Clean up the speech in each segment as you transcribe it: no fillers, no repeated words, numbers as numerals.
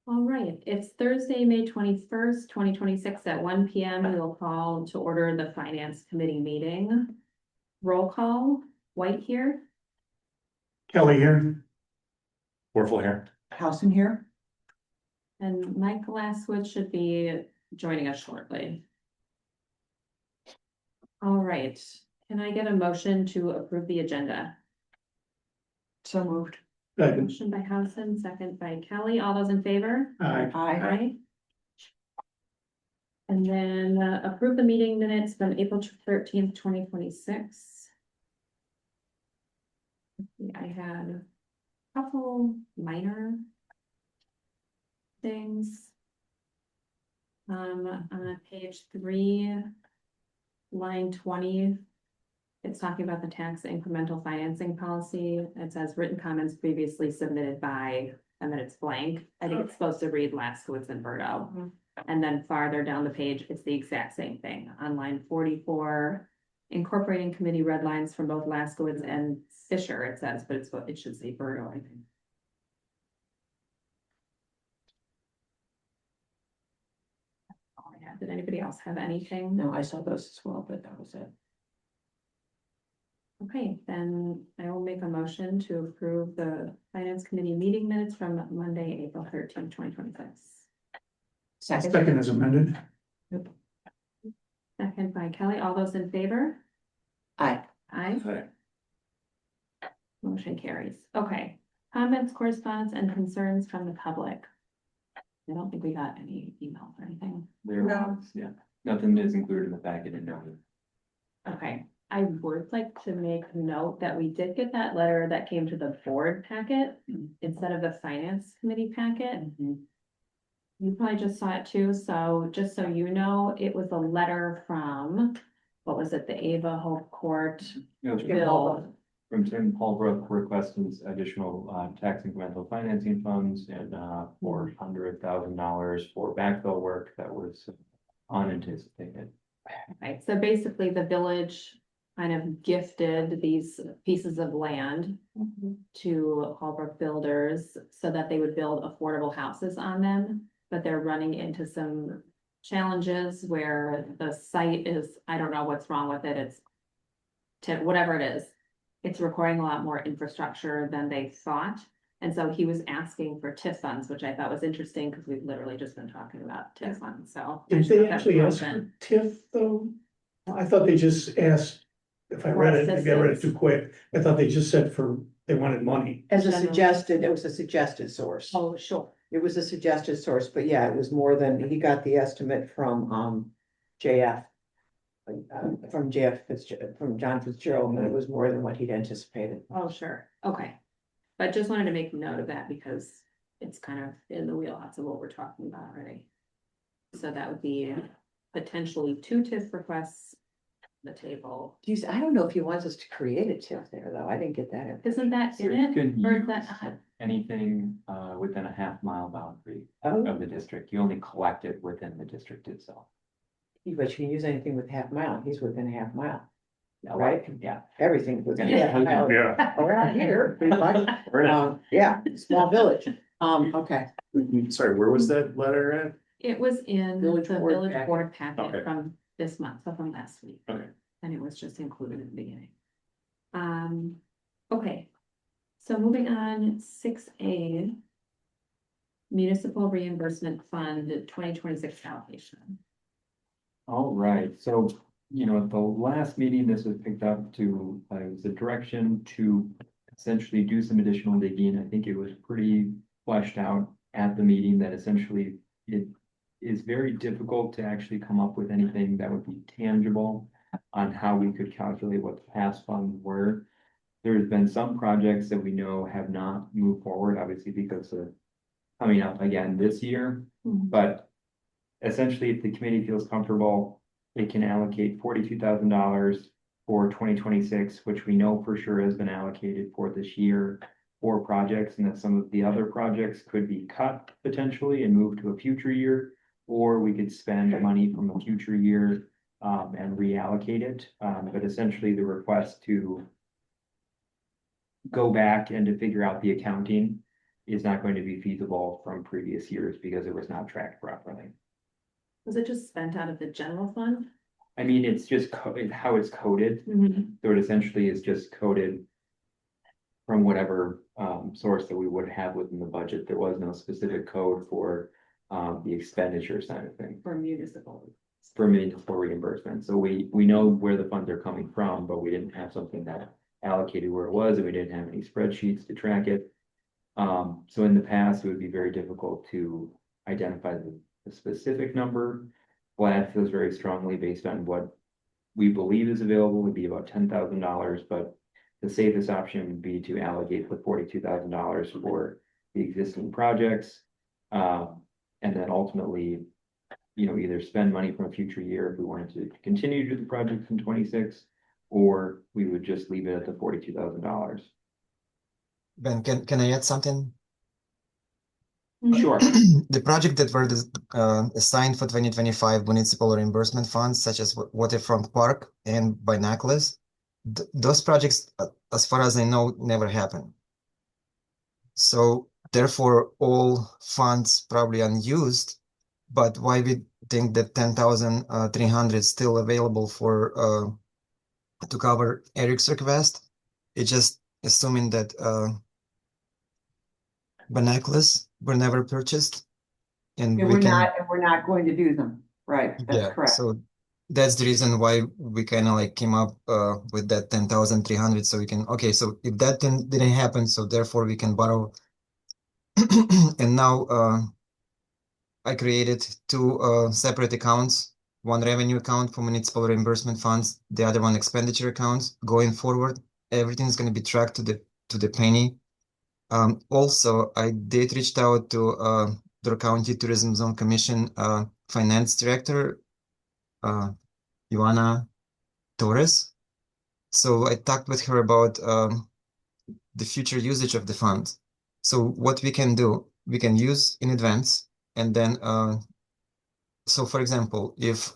All right, it's Thursday, May 21st, 2026 at 1 p.m. We will call to order the Finance Committee meeting. Roll call, White here. Kelly here. Warfel here. Housen here. And Mike Glasswood should be joining us shortly. All right, can I get a motion to approve the agenda? So moved. Second. Motion by Housen, second by Kelly. All those in favor? Aye. Aye. Aye. And then approve the meeting minutes from April 13th, 2026. I had a couple minor things. On page 3, line 20, it's talking about the tax incremental financing policy. It says written comments previously submitted by, and then it's blank. I think it's supposed to read Laskowitz and Berto. And then farther down the page, it's the exact same thing. On line 44, incorporating committee red lines from both Laskowitz and Fisher, it says, but it should say Berto, I think. All I have. Did anybody else have anything? No, I saw those as well, but that was it. Okay, then I will make a motion to approve the Finance Committee meeting minutes from Monday, April 13th, 2026. Second is amended. Second by Kelly. All those in favor? Aye. Aye. Motion carries. Okay, comments, correspondence, and concerns from the public. I don't think we got any emails or anything. There was, yeah, nothing is included in the packet and no. Okay, I would like to make note that we did get that letter that came to the board packet instead of the Finance Committee packet. You probably just saw it too, so just so you know, it was a letter from, what was it, the Ava Hope Court It was bill. from Tim Holbrook requesting additional tax incremental financing funds and $400,000 for backfill work that was unanticipated. Right, so basically the village kind of gifted these pieces of land to Holbrook Builders so that they would build affordable houses on them. But they're running into some challenges where the site is, I don't know what's wrong with it, it's whatever it is. It's requiring a lot more infrastructure than they thought. And so he was asking for TIF funds, which I thought was interesting because we've literally just been talking about TIF funds, so. Did they That's actually ask for relevant. TIF though? I thought they just asked, if I read it, maybe I read it too quick. I thought they just said they wanted money. As a General. suggested, it was a suggested source. Oh, sure. It was a suggested source, but yeah, it was more than, he got the estimate from, JF. From from John Fitzgerald, and it was more than what he'd anticipated. Oh, sure, okay. But just wanted to make note of that because it's kind of in the wheelhouse of what we're talking about already. So that would be potentially 2 TIF requests on the table. Geez, I don't know if he wants us to create a TIF there, though. I didn't get that. in. Isn't that So in you it? can Or is use that not? anything within a half-mile boundary Oh, of the district. You only collect it within the district itself. but you can use anything with half mile. He's within a half mile. Yeah, Right. Yeah. Everything's within a Yeah. half mile. Yeah. Around here, pretty much. We're in Yeah, small village. Okay. Sorry, where was that letter at? It was in Village the board village packet. board packet Okay. from this month, so from last week. Okay. And it was just included in the beginning. Okay. So moving on, 6A. Municipal Reimbursement Fund 2026 allocation. All right, so, at the last meeting, this was picked up to, it was the direction to essentially do some additional digging. I think it was pretty fleshed out at the meeting that essentially it is very difficult to actually come up with anything that would be tangible on how we could calculate what the past funds were. There's been some projects that we know have not moved forward, obviously because of coming up again this year, but essentially, if the committee feels comfortable, it can allocate $42,000 for 2026, which we know for sure has been allocated for this year for projects, and that some of the other projects could be cut potentially and move to a future year, or we could spend money from a future year and reallocate it. But essentially, the request to go back and to figure out the accounting is not going to be feasible from previous years because it was not tracked properly. Was it just spent out of the general fund? I mean, it's just how it's coded, so it essentially is just coded from whatever source that we would have within the budget. There was no specific code for the expenditure side of things. For municipal. For municipal reimbursement. So we know where the funds are coming from, but we didn't have something that allocated where it was, and we didn't have any spreadsheets to track it. So in the past, it would be very difficult to identify the specific number. Vlad feels very strongly based on what we believe is available would be about $10,000, but the safest option would be to allocate the $42,000 for the existing projects. And then ultimately, either spend money from a future year if we wanted to continue to do the projects in 26, or we would just leave it at the $42,000. Ben, can I add something? Sure. The project that were assigned for 2025 municipal reimbursement funds, such as Waterfront Park and Binoculars, those projects, as far as I know, never happened. So therefore, all funds probably unused. But why we think that 10,300 is still available for to cover Eric's request? It's just assuming that binoculars were never purchased, and And we we're can, not, and we're not going to do them, right, that's yeah. correct. So that's the reason why we kind of like came up with that 10,300. So we can, okay, so if that didn't happen, so therefore we can borrow. And now I created two separate accounts, one revenue account for municipal reimbursement funds, the other one expenditure accounts. Going forward, everything is going to be tracked to the penny. Also, I did reach out to Door County Tourism Zone Commission Finance Director, Ioana Torres. So I talked with her about the future usage of the fund. So what we can do, we can use in advance, and then so for example, if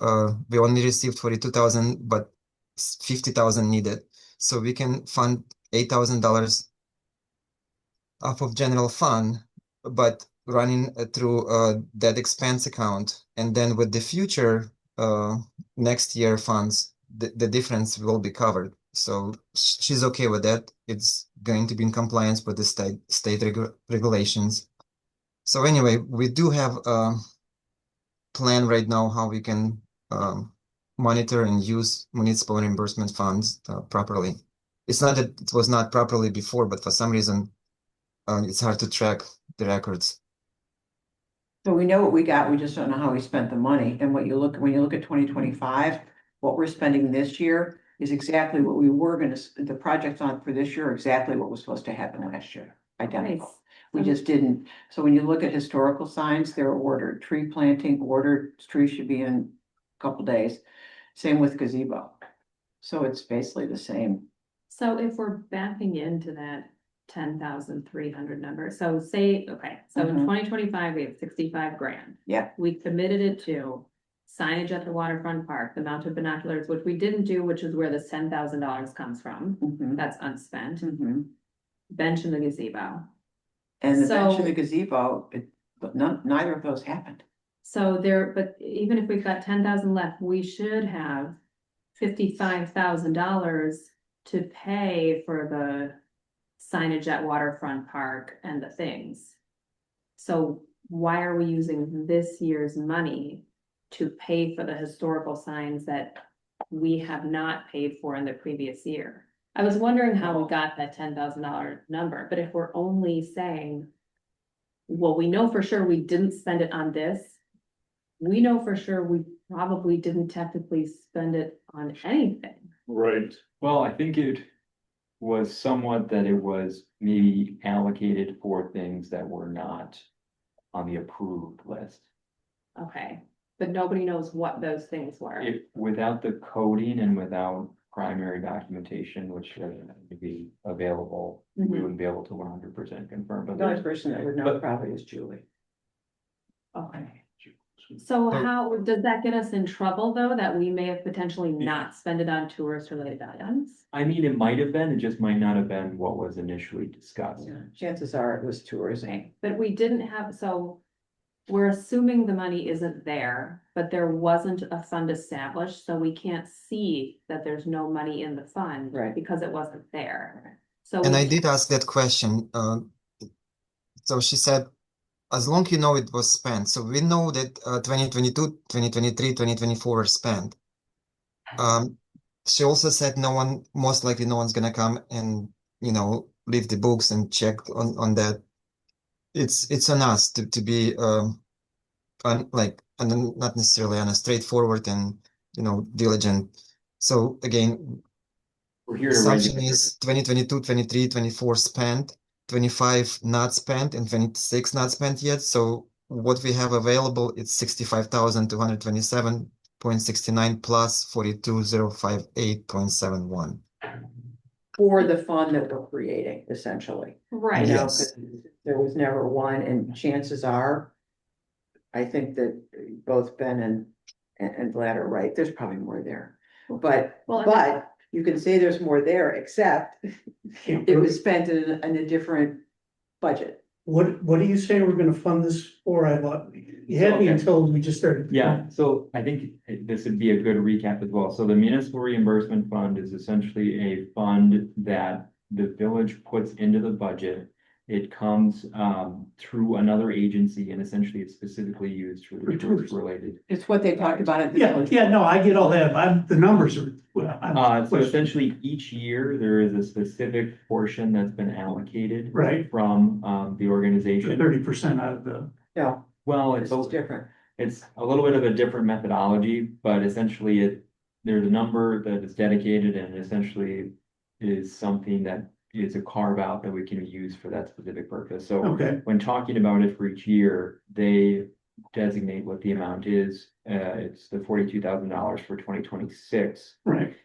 we only received 42,000, but 50,000 needed, so we can fund $8,000 off of general fund, but running through that expense account, and then with the future next year funds, the difference will be covered. So she's okay with that. It's going to be in compliance with the state regulations. So anyway, we do have a plan right now how we can monitor and use municipal reimbursement funds properly. It's not that it was not properly before, but for some reason, it's hard to track the records. So we know what we got, we just don't know how we spent the money, and when you look at 2025, what we're spending this year is exactly what we were gonna, the projects on for this year are exactly what was supposed to happen last year, identical. Nice. We just didn't, so when you look at historical signs, they're ordered, tree planting ordered, trees should be in a couple days, same with gazebo. So it's basically the same. So if we're backing into that 10,300 number, so say, okay, so in Mhm. 2025, we have 65 grand. Yeah. We committed it to signage at the waterfront park, the mounted binoculars, which we didn't do, which is where the $10,000 comes from. Mhm. That's unspent. Mhm. Bench in the gazebo. And the bench So- and the gazebo, but neither of those happened. So there, but even if we've got 10,000 left, we should have $55,000 to pay for the signage at Waterfront Park and the things. So why are we using this year's money to pay for the historical signs that we have not paid for in the previous year? I was wondering how we got that $10,000 number, but if we're only saying, well, we know for sure we didn't spend it on this, we know for sure we probably didn't technically spend it on anything. Right. Well, I think it was somewhat that it was maybe allocated for things that were not on the approved list. Okay, but nobody knows what those things were. If, without the coding and without primary documentation, which doesn't have to be available, we Mhm. wouldn't be able to 100% confirm, but The only there's, person that would know But- probably is Julie. Okay, So So- how, does that get us in trouble, though, that we may have potentially not spent it on tourist related items? I mean, it might have been, it just might not have been what was initially discussed. Yeah, chances are it was tourism. Right, but we didn't have, so we're assuming the money isn't there, but there wasn't a fund established, so we can't see that there's no money in the fund. Right. Because it wasn't there. So. And we I did ask that question. So she said, as long you know it was spent. So we know that 2022, 2023, 2024 were spent. She also said most likely no one's gonna come and, leave the books and check on that. It's on us to be not necessarily on a straightforward and, diligent. So again, We're here to assumption regulate. is 2022, 23, 24 spent, 25 not spent, and 26 not spent yet. So what we have available is 65,227.69 plus 42,058.71. For the fund that we're creating, essentially. Right. You know, Yes. 'cause there was never one, and chances are, I think that both Ben and Vlad are right, there's probably more there. But you can say there's more there, except Can't it prove was spent in a different budget. What are you saying we're gonna fund this for? You had me Okay. until we just started. Yeah, so I think this would be a good recap as well. So the municipal reimbursement fund is essentially a fund that the village puts into the budget. It comes through another agency and essentially it's specifically used for For the tourists. tourist related. It's what they talked about at the Yeah, village. yeah, no, I get all that. The numbers are, well, So essentially each year there is a specific portion that's been allocated right, from the organization. 30% out of the, No, Well, this is different. it's a little bit of a different methodology, but essentially there's a number that is dedicated and essentially is something that is a carve out that we can use for that specific purpose. So okay, when talking about it for each year, they designate what the amount is. It's the $42,000 for 2026. right.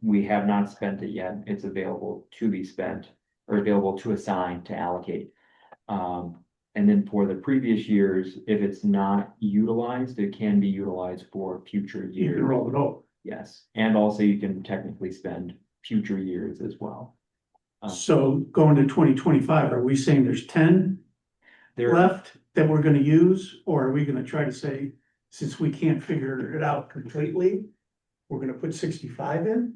We have not spent it yet. It's available to be spent or available to assign to allocate. And then for the previous years, if it's not utilized, it can be utilized for future You can years. roll it over. Yes, and also you can technically spend future years as well. So going to 2025, are we saying there's 10 There, left that we're gonna use? Or are we gonna try to say, since we can't figure it out completely, we're gonna put 65 in?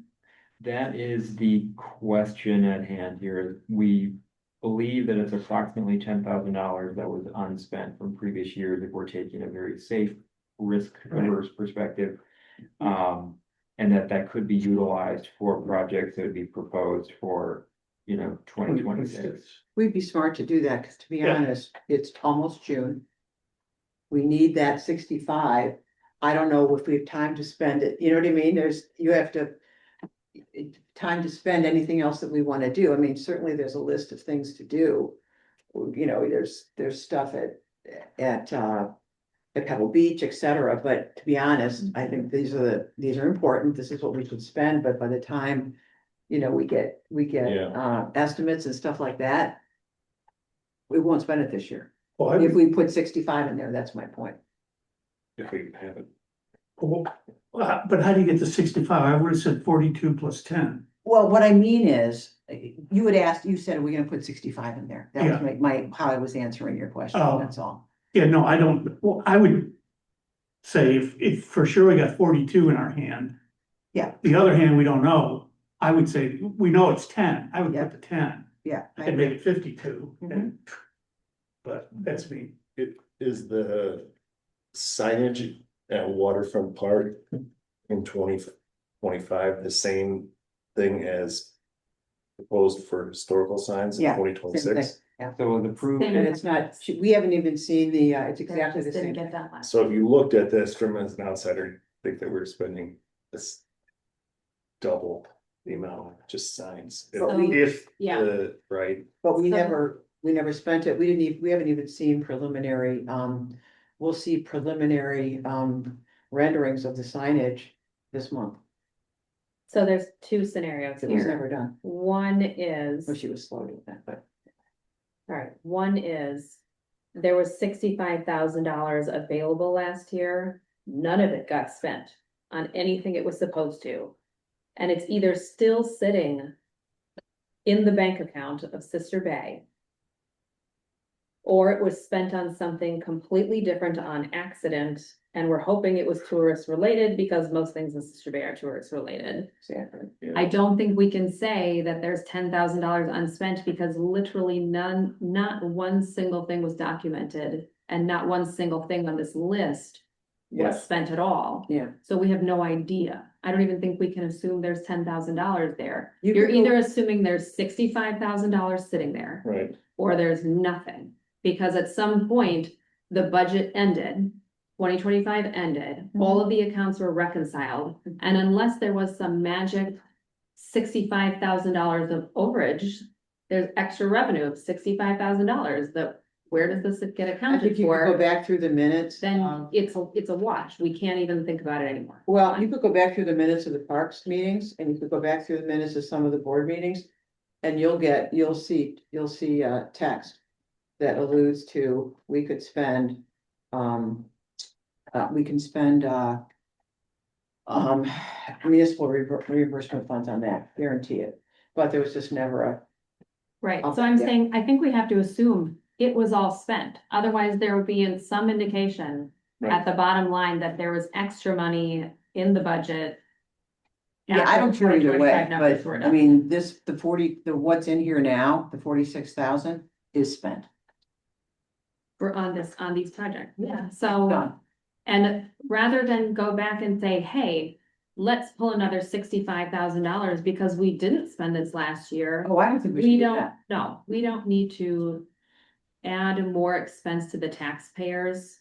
that is the question at hand here. We believe that it's approximately $10,000 that was unspent from previous years if we're taking a very safe, risk averse perspective. And that could be utilized for projects that would be proposed for, 2026. We'd be smart to do that, because to be Yeah. honest, it's almost June. We need that 65. I don't know if we have time to spend it, you know what I mean? You have to. Time to spend anything else that we want to do. I mean, certainly there's a list of things to do. You know, there's stuff at Pebble Beach, et cetera, but to be honest, I think these are important. This is what we should spend, but by the time. We get estimates and stuff like that. We won't spend it this year. Well, I If would, we put 65 in there, that's my point. If we have it. but how do you get to 65? I would have said 42 plus 10. Well, what I mean is, you said, are we gonna put 65 in there? That was how I was answering your question, Oh. that's all. Yeah, no, I don't, well, I would say if for sure we got 42 in our hand. Yeah. The other hand, we don't know. I would say, we know it's 10. I would Yeah. put the 10 Yeah. I and make agree. it 52. But that's me. It is the signage at Waterfront Park in 2025 the same thing as proposed for historical signs in Yeah, 2026? So it was approved. Same. And it's not, we haven't even seen it's exactly the Just didn't same. get that last. So if you looked at this from as an outsider, I think that we're spending this double the amount, just signs. But If yeah. right, But we So- never spent it. We haven't even seen preliminary, we'll see preliminary, renderings of the signage this month. So there's two scenarios It was here. never done. One is, Well, she was slow to that, but all right, one is there was $65,000 available last year. None of it got spent on anything it was supposed to. And it's either still sitting in the bank account of Sister Bay, or it was spent on something completely different on accident, and we're hoping it was tourist related because most things in Sister Bay are tourist related. Exactly. I don't think we can say that there's $10,000 unspent because literally not one single thing was documented and not one single thing on this list was Yes. spent at all. Yeah. So we have no idea. I don't even think we can assume there's $10,000 there. You You're could go- either assuming there's $65,000 sitting there Right, or there's nothing. Because at some point, the budget ended, 2025 ended, all of the accounts were reconciled. And unless there was some magic $65,000 of overage, there's extra revenue of $65,000 that, where does this get I accounted think you could go for? back through the minutes. Then it's a wash. We can't even think about it anymore. Well, you could go back through the minutes of the parks meetings and you could go back through the minutes of some of the board meetings. And you'll see text that alludes to, we could spend, we can spend, municipal reimbursement funds on that, guarantee it. But there was just never a, Right, I'll- so I'm yeah. saying, I think we have to assume it was all spent, otherwise there would be in some indication at the bottom line that there was extra money in the budget. yeah, I don't after care either 2025 way, numbers were but I done. mean, what's in here now, the 46,000 is spent. For on these projects, yeah, so, Done. and rather than go back and say, hey, let's pull another $65,000 because we didn't spend this last year. Oh, I don't think we We should do don't, that. no, we don't need to add more expense to the taxpayers.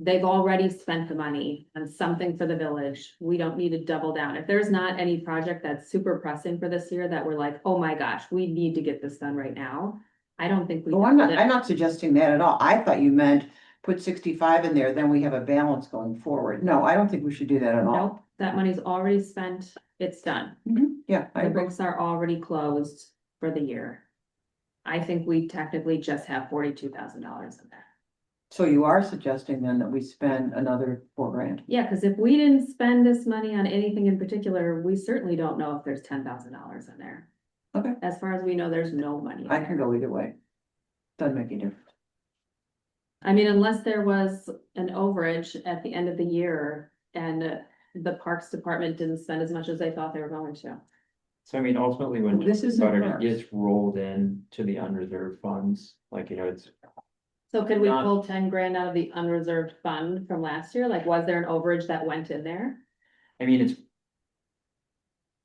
They've already spent the money on something for the village. We don't need to double down. If there's not any project that's super pressing for this year that we're like, oh my gosh, we need to get this done right now. I don't think we. Oh, I'm not suggesting that at all. I thought you meant put 65 in there, then we have a balance going forward. No, I don't think we should do that at all. Nope, that money's already spent. It's done. Yeah, I The agree. books are already closed for the year. I think we technically just have $42,000 in there. So you are suggesting then that we spend another $4,000? Yeah, because if we didn't spend this money on anything in particular, we certainly don't know if there's $10,000 in there. Okay. As far as we know, there's no money. in I can there. go either way. Doesn't make any difference. I mean, unless there was an overage at the end of the year and the Parks Department didn't spend as much as they thought they were going to. So I mean, ultimately, when This isn't about it ours. gets rolled in to the unreserved funds, like, it's, So could we Not- pull 10 grand out of the unreserved fund from last year? Like, was there an overage that went in there? I mean, it's.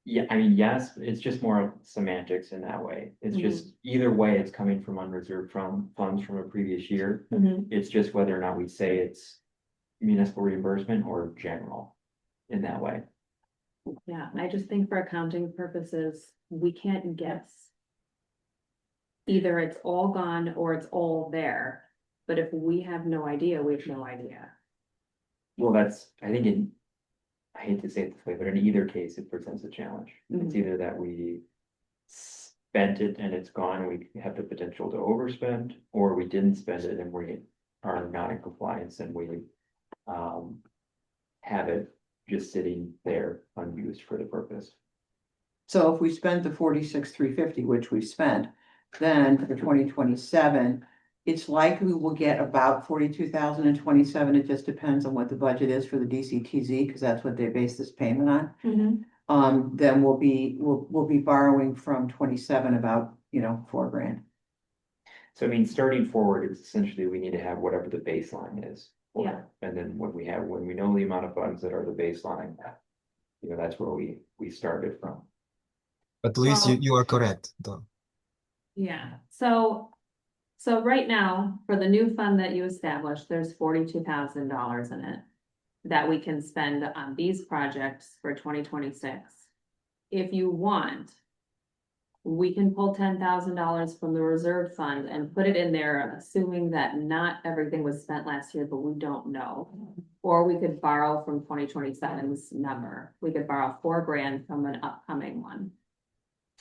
Yeah, I mean, yes, it's just more of semantics in that way. It's just either way, it's coming from unreserved from funds from a previous year. It's just whether or not we say it's municipal reimbursement or general in that way. Yeah, I just think for accounting purposes, we can't guess. Either it's all gone or it's all there, but if we have no idea, we have no idea. Well, that's, I think I hate to say it this way, but in either case, it presents a challenge. It's either that we spent it and it's gone, and we have the potential to overspend, or we didn't spend it and we are not in compliance and we have it just sitting there unused for the purpose. So if we spend the 46,350, which we've spent, then for 2027, it's likely we'll get about 42,027. It just depends on what the budget is for the DCTZ, because that's what they base this payment on. Then we'll be borrowing from 27 about, $4,000. So I mean, starting forward, it's essentially, we need to have whatever the baseline is. for Yeah. it. And then when we know the amount of funds that are the baseline, that's where we started from. But Luis, Well- you are correct, though. Yeah, so right now, for the new fund that you established, there's $42,000 in it that we can spend on these projects for 2026. If you want, we can pull $10,000 from the reserve fund and put it in there, assuming that not everything was spent last year, but we don't know. Or we could borrow from 2027's number. We could borrow $4,000 from an upcoming one.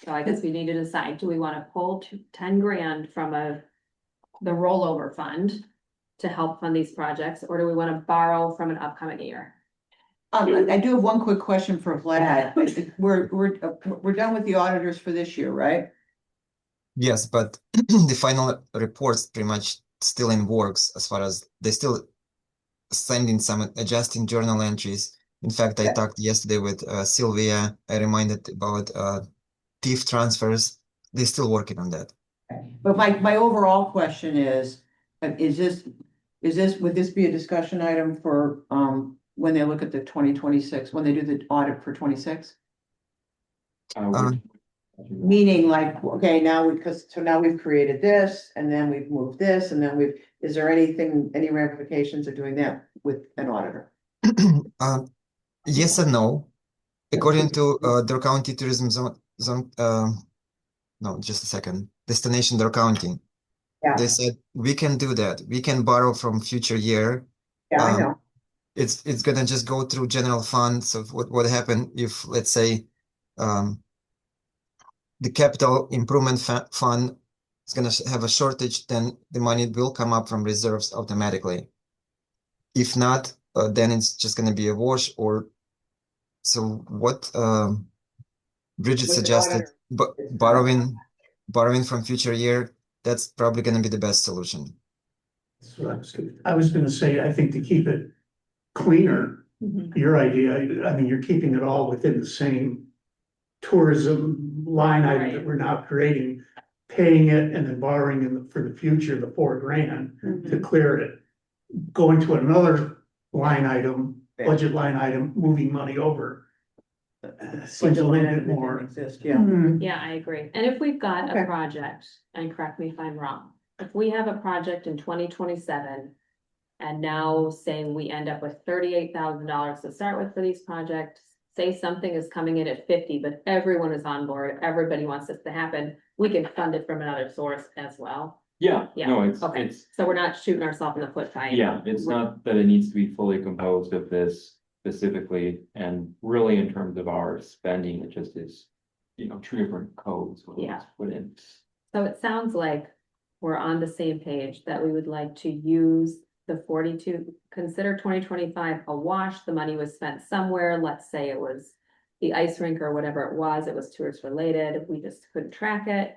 So I guess we need to decide, do we want to pull 10 grand from a the rollover fund to help fund these projects, or do we want to borrow from an upcoming year? I do have one quick question for Vlad. We're done with the auditors for this year, right? Yes, but the final report's pretty much still in works as far as they still sending some adjusting journal entries. In fact, I talked yesterday with Sylvia. I reminded about TIF transfers. They're still working on that. But my overall question is would this be a discussion item for, when they look at the 2026, when they do the audit for 26? Meaning like, okay, now now we've created this, and then we've moved this, and then is there any ramifications of doing that with an auditor? Yes and no. According to Door County Tourism Zone, no, just a second. Destination Door County. Yeah. They said we can do that. We can borrow from future year. Yeah, I know. It's gonna just go through general fund. So what happened if, let's say, the capital improvement fund is gonna have a shortage, then the money will come up from reserves automatically. If not, then it's just gonna be a wash. Or so what Bridget With the suggested, auditor, but borrowing from future year, that's probably gonna be the best solution. That's what I was gonna say, I think to keep it cleaner, your idea, I mean, you're keeping it all within the same tourism line item that Right. we're now creating, paying it and then borrowing for the future, the $4,000 to clear it. Going to another line item, budget line item, moving money over. Seems a little bit more. Exist, yeah. Yeah, I agree. And if we've got Okay. a project, and correct me if I'm wrong, if we have a project in 2027. And now saying we end up with $38,000 to start with for these projects, say something is coming in at 50, but everyone is on board, everybody wants this to happen, we can fund it from another source as well. Yeah, Yeah, no, it's, okay. it's, So we're not shooting ourselves in the foot by. yeah, it's not that it needs to be fully composed of this specifically, and really in terms of our spending, it just is, two different codes. what Yeah. was Put in. So it sounds like we're on the same page that we would like to use the 42, consider 2025 a wash. The money was spent somewhere. Let's say it was the ice rink or whatever it was tourist related. We just couldn't track it.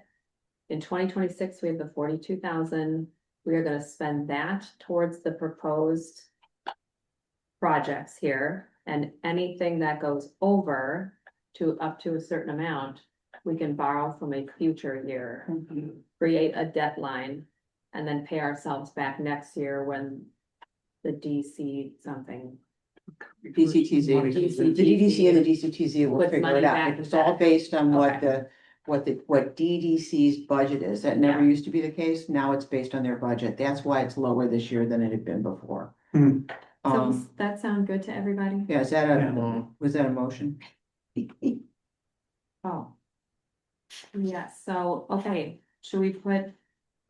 In 2026, we have the 42,000. We are gonna spend that towards the proposed projects here, and anything that goes over to up to a certain amount, we can borrow from a future year, create a deadline, and then pay ourselves back next year when the DC something. DCTZ, the DDC and the DCTZ will Puts figure money it out. back It's in all that. based on Okay. what DDC's budget is. That never Yeah. used to be the case. Now it's based on their budget. That's why it's lower this year than it had been before. Hmm. So Um, does that sound good to everybody? yeah, was that a motion? Oh. Yeah, so, okay, should we put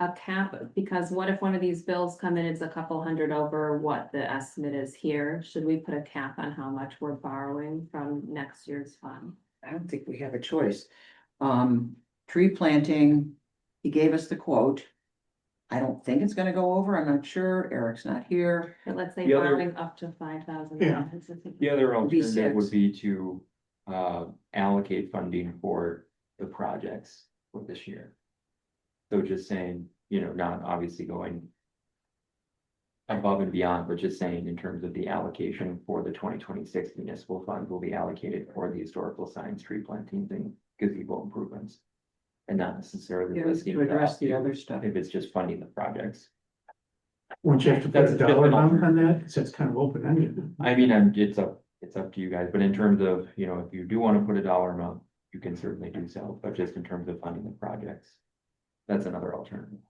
a cap, because what if one of these bills come in, it's a couple hundred over what the estimate is here? Should we put a cap on how much we're borrowing from next year's fund? I don't think we have a choice. Tree planting, he gave us the quote. I don't think it's gonna go over. I'm not sure. Eric's not here. But let's say The other- borrowing up to $5,000. Yeah. The other Be alternative would six. be to allocate funding for the projects for this year. So just saying, not obviously going above and beyond, but just saying in terms of the allocation for the 2026 municipal funds will be allocated for the historical signs, tree plantings, and gazebo improvements. And not necessarily listing To address that the other stuff. if it's just funding the projects. Won't you have to put That's a just dollar an amount on that? Cause that's kind of open ended. I mean, it's up to you guys, but in terms of, if you do want to put a dollar amount, you can certainly do so, but just in terms of funding the projects. That's another alternative.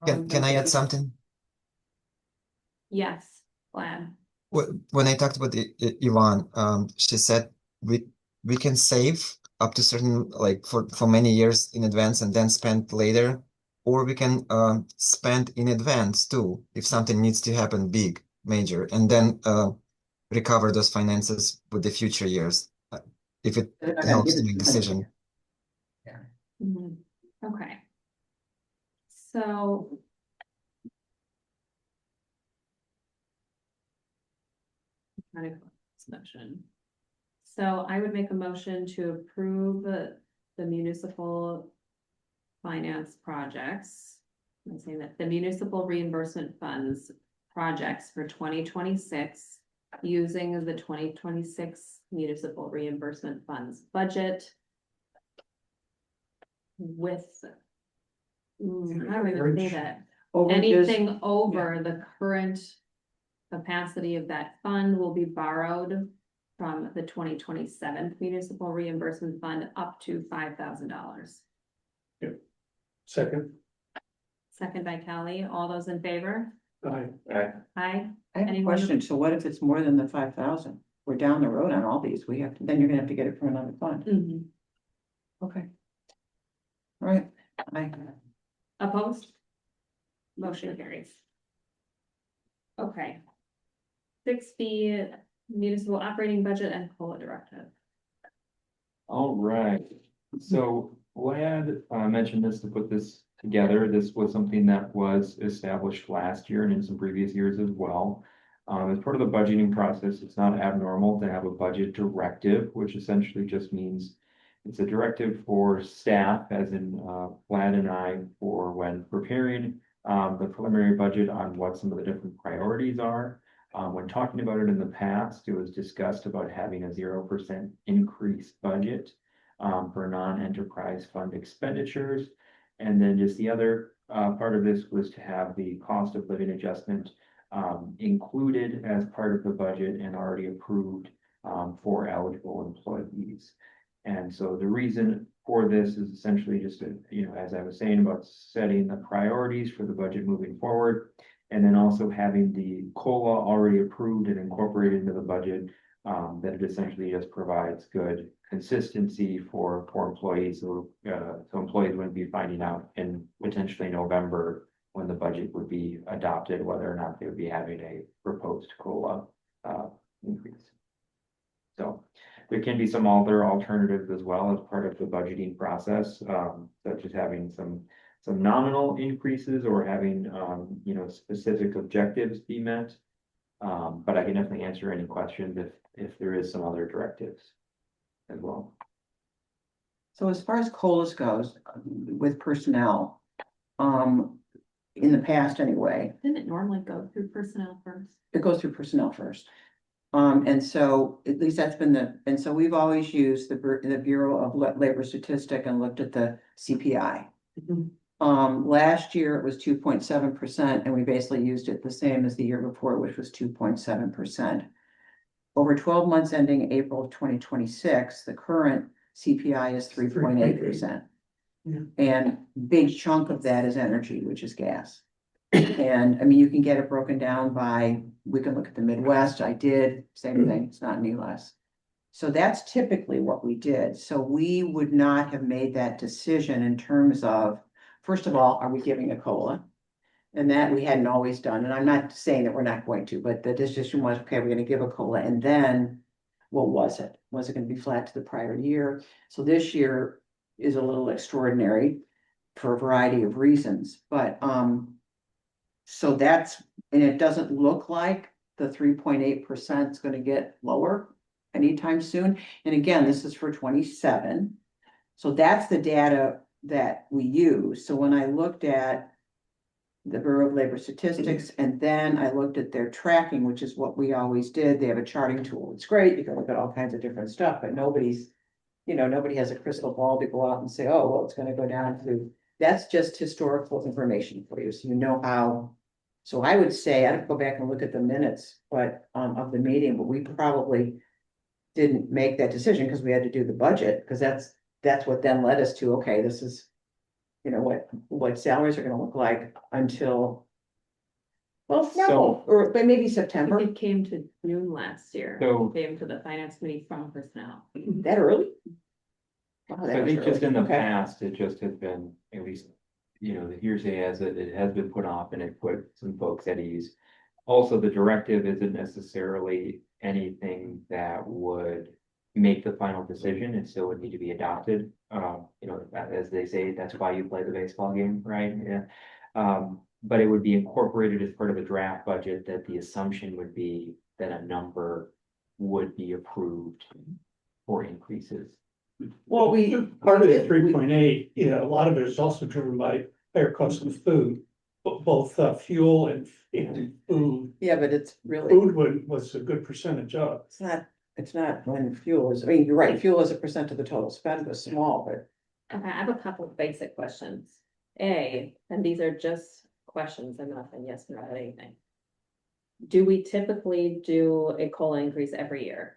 Can I add something? Yes, glad. When I talked about Ivan, she said we can save up to certain, like for many years in advance and then spend later, or we can spend in advance too if something needs to happen big, major, and then recover those finances with the future years if it helps to make decision. Mhm. Okay. So. Trying to this motion. So I would make a motion to approve the municipal finance projects. I'm saying that the municipal reimbursement funds projects for 2026 using the 2026 municipal reimbursement funds budget with how do we even say that? Over just- Anything over the current capacity of that fund will be borrowed from the 2027 municipal reimbursement fund up to $5,000. Second, Second by Kelly. All those in favor? I, Aye. I have a Anyone- question. So what if it's more than the 5,000? We're down the road on all these. We have to, then you're gonna have to get it from another fund. Mhm. Okay. All right. Opposed? Motion carries. Okay. 6B municipal operating budget and COLA directive. All right, so Vlad mentioned this to put this together. This was something that was established last year and in some previous years as well. As part of the budgeting process, it's not abnormal to have a budget directive, which essentially just means it's a directive for staff, as in Vlad and I, for when preparing the preliminary budget on what some of the different priorities are. When talking about it in the past, it was discussed about having a 0% increase budget for non-enterprise fund expenditures. And then just the other part of this was to have the cost of living adjustment included as part of the budget and already approved for eligible employees. And so the reason for this is essentially just, as I was saying, about setting the priorities for the budget moving forward. And then also having the COLA already approved and incorporated into the budget, that it essentially just provides good consistency for employees. So employees wouldn't be finding out in potentially November when the budget would be adopted, whether or not they would be having a proposed COLA increase. So there can be some other alternatives as well as part of the budgeting process, such as having some nominal increases or having, specific objectives be met. But I can definitely answer any questions if there is some other directives as well. So as far as COLAs goes, with personnel, in the past anyway, Didn't it normally go through personnel first? it goes through personnel first. And so at least that's been and so we've always used the Bureau of Labor Statistic and looked at the CPI. Last year it was 2.7%, and we basically used it the same as the year before, which was 2.7%. Over 12 months ending April of 2026, the current CPI is 3.8%. Yeah. And big chunk of that is energy, which is gas. And I mean, you can get it broken down by, we can look at the Midwest. I did, same thing, it's not any less. So that's typically what we did. So we would not have made that decision in terms of, first of all, are we giving a COLA? And that we hadn't always done. And I'm not saying that we're not going to, but the decision was, okay, we're gonna give a COLA. And then what was it? Was it gonna be flat to the prior year? So this year is a little extraordinary for a variety of reasons, but so that's, and it doesn't look like the 3.8% is gonna get lower anytime soon. And again, this is for 27. So that's the data that we use. So when I looked at the Bureau of Labor Statistics, and then I looked at their tracking, which is what we always did. They have a charting tool. It's great. You can look at all kinds of different stuff, but nobody has a crystal ball to go out and say, oh, well, it's gonna go down to, that's just historical information for you. So you know how. So I would say, I'd go back and look at the minutes, but of the meeting, but we probably didn't make that decision because we had to do the budget, because that's what then led us to, okay, this is, what salaries are gonna look like until, well, no, So- or but maybe I September, think it came to noon last year. So- It came to the finance committee from personnel. that early? Wow, So that I was think just early. in the Okay. past, it just has been, at least, the hearsay has it has been put off and it put some folks at ease. Also, the directive isn't necessarily anything that would make the final decision. It still would need to be adopted. As they say, that's why you play the baseball game, right? Yeah. But it would be incorporated as part of the draft budget, that the assumption would be that a number would be approved for increases. Well, Part of the 3.8, yeah, a lot of it is also driven by higher costs of food, both fuel and food. yeah, but it's really, Was a good percentage of. it's not when fuel is, I mean, you're right, fuel as a percent of the total spend was small, but. Okay, I have a couple of basic questions. A, and these are just questions, I'm not saying yes, no, or anything. Do we typically do a COLA increase every year?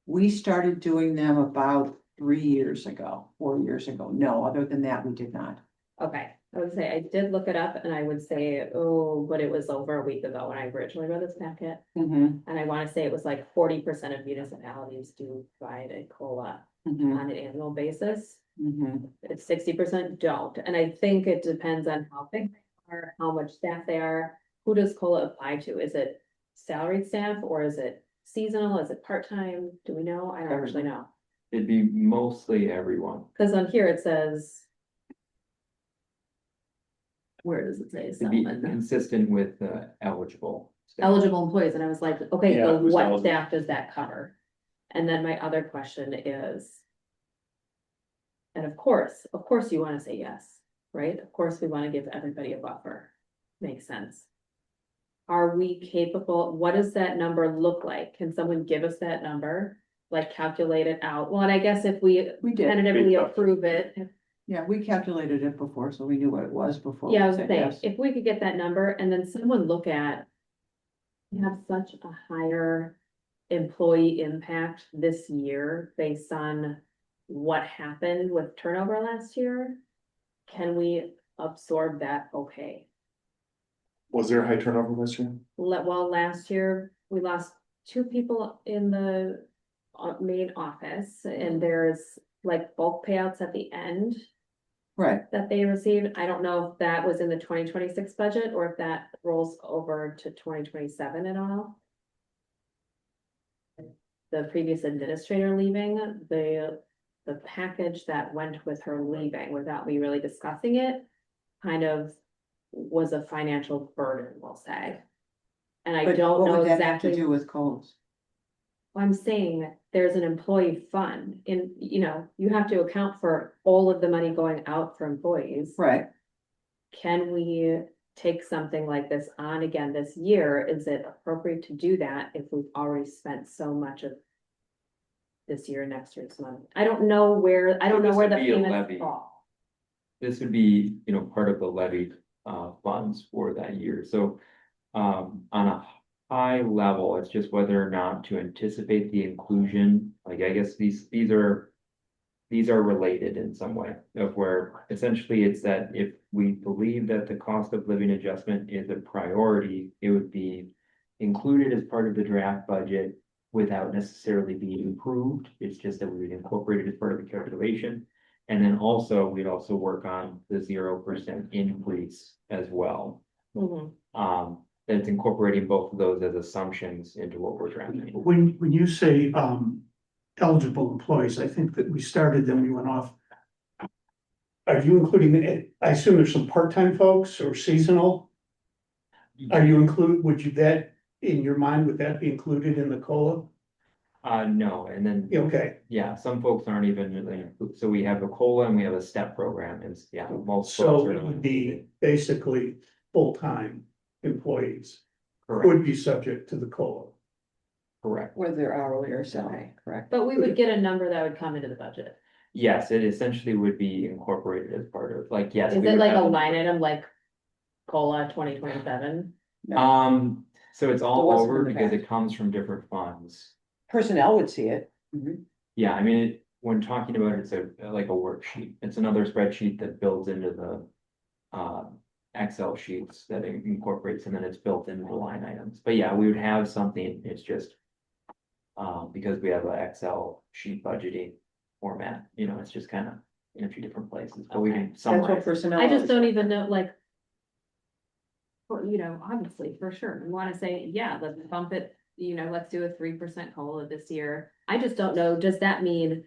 We started doing them about 3 years ago, 4 years ago. No, other than that, we did not. Okay, I would say I did look it up and I would say, oh, but it was over a week ago when I originally read this packet. Mhm, And I want to say it was like 40% of municipalities do provide a COLA mhm, on an annual basis. mhm. It's 60% don't, and I think it depends on how big they are, how much staff they are. Who does COLA apply to? Is it salaried staff or is it seasonal? Is it part-time? Do we know? I don't actually know. It'd be mostly everyone. Cause on here it says. Where does it say? It'd be Someone? consistent with eligible. staff. Eligible employees, and I was like, okay, Yeah, so who's what eligible? staff does that cover? And then my other question is. And of course you wanna say yes, right? Of course, we wanna give everybody a buffer. Makes sense. Are we capable, what does that number look like? Can someone give us that number? Like calculate it out? Well, and I guess if we We did, tentatively approve it, yeah, we calculated it before, so we knew what it was before. yeah, I we was said saying, yes. if we could get that number and then someone look at. We have such a higher employee impact this year based on what happened with turnover last year. Can we absorb that? Okay. Was there a high turnover last year? Well, last year, we lost 2 people in the main office and there's like bulk payouts at the end Right, that they received. I don't know if that was in the 2026 budget or if that rolls over to 2027 at all. The previous administrator leaving, the package that went with her leaving without me really discussing it. Kind of was a financial burden, we'll say. And I but don't what know would that have to exactly. do with coals? I'm saying there's an employee fund in, you have to account for all of the money going out for employees. Right, Can we take something like this on again this year? Is it appropriate to do that if we've already spent so much of this year, next year's money? I don't know where the this would be a payments levy. fall. This would be, part of the levy funds for that year, so. On a high level, it's just whether or not to anticipate the inclusion, like, I guess these are. These are related in some way, of where essentially it's that if we believe that the cost of living adjustment is a priority, it would be. Included as part of the draft budget without necessarily being approved, it's just that we would incorporate it as part of the calculation. And then also, we'd also work on the 0% increase as well. Mhm. That's incorporating both of those as assumptions into what we're drafting. When you say, eligible employees, I think that we started, then we went off. Are you including, I assume there's some part-time folks or seasonal? Would you that, in your mind, would that be included in the COLA? No, and then, Okay, yeah, some folks aren't even really, so we have a COLA and we have a STEP program, and yeah, most. so folks are it would be basically full-time employees Correct, would be subject to the COLA. correct. whether they're hourly or salary, correct? But we would get a number that would come into the budget. Yes, it essentially would be incorporated as part of, like, yes. Is we it would like a have- line item like COLA 2027? So it's There all wasn't over in the because back. it comes from different funds. Personnel would see it. Mhm. Yeah, I mean, when talking about it, it's like a worksheet. It's another spreadsheet that builds into the. Excel sheets that it incorporates, and then it's built into the line items. But yeah, we would have something, it's just. Because we have an Excel sheet budgeting format, it's just kind of in a few different places, but we Okay. can That's what summarize. personnel. I just always don't does. even know, like. Obviously, for sure, we wanna say, yeah, let's bump it, let's do a 3% COLA this year. I just don't know, does that mean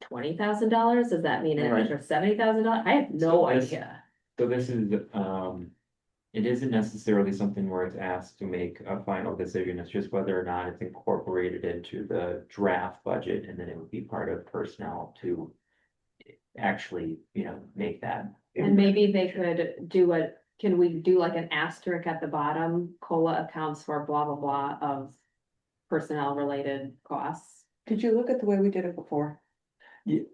$20,000? Does that mean an Right. extra $70,000? I have no So this- idea. So this is, It isn't necessarily something where it's asked to make a final decision, it's just whether or not it's incorporated into the draft budget, and then it would be part of personnel to actually, make that. And maybe they could do can we do like an asterisk at the bottom, COLA accounts for blah, blah, blah of personnel related costs? Did you look at the way we did it before?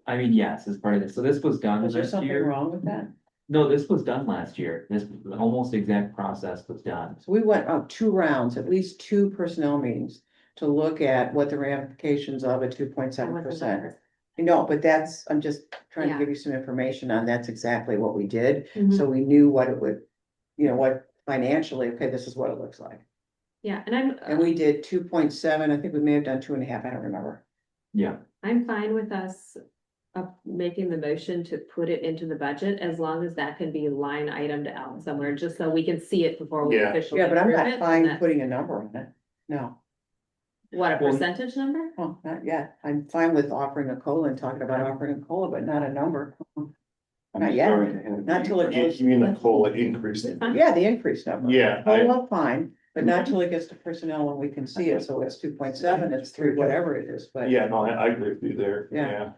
I mean, yes, as part of this, so this was done Was there last something year. wrong with that? No, this was done last year, this almost exact process was done. So we went on 2 rounds, at least 2 personnel meetings to look at what the ramifications of a 2.7%. No, but I'm just trying to Yeah. give you some information on, that's exactly what we did. Mhm. So we knew what it would, what financially, okay, this is what it looks like. Yeah, and And we did 2.7, I think we may have done 2.5, I don't remember. Yeah, I'm fine with us making the motion to put it into the budget, as long as that can be line itemed out somewhere, just so we can see it before we Yeah. officially Yeah, but I'm approve not it, and fine that's- putting a number on it. No, What, a Well- percentage number? oh, not yet. I'm fine with offering a COLA and talking about offering a COLA, but not a number. Not yet, not till it goes. You mean the COLA increase? Yeah, the increase number. Yeah, COLA, fine, but not till it gets to personnel and we can see it, so it's 2.7, it's 3, whatever it is, but. Yeah, no, I agree with you there, Yeah. yeah.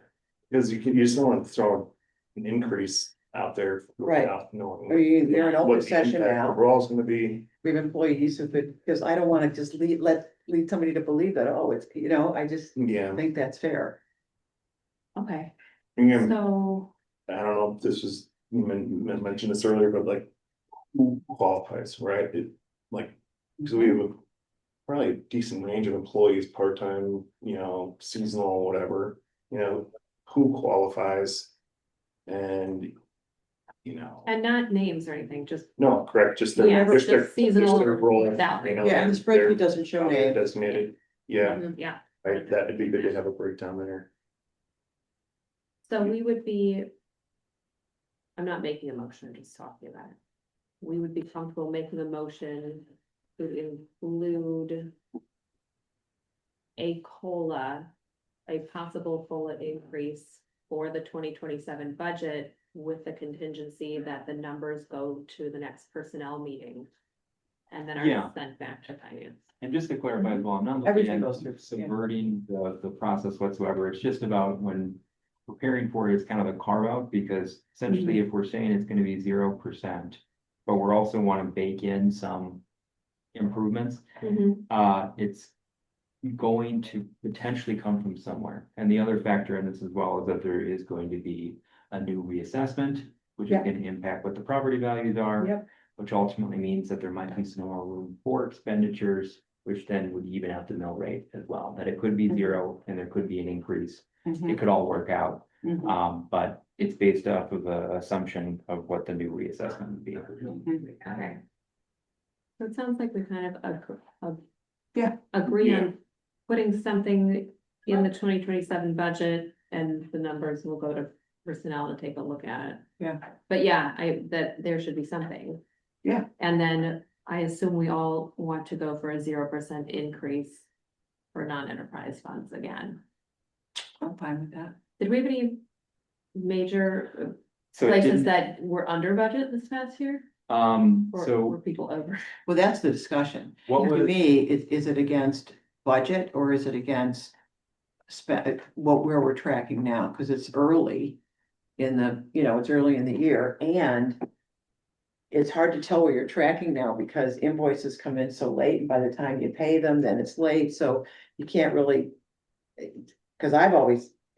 Cause you just don't want to throw an increase out there. Right. Without knowing You're in open what the session impact now, overall is gonna be. we have employees who could, because I don't wanna just lead somebody to believe that, oh, it's, I just Yeah, think that's fair. Okay, again, so, I don't know if this was, you mentioned this earlier, but like. Who qualifies, right? Cause we have probably a decent range of employees, part-time, seasonal, whatever, who qualifies? And. and not names or anything, just, No, correct, just Yeah, their, just their. just seasonal just their role, salary. Yeah, and the their- spreadsheet doesn't show their names. Designated, yeah, yeah. right, that'd be good to have a breakdown there. So we would be. I'm not making a motion, I'm just talking about it. We would be comfortable making a motion to include. A COLA, a possible COLA increase for the 2027 budget with the contingency that the numbers go to the next personnel meeting. And then Yeah. are sent back to finance. and just to clarify as well, I'm not looking Everything at goes through, yeah. subverting the process whatsoever, it's just about when. Preparing for it is kind of a carve out, because essentially if we're saying it's gonna be 0%. But we're also wanna bake in some improvements, it's. Going to potentially come from somewhere, and the other factor in this as well is that there is going to be a new reassessment. Which is Yeah. gonna impact what the property values are. Yep. Which ultimately means that there might be some more room for expenditures, which then would even out the mill rate as well, that it could be 0 and there could be an increase. It could all work out, Mhm. but it's based off of a assumption of what the new reassessment would be. Okay. So it sounds like we kind of Yeah. agree Yeah. on putting something in the 2027 budget, and the numbers will go to personnel to take a look at it. Yeah. But yeah, that there should be something. Yeah. And then I assume we all want to go for a 0% increase for non-enterprise funds again. I'm fine with that. Did we have any major So it places didn't, that were under budget this past year? Or were so people over? Well, that's the discussion. what To was, me, is it against budget or is it against where we're tracking now? Because it's early in it's early in the year and it's hard to tell where you're tracking now because invoices come in so late and by the time you pay them, then it's late. So you can't really, because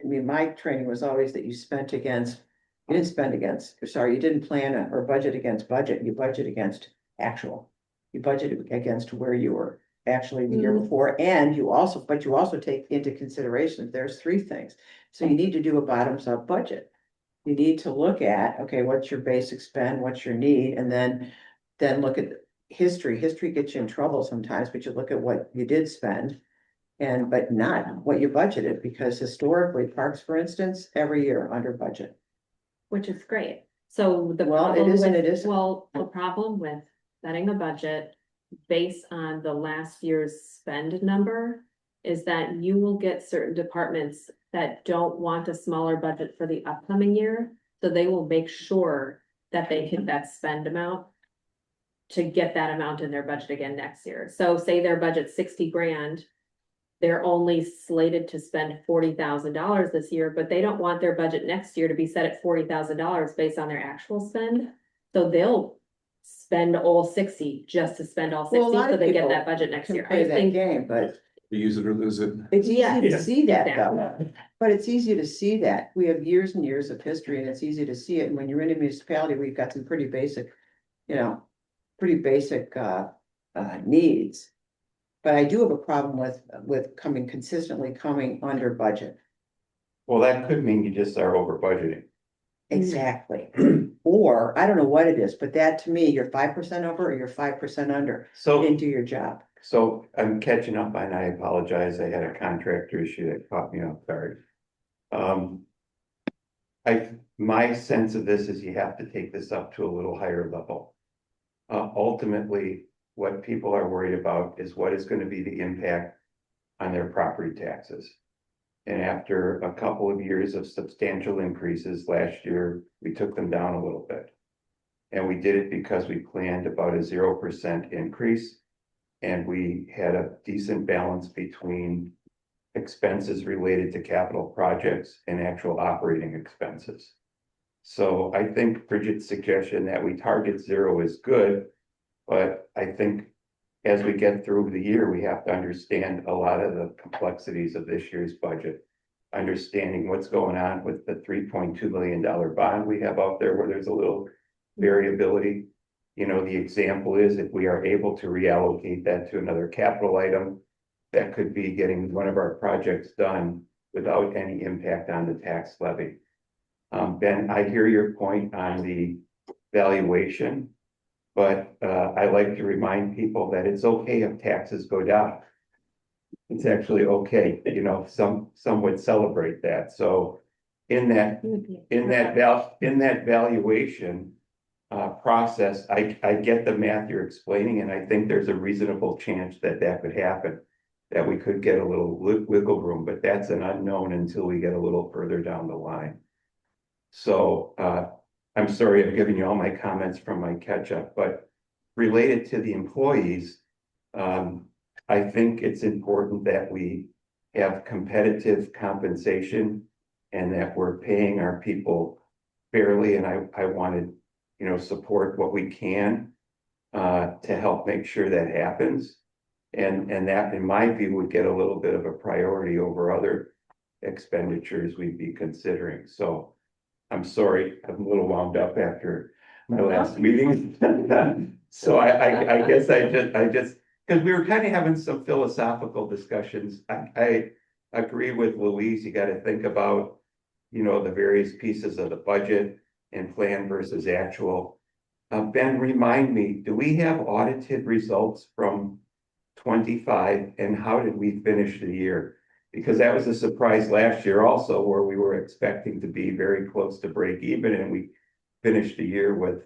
my training was always that you didn't plan or budget against budget, you budget against actual. You budget against where you were actually the year before, and you also take into consideration, there's 3 things. So you need to do a bottoms up budget. You need to look at, okay, what's your basic spend, what's your need, and then look at history. History gets you in trouble sometimes, but you look at what you did spend. But not what you budgeted, because historically, parks, for instance, every year under budget. Which is great. So the Well, it problem is and with, it isn't. well, the problem with setting a budget based on the last year's spend number is that you will get certain departments that don't want a smaller budget for the upcoming year. So they will make sure that they hit that spend amount. to get that amount in their budget again next year. So say their budget's 60 grand. They're only slated to spend $40,000 this year, but they don't want their budget next year to be set at $40,000 based on their actual spend. So they'll spend all 60 just to spend all Well, a 60, lot so of they get people that budget next can year. play I that think game, but Use it or lose it. it's easy Yeah, to see that though. exactly. But it's easy to see that. We have years and years of history and it's easy to see it. And when you're in a municipality, we've got some pretty basic, you know, pretty basic needs. But I do have a problem with consistently coming under budget. Well, that could mean you just are over budgeting. Exactly. Or, I don't know what it is, but that to me, you're 5% over or you're 5% under. So, Didn't do your job. so I'm catching up and I apologize. I had a contractor issue that caught me off guard. My sense of this is you have to take this up to a little higher level. Ultimately, what people are worried about is what is going to be the impact on their property taxes. And after a couple of years of substantial increases last year, we took them down a little bit. And we did it because we planned about a 0% increase. And we had a decent balance between expenses related to capital projects and actual operating expenses. So I think Bridget's suggestion that we target 0 is good, but I think as we get through the year, we have to understand a lot of the complexities of this year's budget. Understanding what's going on with the $3.2 million bond we have out there where there's a little variability. You know, the example is if we are able to reallocate that to another capital item, that could be getting one of our projects done without any impact on the tax levy. Ben, I hear your point on the valuation, but I like to remind people that it's okay if taxes go down. It's actually okay, you know, some would celebrate that. So in that valuation process, I get the math you're explaining, and I think there's a reasonable chance that could happen, that we could get a little wiggle room, but that's an unknown until we get a little further down the line. So I'm sorry I've given you all my comments from my catch up, but related to the employees, I think it's important that we have competitive compensation and that we're paying our people fairly. And I wanted, you know, support what we can to help make sure that happens. And that, in my view, would get a little bit of a priority over other expenditures we'd be considering. So I'm sorry, I'm a little wound up after my last meeting. So I guess I just, because we were kind of having some philosophical discussions. I agree with Louise, you got to think about, you know, the various pieces of the budget and plan versus actual. Ben, remind me, do we have audited results from 25 and how did we finish the year? Because that was a surprise last year also, where we were expecting to be very close to break even and we finished the year with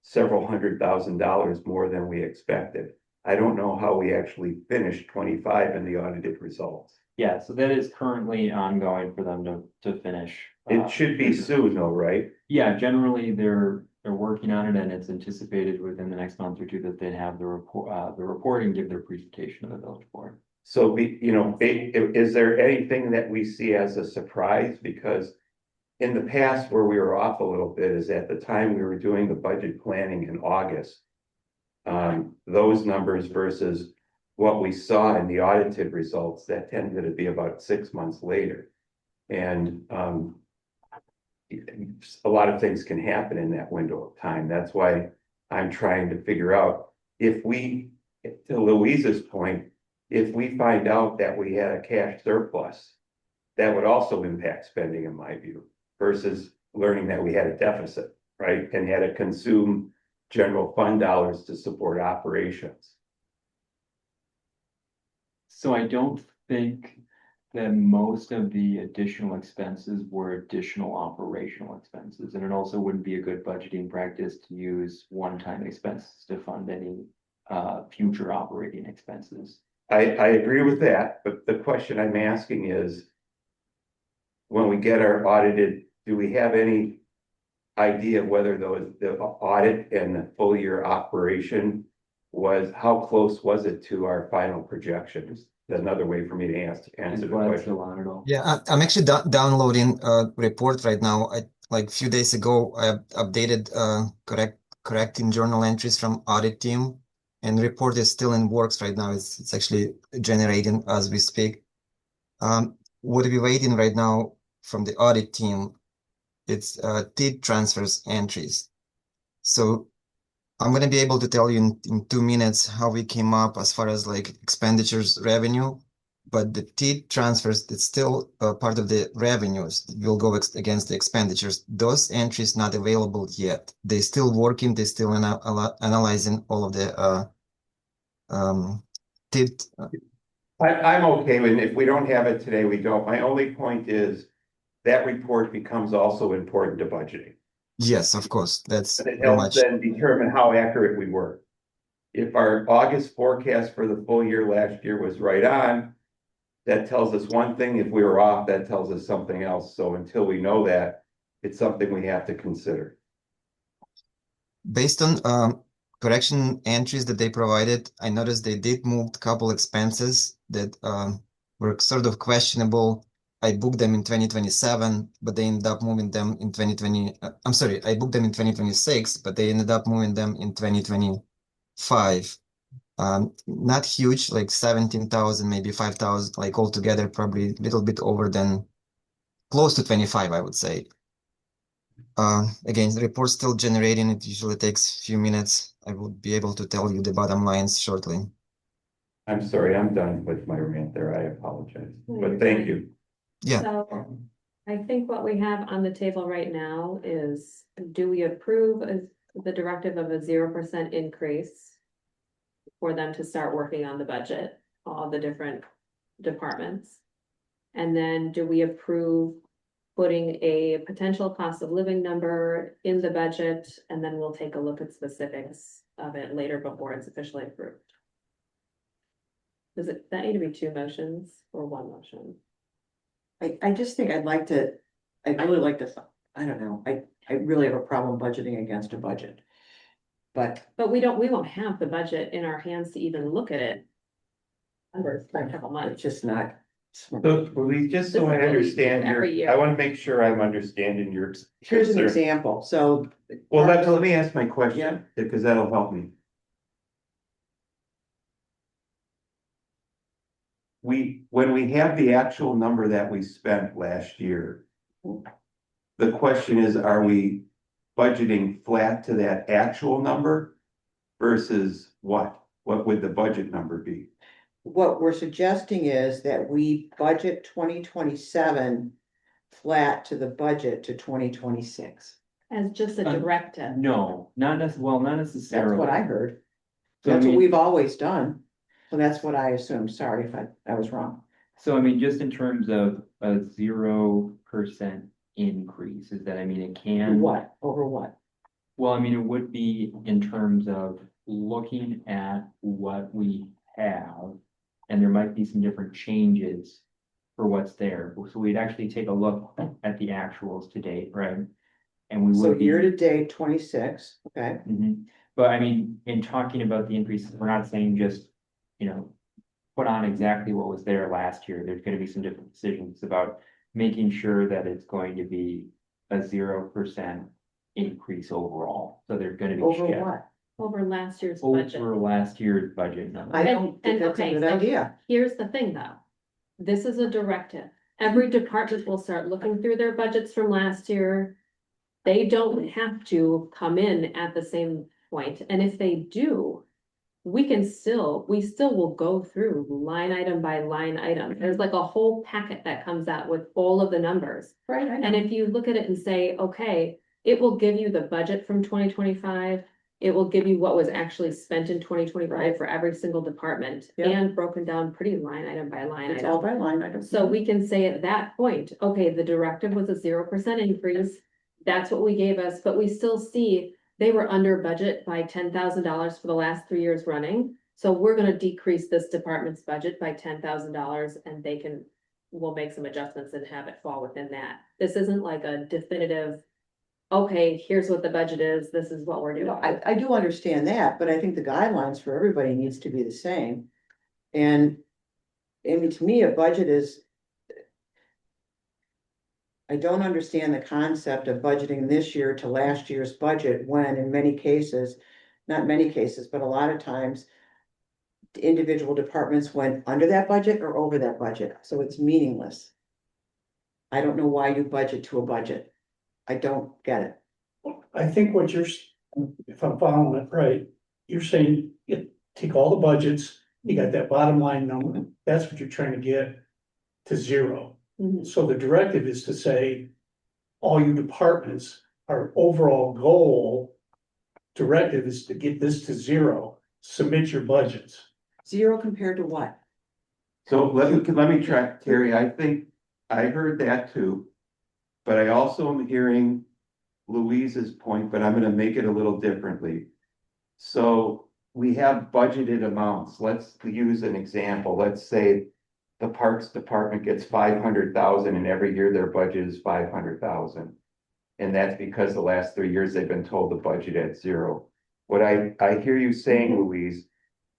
several $100,000 more than we expected. I don't know how we actually finished 25 in the audited results. Yeah, so that is currently ongoing for them to finish. It should be soon though, right? Yeah, generally they're working on it and it's anticipated within the next month or two that they'd have the report and give their presentation to the village board. So you know, is there anything that we see as a surprise? Because in the past where we were off a little bit is at the time we were doing the budget planning in August. Those numbers versus what we saw in the audited results, that tended to be about 6 months later. And a lot of things can happen in that window of time. That's why I'm trying to figure out if we, to Louise's point, if we find out that we had a cash surplus, that would also impact spending in my view, versus learning that we had a deficit, right? And had to consume general fund dollars to support operations. So I don't think that most of the additional expenses were additional operational expenses. And it also wouldn't be a good budgeting practice to use one-time expenses to fund any future operating expenses. I agree with that, but the question I'm asking is, when we get our audited, do we have any idea of whether the audit and the full year operation was, how close was it to our final projections? Another way for me to answer I'm the glad question. to learn it all. Yeah, I'm actually downloading a report right now. I like few days ago I updated correcting journal entries from audit team, and report is still in works right now. It's actually generating as we speak. What we're waiting right now from the audit team, it's TID transfers entries. So I'm gonna be able to tell you in 2 minutes how we came up as far as like expenditures revenue, but the TID transfers, it's still part of the revenues that will go against the expenditures. Those entries not available yet. They still working. They still analyzing all of the TID. I'm okay with, if we don't have it today, we don't. My only point is that report becomes also important to budgeting. Yes, of course. That's And it very helps much. then determine how accurate we were. If our August forecast for the full year last year was right on, that tells us one thing. If we were off, that tells us something else. So until we know that, it's something we have to consider. Based on correction entries that they provided, I noticed they did move a couple expenses that were sort of questionable. I booked them in 2027, but they ended up moving them in 2020. I'm sorry, I booked them in 2026, but they ended up moving them in 2025. Not huge, like 17,000, maybe 5,000, like altogether, probably a little bit over than close to 25, I would say. Again, the report's still generating. It usually takes a few minutes. I will be able to tell you the bottom lines shortly. I'm sorry, I'm done with my rant there. I apologize, No, but you're thank fine. you. Yeah. So I think what we have on the table right now is, do we approve the directive of a 0% increase for them to start working on the budget, all the different departments? And then do we approve putting a potential cost of living number in the budget? And then we'll take a look at specifics of it later before it's officially approved. Does that need to be 2 motions or 1 motion? I just think I'd really like to, I don't know, I really have a problem budgeting against a budget. But But we won't have the budget in our hands to even look at it. For a couple it's months. just not. So, Louise, just so I This is what we do understand every your, year. I want to make sure I'm understanding your. Here's an concern. example, so. Well, let me ask my Yeah. question, because that'll help me. When we have the actual number that we spent last year, the question is, are we budgeting flat to that actual number versus what? What would the budget number be? What we're suggesting is that we budget 2027 flat to the budget to 2026. As just a directive. No, not not That's necessarily. what I heard. So, I That's what mean- we've always done. So that's what I assumed. Sorry if I was wrong. So I mean, just in terms of a 0% increase, is that, I mean, it can. What, over what? Well, I mean, it would be in terms of looking at what we have, and there might be some different changes for what's there. So we'd actually take a look at the actuals to date, right? And we So would be. year to date, 26, okay? Mhm. But I mean, in talking about the increases, we're not saying just, put on exactly what was there last year. There's gonna be some different decisions about making sure that it's going to be a 0% increase overall. So there's gonna be. Over shifts. what? Over last year's budget. Over last year's budget number. I don't think And- that's a okay, good so idea. Here's the thing, though. This is a directive. Every department will start looking through their budgets from last year. They don't have to come in at the same point, and if they do, we still will go through line item by line item. There's like a whole packet that comes out with all of the numbers. Right, I And know. if you look at it and say, okay, it will give you the budget from 2025. It will give you what was actually spent in 2025 Right. for every single department Yeah. and broken down pretty line item by line It's all item. by line item. So we can say at that point, okay, the directive was a 0% increase. That's what we gave us, but we still see they were under budget by $10,000 for the last 3 years running. So we're gonna decrease this department's budget by $10,000 and we'll make some adjustments and have it fall within that. This isn't like a definitive, okay, here's what the budget is, this is what we're You know, doing. I do understand that, but I think the guidelines for everybody needs to be the same. And, I mean, to me, a budget is. I don't understand the concept of budgeting this year to last year's budget when in many cases, not many cases, but a lot of times. The individual departments went under that budget or over that budget, so it's meaningless. I don't know why you budget to a budget. I don't get it. I think what if I'm following it right, you're saying you take all the budgets, you got that bottom line number, that's what you're trying to get to zero. Mhm. So the directive is to say, all you departments, our overall goal directive is to get this to zero, submit your budgets. Zero compared to what? So let me try, Terry, I think I heard that too. But I also am hearing Louise's point, but I'm gonna make it a little differently. So we have budgeted amounts. Let's use an example. Let's say the Parks Department gets 500,000 and every year their budget is 500,000. And that's because the last 3 years they've been told the budget at zero. What I hear you saying, Louise,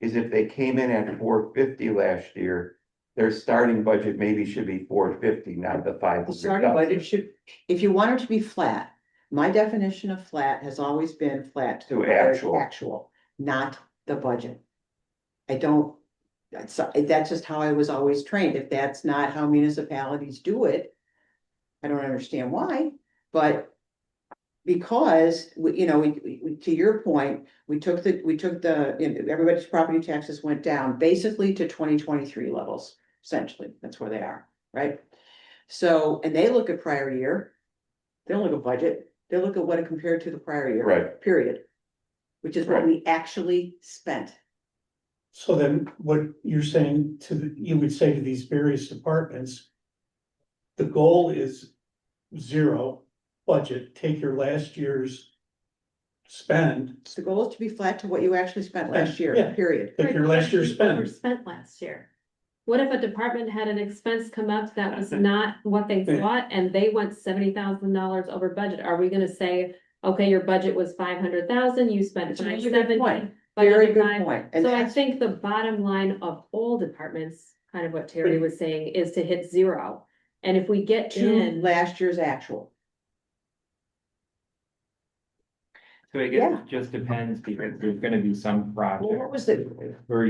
is if they came in at 450 last year, their starting budget maybe should be 450, not the The starting 500,000. budget should, if you want it to be flat, my definition of flat has always been flat to To the actual. not the budget. I don't, that's just how I was always trained. If that's not how municipalities do it, I don't understand why, but because, to your point, we took everybody's property taxes went down basically to 2023 levels, essentially, that's where they are, right? So, and they look at prior year, they don't look at budget, they look at what it compared to the prior year. Right. Period, which is what Right. we actually spent. So then what you're saying you would say to these various departments, the goal is zero budget, take your last year's spend, The goal is to be flat to what you actually spent last year, Yeah. period. take your last year's Never spend. spent last year. What if a department had an expense come up that was not what they Yeah. thought and they went $70,000 over budget? Are we gonna say, okay, your budget was 500,000, you spent It's a really 570? good point, budgeted very good five- point. And So I that's, think the bottom line of all departments, kind of what Terry was saying, is to hit zero. And if we get to in, last year's actual. So I guess it just depends, because there's gonna be some Well, what projects, was the, or,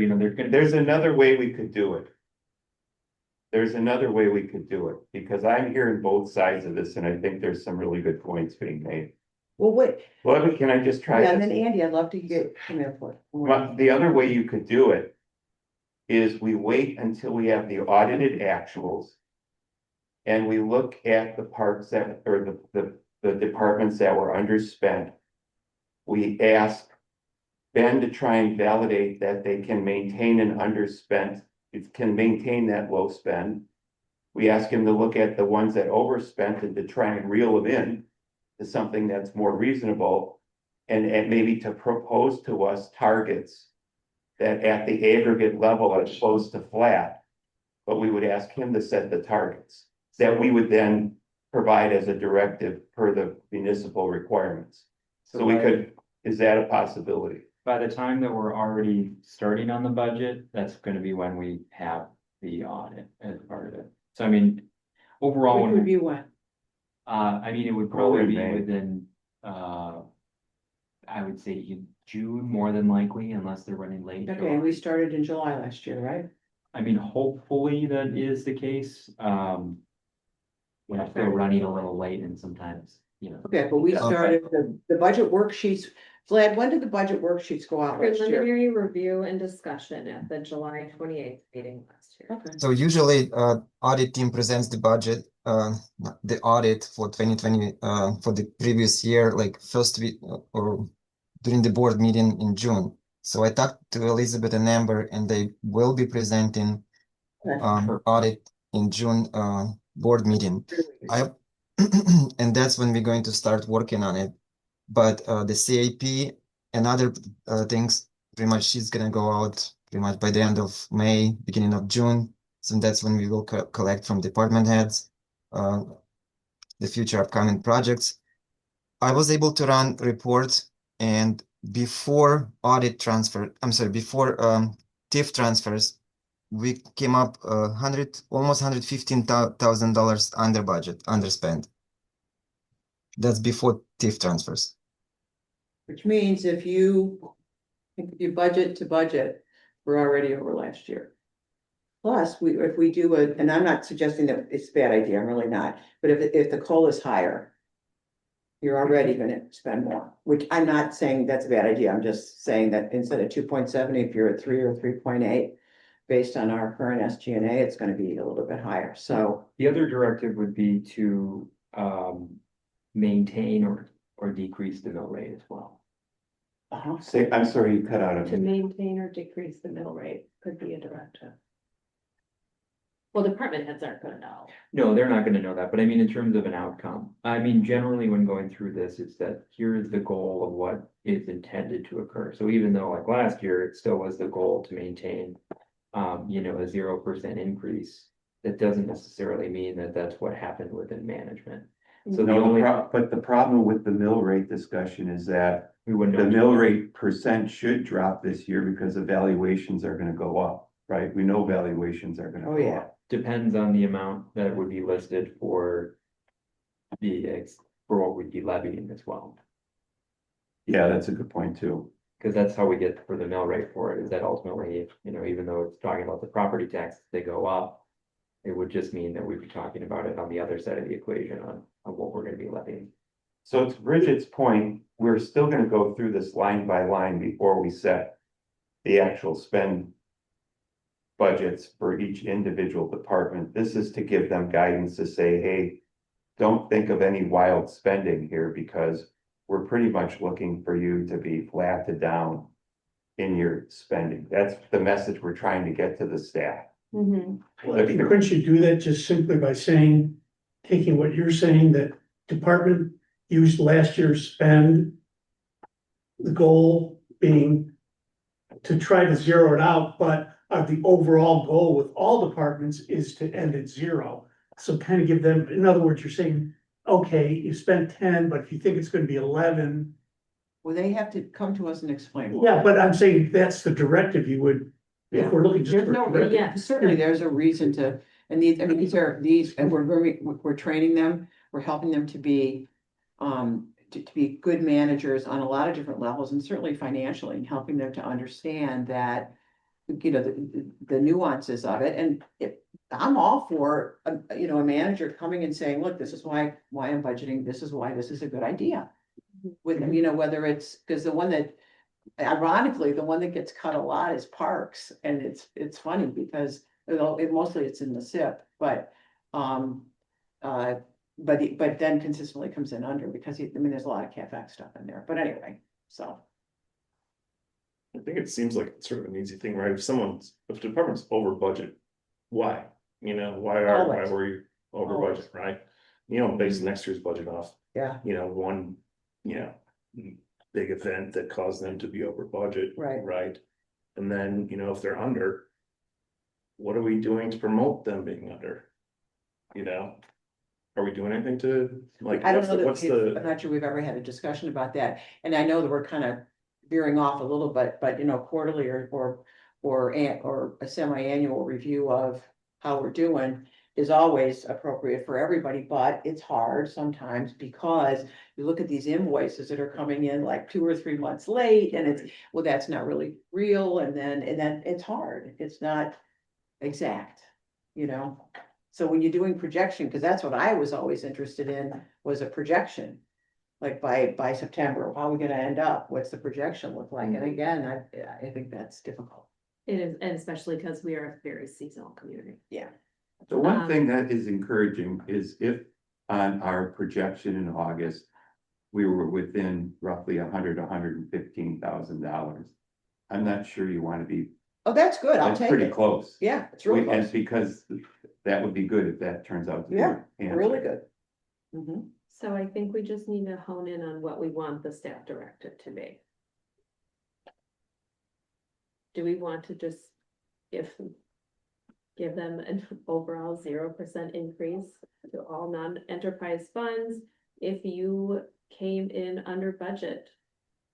There's another way we could do it. There's another way we could do it, because I'm hearing both sides of this, and I think there's some really good points being made. well, wait, Well, can I just try yeah, and then this? Andy, I'd love to get some input. The other way you could do it is we wait until we have the audited actuals. And we look at the parks or the departments that were underspent. We ask Ben to try and validate that they can maintain an underspent, it can maintain that low spend. We ask him to look at the ones that overspent and to try and reel them in to something that's more reasonable. And maybe to propose to us targets that at the aggregate level are close to flat. But we would ask him to set the targets that we would then provide as a directive per the municipal requirements. So we could, is that a possibility? by the time that we're already starting on the budget, that's gonna be when we have the audit as part of it. So I mean, overall, Which would be what? I mean, it would probably in be May. within, I would say in June, more than likely, unless they're running late. Okay, and we started in July last year, right? I mean, hopefully that is the case, if they're running a little late and sometimes, Okay, but we Okay. started the budget worksheets. Vlad, when did the budget worksheets go out last year? preliminary review and discussion at the July 28th meeting last year. Okay, So usually, audit team presents the budget, the audit for 2020, for the previous year, like first week or during the board meeting in June. So I talked to Elizabeth and Amber, and they will be presenting Okay. audit in June board meeting. And that's when we're going to start working on it. But the CAP and other things, pretty much she's gonna go out pretty much by the end of May, beginning of June. So that's when we will collect from department heads the future upcoming projects. I was able to run report, and before audit transfer, I'm sorry, before TIF transfers, we came up almost $115,000 under budget, underspend. That's before TIF transfers. Which means if you budget to budget, we're already over last year. Plus, if we do and I'm not suggesting that it's a bad idea, I'm really not, but if the COLA is higher, you're already gonna spend more, which I'm not saying that's a bad idea, I'm just saying that instead of 2.7, if you're at 3 or 3.8, based on our current SG&A, it's gonna be a little bit higher, so. The other directive would be to maintain or decrease the mill rate as well. Say, I'm sorry, you cut out of To me. maintain or decrease the mill rate could be a directive. Well, department heads aren't gonna know. No, they're not gonna know that, but I mean, in terms of an outcome, I mean, generally when going through this, it's that here is the goal of what is intended to occur. So even though like last year, it still was the goal to maintain, you know, a 0% increase. That doesn't necessarily mean that that's what happened within management. So the No, only, but the problem with the mill rate discussion is that we wouldn't the know. mill rate percent should drop this year because the valuations are gonna go up, right? We know valuations are gonna Oh, go yeah. up. Depends on the amount that would be listed for for what we'd be levying as well. Yeah, that's a good point too. Because that's how we get for the mill rate for it, is that ultimately, you know, even though it's talking about the property taxes, they go up. It would just mean that we'd be talking about it on the other side of the equation on what we're gonna be levying. So to Bridget's point, we're still gonna go through this line by line before we set the actual spend budgets for each individual department. This is to give them guidance to say, hey, don't think of any wild spending here because we're pretty much looking for you to be flat to down in your spending. That's the message we're trying to get to the staff. Couldn't you do that just simply by saying, taking what you're saying, that department used last year's spend? The goal being to try to zero it out, but the overall goal with all departments is to end at 0. So kind of give them, in other words, you're saying, okay, you spent 10, but if you think it's gonna be 11. Well, they have to come to us and explain. why. Yeah, but I'm saying that's the directive you would, Yeah. if we're looking just There's for. no, directive. yeah, certainly there's a reason to, and these, I mean, and we're training them, we're helping them to be. To be good managers on a lot of different levels and certainly financially, and helping them to understand that. You know, the nuances of it, and I'm all for, a manager coming and saying, look, this is why I'm budgeting, this is why this is a good idea. With, you know, whether it's, because the one that, ironically, the one that gets cut a lot is parks, and it's funny because, mostly it's in the SIP, but, but then consistently comes in under, because, I mean, there's a lot of CapEx stuff in there, but anyway, so. I think it seems like it's sort of an easy thing, right? If the department's over budget, why? You know, why Always. were you over Always. budget, right? You don't base next year's budget off, Yeah, one, big event that caused them to be over budget. Right. Right? And then, if they're under, what are we doing to promote them being under? Are we doing anything to, like, I don't know what's I'm not sure we've ever had a discussion about that, and I know that we're kind of veering off a little bit, but quarterly or a semi-annual review of how we're doing is always appropriate for everybody, but it's hard sometimes because you look at these invoices that are coming in like 2 or 3 months late, and it's, well, that's not really real, and then it's hard, it's not exact, So when you're doing projection, because that's what I was always interested in, was a projection. Like by September, how are we gonna end up? What's the projection look like? And again, I think that's difficult. It is, and especially because we are a very seasonal community. Yeah. The Um, one thing that is encouraging is if on our projection in August, we were within roughly $115,000. I'm not sure you want to be, Oh, that's good. I'll that's take pretty it. close. Yeah, it's really And close. because that would be good if that turns out to be. Yeah, the answer. Really good. Mhm. So I think we just need to hone in on what we want the staff directive to be. Do we want to just, give them an overall 0% increase to all non-enterprise funds? If you came in under budget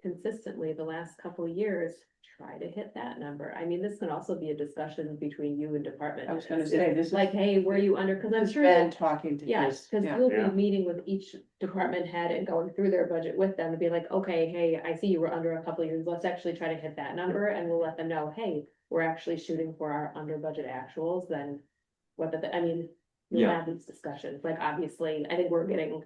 consistently the last couple of years, try to hit that number. I mean, this can also be a discussion between you and department. I was gonna heads. say, this is. Like, hey, were you under, cause I'm It's sure Ben that, talking to yes, his, cause yeah. you'll Yeah. be meeting with each department head and going through their budget with them to be like, okay, hey, I see you were under a couple of years, let's actually try to hit that number, and we'll let them know, hey, we're actually shooting for our under budget actuals, then what I mean, we'll Yeah. have these discussions, like, obviously, I think we're getting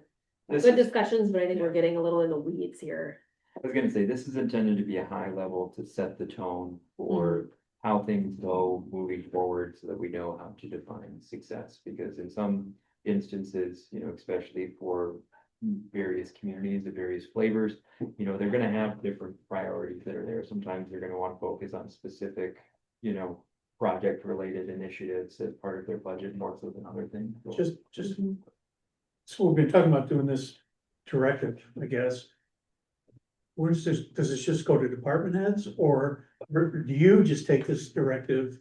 This good is- discussions, but I think we're getting a little in the weeds here. I was gonna say, this is intended to be a high level to set the tone for how things go moving forward so that we know how to define success. Because in some instances, you know, especially for various communities of various flavors, you know, they're gonna have different priorities that are there. Sometimes they're gonna want to focus on specific, you know, project related initiatives as part of their budget more so than other things. So- Just, so we've been talking about doing this directive, I guess. Where does this just go to department heads, or do you just take this directive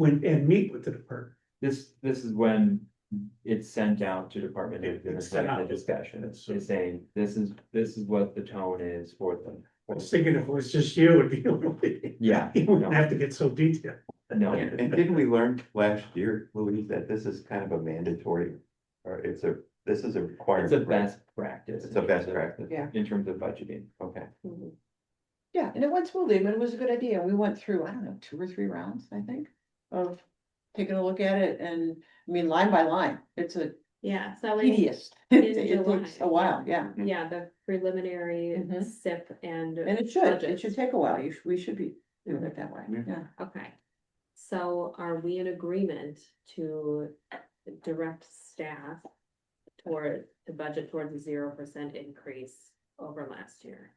and meet with the department? This is when it's sent out to department heads and It's it's like sent the out. discussion, It's- it's saying, this is what the tone is for them. I was thinking if it was just you, it'd be a little bit. Yeah, You wouldn't no. have to get so detailed. No, And didn't we learn last year, Louise, that this is kind of a mandatory, or this is a requirement? it's a right? best practice. It's a in best terms of- practice. Yeah. In terms of budgeting. Okay. Yeah, and it went smoothly, but it was a good idea. We went through, I don't know, 2 or 3 rounds, I think, of taking a look at it and, I mean, line by line, it's a Yeah, so like, tedious. in It takes July, a while, yeah. yeah, the preliminary Mhm. SIP and. And it should budgets. take a while. We should be doing it that way, Yeah. yeah. Okay, so are we in agreement to direct staff toward the budget towards a 0% increase over last year?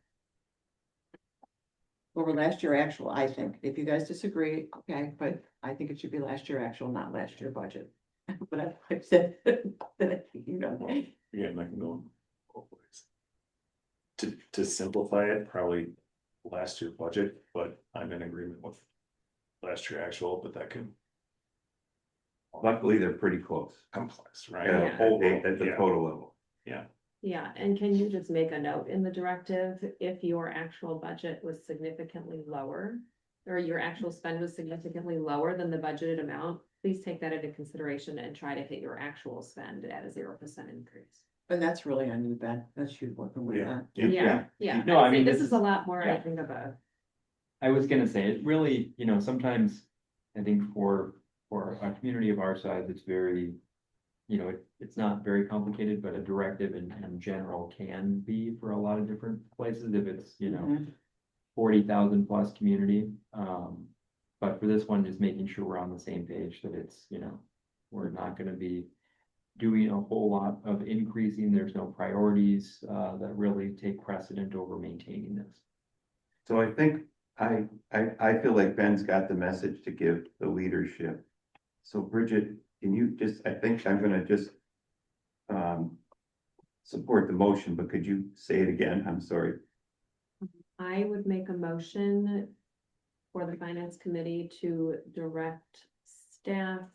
Over last year actual, I think. If you guys disagree, okay, but I think it should be last year actual, not last year budget. But I've said, that, you know, Yeah, and I can go both ways. To simplify it, probably last year budget, but I'm in agreement with last year actual, but that can Luckily, they're pretty close. complex, right? At Yeah. at the Yeah. total level. Yeah, and can you just make a note in the directive if your actual budget was significantly lower? Or your actual spend was significantly lower than the budgeted amount, please take that into consideration and try to hit your actual spend at a 0% increase. and that's really on you, Ben. That's you working with Yeah. that. Yeah, No, I I'd say mean, this this is a is- lot more, I yeah. think, of a, I was gonna say, it really, you know, sometimes I think for a community of our size, it's very, you know, it's not very complicated, but a directive in general can be for a lot of different places if it's, you know, Mhm. 40,000 plus community. But for this one, just making sure we're on the same page that it's, you know, we're not gonna be doing a whole lot of increasing. There's no priorities that really take precedent over maintaining this. So I think I feel like Ben's got the message to give the leadership. So Bridget, can you just, I think I'm gonna just support the motion, but could you say it again? I'm sorry. I would make a motion for the finance committee to direct staff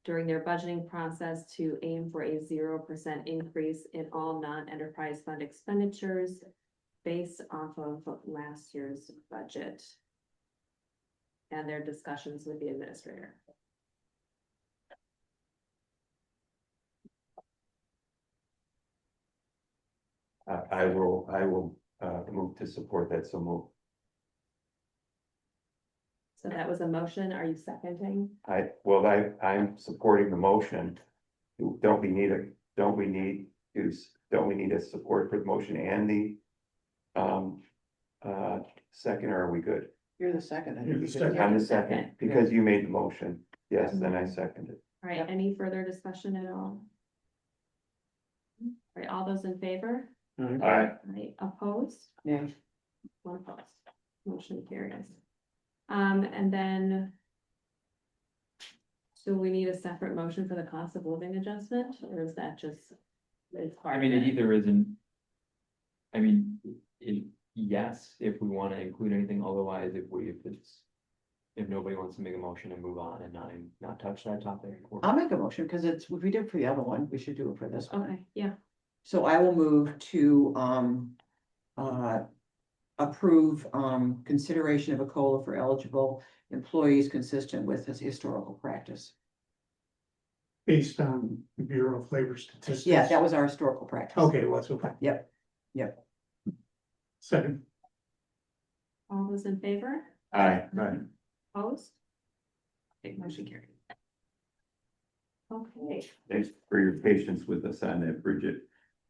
during their budgeting process to aim for a 0% increase in all non-enterprise fund expenditures based off of last year's budget and their discussions with the administrator. I will move to support that, so move. So that was a motion. Are you seconding? I'm supporting the motion. Don't we need a support for the motion and the second, or are we good? You're the second. I think You're the you should- second. I'm the Second. second, because you made the motion. Yes, then I seconded. All right, Yep. any further discussion at all? All right, all those in favor? Aye. Right, opposed? Yeah. One opposed. Motion carries. And then. Do we need a separate motion for the cost of living adjustment, or is that just? It's part I of mean, it it? either isn't. I mean, yes, if we wanna include anything, otherwise if nobody wants to make a motion and move on and not touch that topic. I'll make a motion, because it's, if we did it for the other one, we should do it for this one. Okay, yeah, So I will move to, approve, consideration of a COLA for eligible employees consistent with his historical practice. Based on the Bureau of Labor Statistics. Yeah, that was our historical practice. Okay, well, that's okay. Yep, Second, All those in favor? Aye. Opposed? Okay, motion carried. Okay, Thanks for your patience with us on that, Bridget.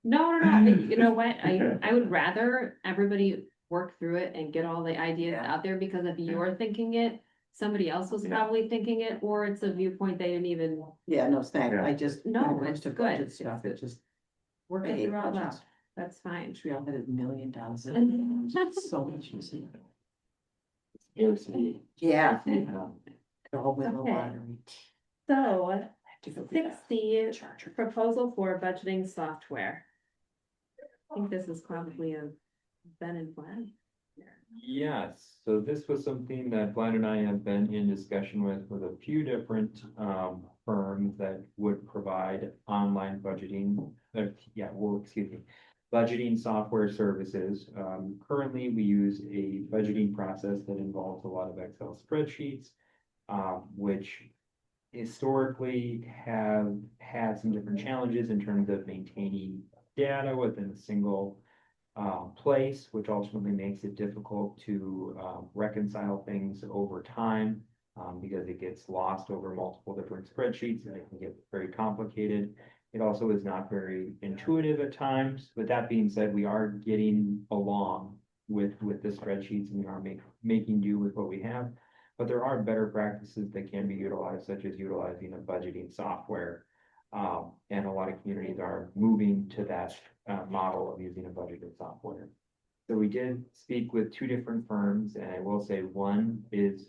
no, you know what, I would rather everybody work through it and get all the ideas out there, because if you're thinking it, somebody else was Yeah. probably thinking it, or it's a viewpoint they didn't even yeah, no, thank, Yeah. I just, No, when it comes it's to good. budget stuff, it just. work I it hate through out loud. budgets. That's fine. Wish we all had $1 million. So much easier. Yeah. Could all win the Okay. lottery. So, To go get that 60, charger. proposal for budgeting software. I think this is probably a Ben and Glenn. Yes, so this was something that Glenn and I have been in discussion with a few different firms that would provide online budgeting. Excuse me, budgeting software services. Currently, we use a budgeting process that involves a lot of Excel spreadsheets, which historically have had some different challenges in terms of maintaining data within a single place, which ultimately makes it difficult to reconcile things over time, because it gets lost over multiple different spreadsheets and it can get very complicated. It also is not very intuitive at times. With that being said, we are getting along with the spreadsheets, and we are making do with what we have. But there are better practices that can be utilized, such as utilizing a budgeting software. And a lot of communities are moving to that model of using a budgeted software. So we did speak with two different firms, and I will say one is,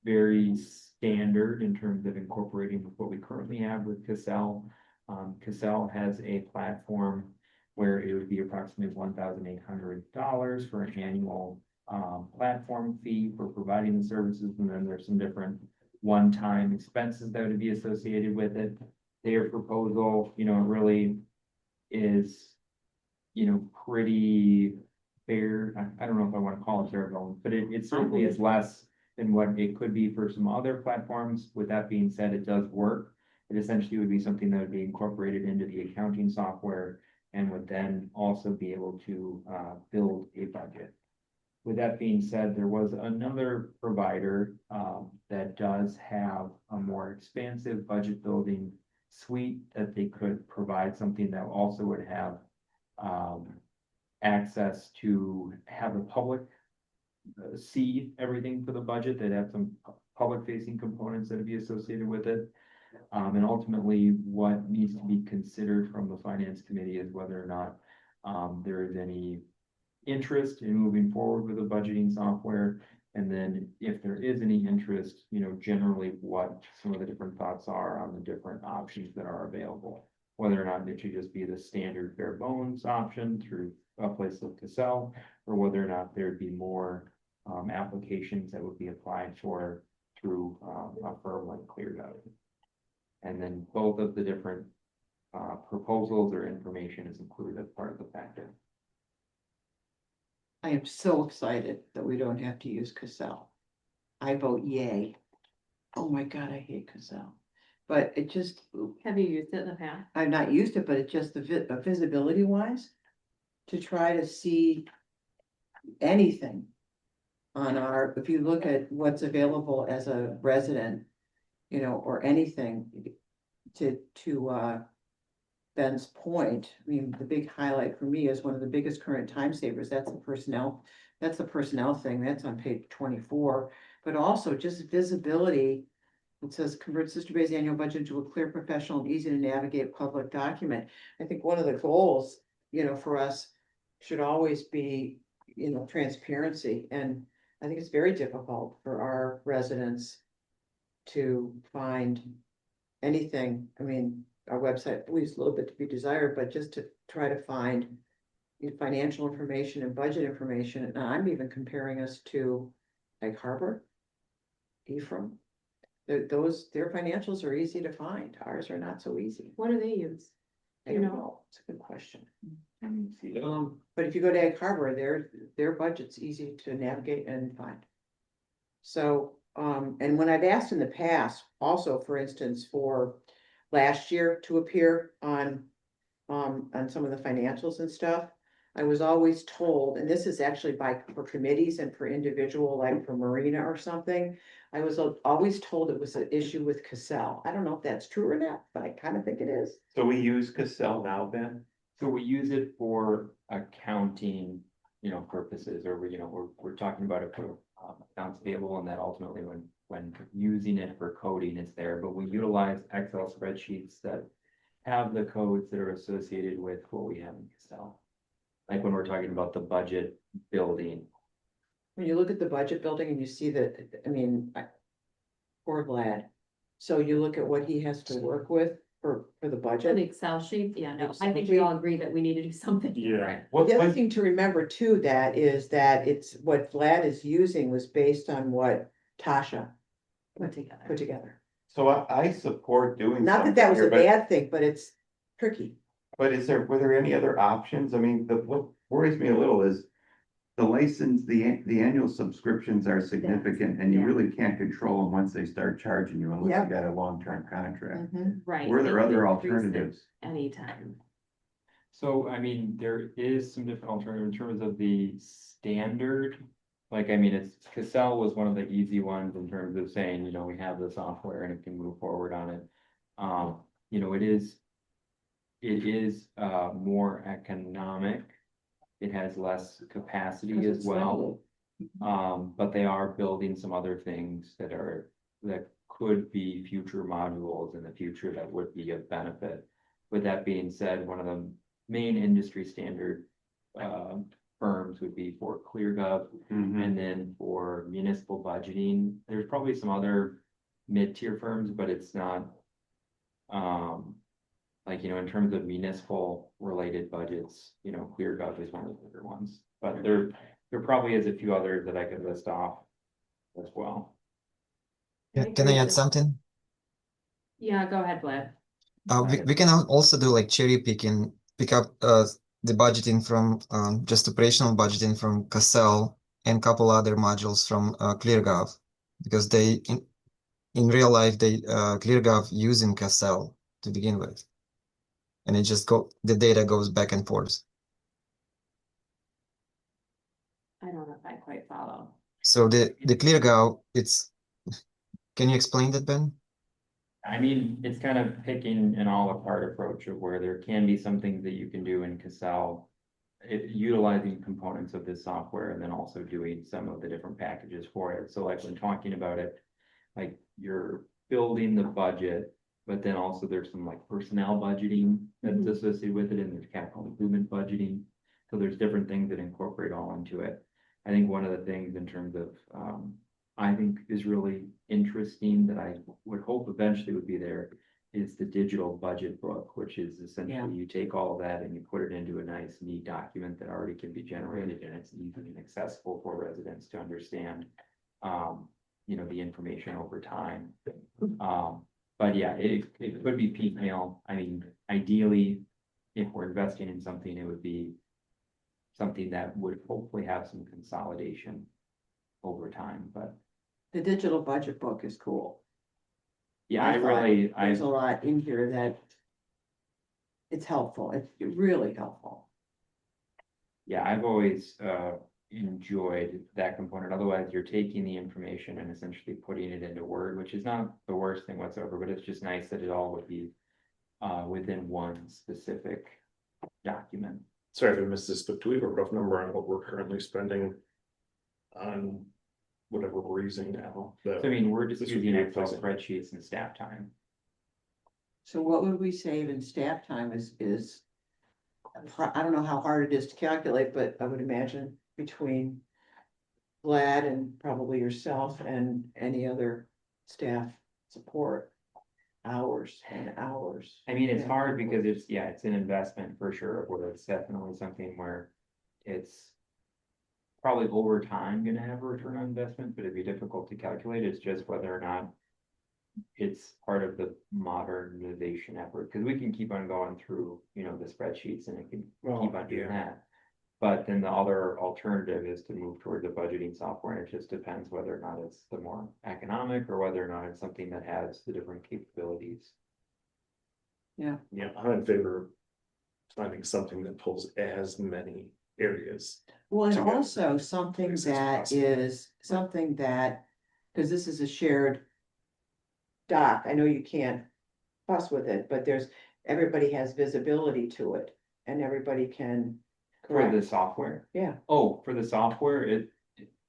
very standard in terms of incorporating with what we currently have with Cassell. Cassell has a platform where it would be approximately $1,800 for an annual platform fee for providing the services, and then there's some different one-time expenses that would be associated with it. Their proposal, really is, pretty fair. I don't know if I want to call it bare bones, but it certainly is less than what it could be for some other platforms. With that being said, it does work. It essentially would be something that would be incorporated into the accounting software and would then also be able to build a budget. With that being said, there was another provider that does have a more expansive budget building suite that they could provide something that also would have access to have the public see everything for the budget, that have some public facing components that would be associated with it. And ultimately, what needs to be considered from the finance committee is whether or not there is any interest in moving forward with a budgeting software. And then if there is any interest, generally what some of the different thoughts are on the different options that are available. Whether or not it should just be the standard bare bones option through a place like Cassell, or whether or not there'd be more applications that would be applied for through a firm like ClearGov. And then both of the different proposals or information is included as part of the packet. I am so excited that we don't have to use Cassell. I vote yay. Oh my God, I hate Cassell. But it just, Have you used it in the past? I've not used it, but it just the visibility wise. To try to see anything on our, if you look at what's available as a resident, or anything to Ben's point, I mean, the big highlight for me is one of the biggest current time savers, that's the personnel thing, that's on page 24, but also just visibility. It says convert Sister Bay's annual budget into a clear, professional, and easy to navigate public document. I think one of the goals, for us should always be, transparency, and I think it's very difficult for our residents to find anything. I mean, our website leaves a little bit to be desired, but just to try to find financial information and budget information. And I'm even comparing us to Egg Harbor, Ephraim. Their financials are easy to find. Ours are not so easy. What do they use? I You don't know. know, it's a good question. Let me see. But if you go to Egg Harbor, their budget's easy to navigate and find. So, and when I've asked in the past, also, for instance, for last year to appear on some of the financials and stuff, I was always told, and this is actually for committees and for individual, like for Marina or something. I was always told it was an issue with Cassell. I don't know if that's true or not, but I kind of think it is. So we use Cassell now, Ben? So we use it for accounting, purposes, or we're talking about it for accounts payable, and that ultimately when using it for coding, it's there, but we utilize Excel spreadsheets that have the codes that are associated with what we have in Excel. Like when we're talking about the budget building, When you look at the budget building and you see that, poor Vlad. So you look at what he has to work with for the For the budget. Excel sheet, yeah, no, I Excel think we sheet. all agree that we need to do something. different. The other thing to remember too, that is that it's what Vlad is using was based on what Tasha Put together. put together. So I support doing. Not that something that was here, a but- bad thing, but it's tricky. But were there any other options? I mean, what worries me a little is the license, the annual subscriptions are significant and you yeah. really can't control them once they start charging you unless Yep. you got a long-term contract. Right. Were there they other can increase it alternatives? Anytime. so I mean, there is some different alternative in terms of the standard. Like, I mean, Cassell was one of the easy ones in terms of saying, we have the software and it can move forward on it. It is more economic. It has less capacity 'Cause as it's well. But they are building some other things that could be future modules in the future that would be of benefit. With that being said, one of the main industry standard firms would be for ClearGov. Mhm. And then for municipal budgeting, there's probably some other mid-tier firms, but it's not. Like, in terms of municipal related budgets, ClearGov is one of the bigger ones, but there probably is a few others that I could list off as well. Yeah, can I agree add with- something? Yeah, go ahead, Vlad. We can also do like cherry picking, pick up the budgeting from just operational budgeting from Cassell and couple other modules from ClearGov, because they in real life they ClearGov using Cassell to begin with, and the data goes back and forth. I don't know if I quite follow. So the ClearGov, can you explain that, Ben? I mean, it's kind of picking an all apart approach of where there can be some things that you can do in Cassell, utilizing components of this software, and then also doing some of the different packages for it. So like when talking about it, like you're building the budget, but then also there's some like personnel budgeting that's associated with it, and there's capital improvement budgeting. So there's different things that incorporate all into it. I think one of the things in terms of, I think is really interesting that I would hope eventually would be there is the digital budget book, which is essentially you take all of that and you put it into a nice, neat document that already can be generated, and it's easy and accessible for residents to understand, the information over time. But yeah, it could be piecemeal. I mean, ideally, if we're investing in something, it would be something that would hopefully have some consolidation over time, but The digital budget book is cool. yeah, There's a lot in here that it's helpful. It's really helpful. yeah, I've always enjoyed that component. Otherwise, you're taking the information and essentially putting it into Word, which is not the worst thing whatsoever, but it's just nice that it all would be within one specific document. Sorry if I missed this, but do we have a rough number on what we're currently spending on whatever we're using now? So I mean, we're just This would using be Excel replacing. spreadsheets and staff time. So what would we save in staff time is, I don't know how hard it is to calculate, but I would imagine between Vlad and probably yourself and any other staff support, hours and hours. I mean, it's Yeah. hard because it's an investment for sure, where it's definitely something where it's probably over time gonna have a return on investment, but it'd be difficult to calculate. It's just whether or not it's part of the modernization effort, because we can keep on going through, the spreadsheets and it can keep on doing that. But then the other alternative is to move toward the budgeting software, and it just depends whether or not it's the more economic or whether or not it's something that has the different capabilities. Yeah, I'm in favor of finding something that pulls as many areas. Well, and together. also something As that possible. is, something that, because this is a shared doc, I know you can't fuss with it, but everybody has visibility to it and everybody can. For the Correct. software? Yeah. Oh, for the software,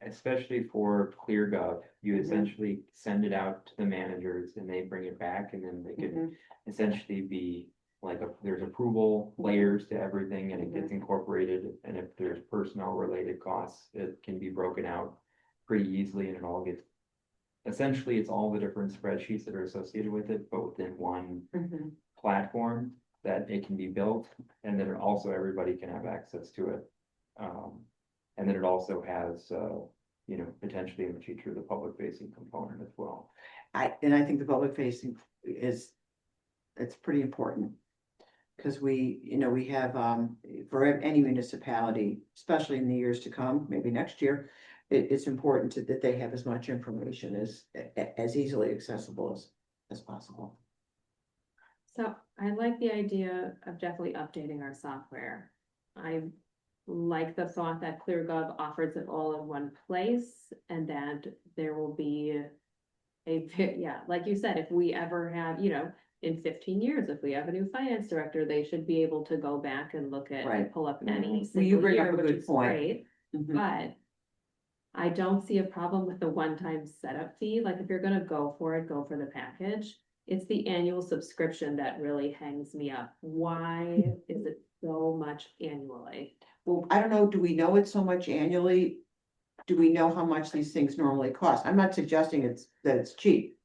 especially for ClearGov, you Mhm. essentially send it out to the managers and they bring it back, and then they could Mhm. essentially be like there's approval layers to everything and it gets incorporated. And if there's personnel related costs, it can be broken out pretty easily and it all gets, essentially it's all the different spreadsheets that are associated with it, but within one Mhm. platform that it can be built, and then also everybody can have access to it. And then it also has, potentially in the future, the public facing component as well. I think the public facing it's pretty important. Because we have, for any municipality, especially in the years to come, maybe next year, it's important that they have as much information as easily accessible as possible. So I like the idea of definitely updating our software. I like the thought that ClearGov offers it all in one place and that there will be yeah, like you said, if we ever have, in 15 years, if we have a new finance director, they should be able to go back and look at, Right. pull up any Well, you single bring up year, a which good is point. great. Mhm. But I don't see a problem with the one-time setup fee. Like if you're gonna go for it, go for the package. It's the annual subscription that really hangs me up. Why is it so much annually? Well, I don't know, do we know it so much annually? Do we know how much these things normally cost? I'm not suggesting that it's cheap.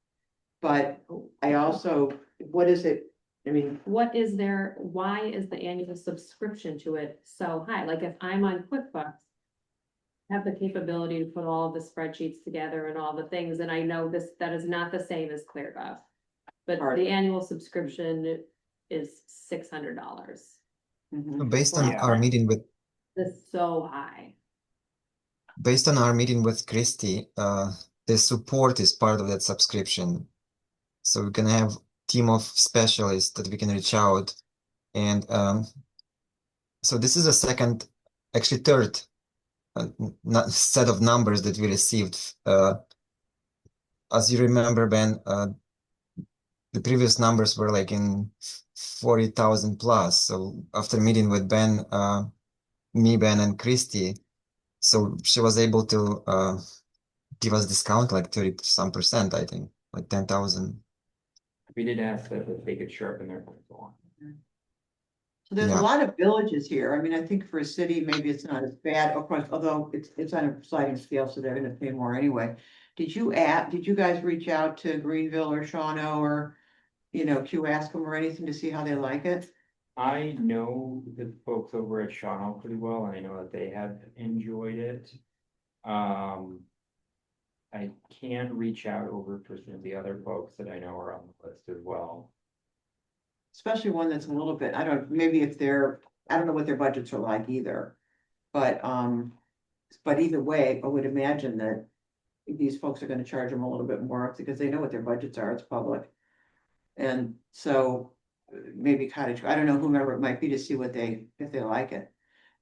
But I also, what is it? I mean, Why is the annual subscription to it so high? Like if I'm on QuickBooks, have the capability to put all of the spreadsheets together and all the things, and I know that is not the same as ClearGov. But Pardon? the annual subscription is $600. mhm. Based on Yeah. our meeting with That's so high. Christy, the support is part of that subscription. So we can have team of specialists that we can reach out. And so this is a actually third set of numbers that we received. As you remember, Ben, the previous numbers were like in 40,000 plus. So after meeting with Ben, Ben and Christy, so she was able to give us discount like 30 some percent, I think, like 10,000. We did ask that they could sharpen their pencil on. So there's a Yeah. lot of villages here. I mean, I think for a city, maybe it's not as bad, of course, although it's on a sliding scale, so they're gonna pay more anyway. Did you guys reach out to Greenville or Shawano or, Q-Ascom or anything to see how they like it? I know the folks over at Shawano pretty well, and I know that they have enjoyed it. I can reach out over to some of the other folks that I know are on the list as well. Especially one that's a little bit, I don't know what their budgets are like either. But either way, I would imagine that these folks are gonna charge them a little bit more because they know what their budgets are, it's public. And so maybe Cottage, I don't know whomever it might be to see if they like it.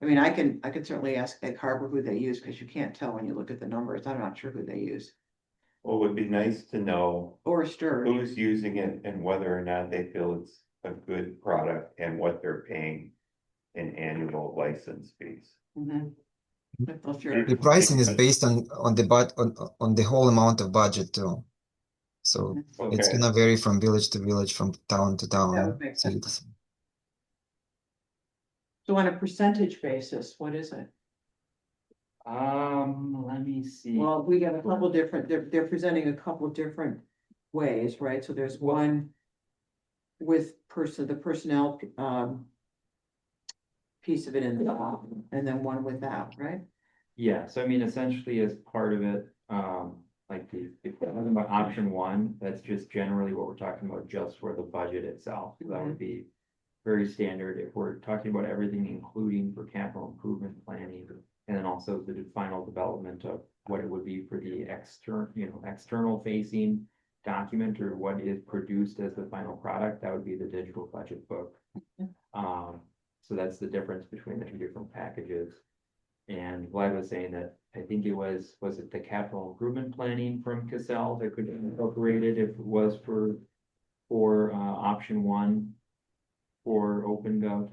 I mean, I can certainly ask Egg Harbor who they use, because you can't tell when you look at the numbers. I'm not sure who they use. Well, it would be nice to know Or Sturge. who's using it and whether or not they feel it's a good product and what they're paying in annual license fees. Mhm. Well, sure. The pricing is based on the whole amount of budget too. So it's Okay, gonna vary from village to village, from town to That would town. make So sense. So on a percentage basis, what is it? Let me see. Well, we got a couple different, they're presenting a couple different ways, right? So there's one with the personnel, piece of it in the bottom, and then one without, right? Yeah, so I mean, essentially as part of it, like if we're talking about option one, that's just generally what we're talking about just for the budget itself. So that would be very standard. If we're talking about everything, including for capital improvement planning, and then also the final development of what it would be for the external facing document or what is produced as the final product, that would be the digital budget book. So that's the difference between the two different packages. And Vlad was saying that I think it was it the capital improvement planning from Cassell that could be incorporated if it was for option one for OpenGov.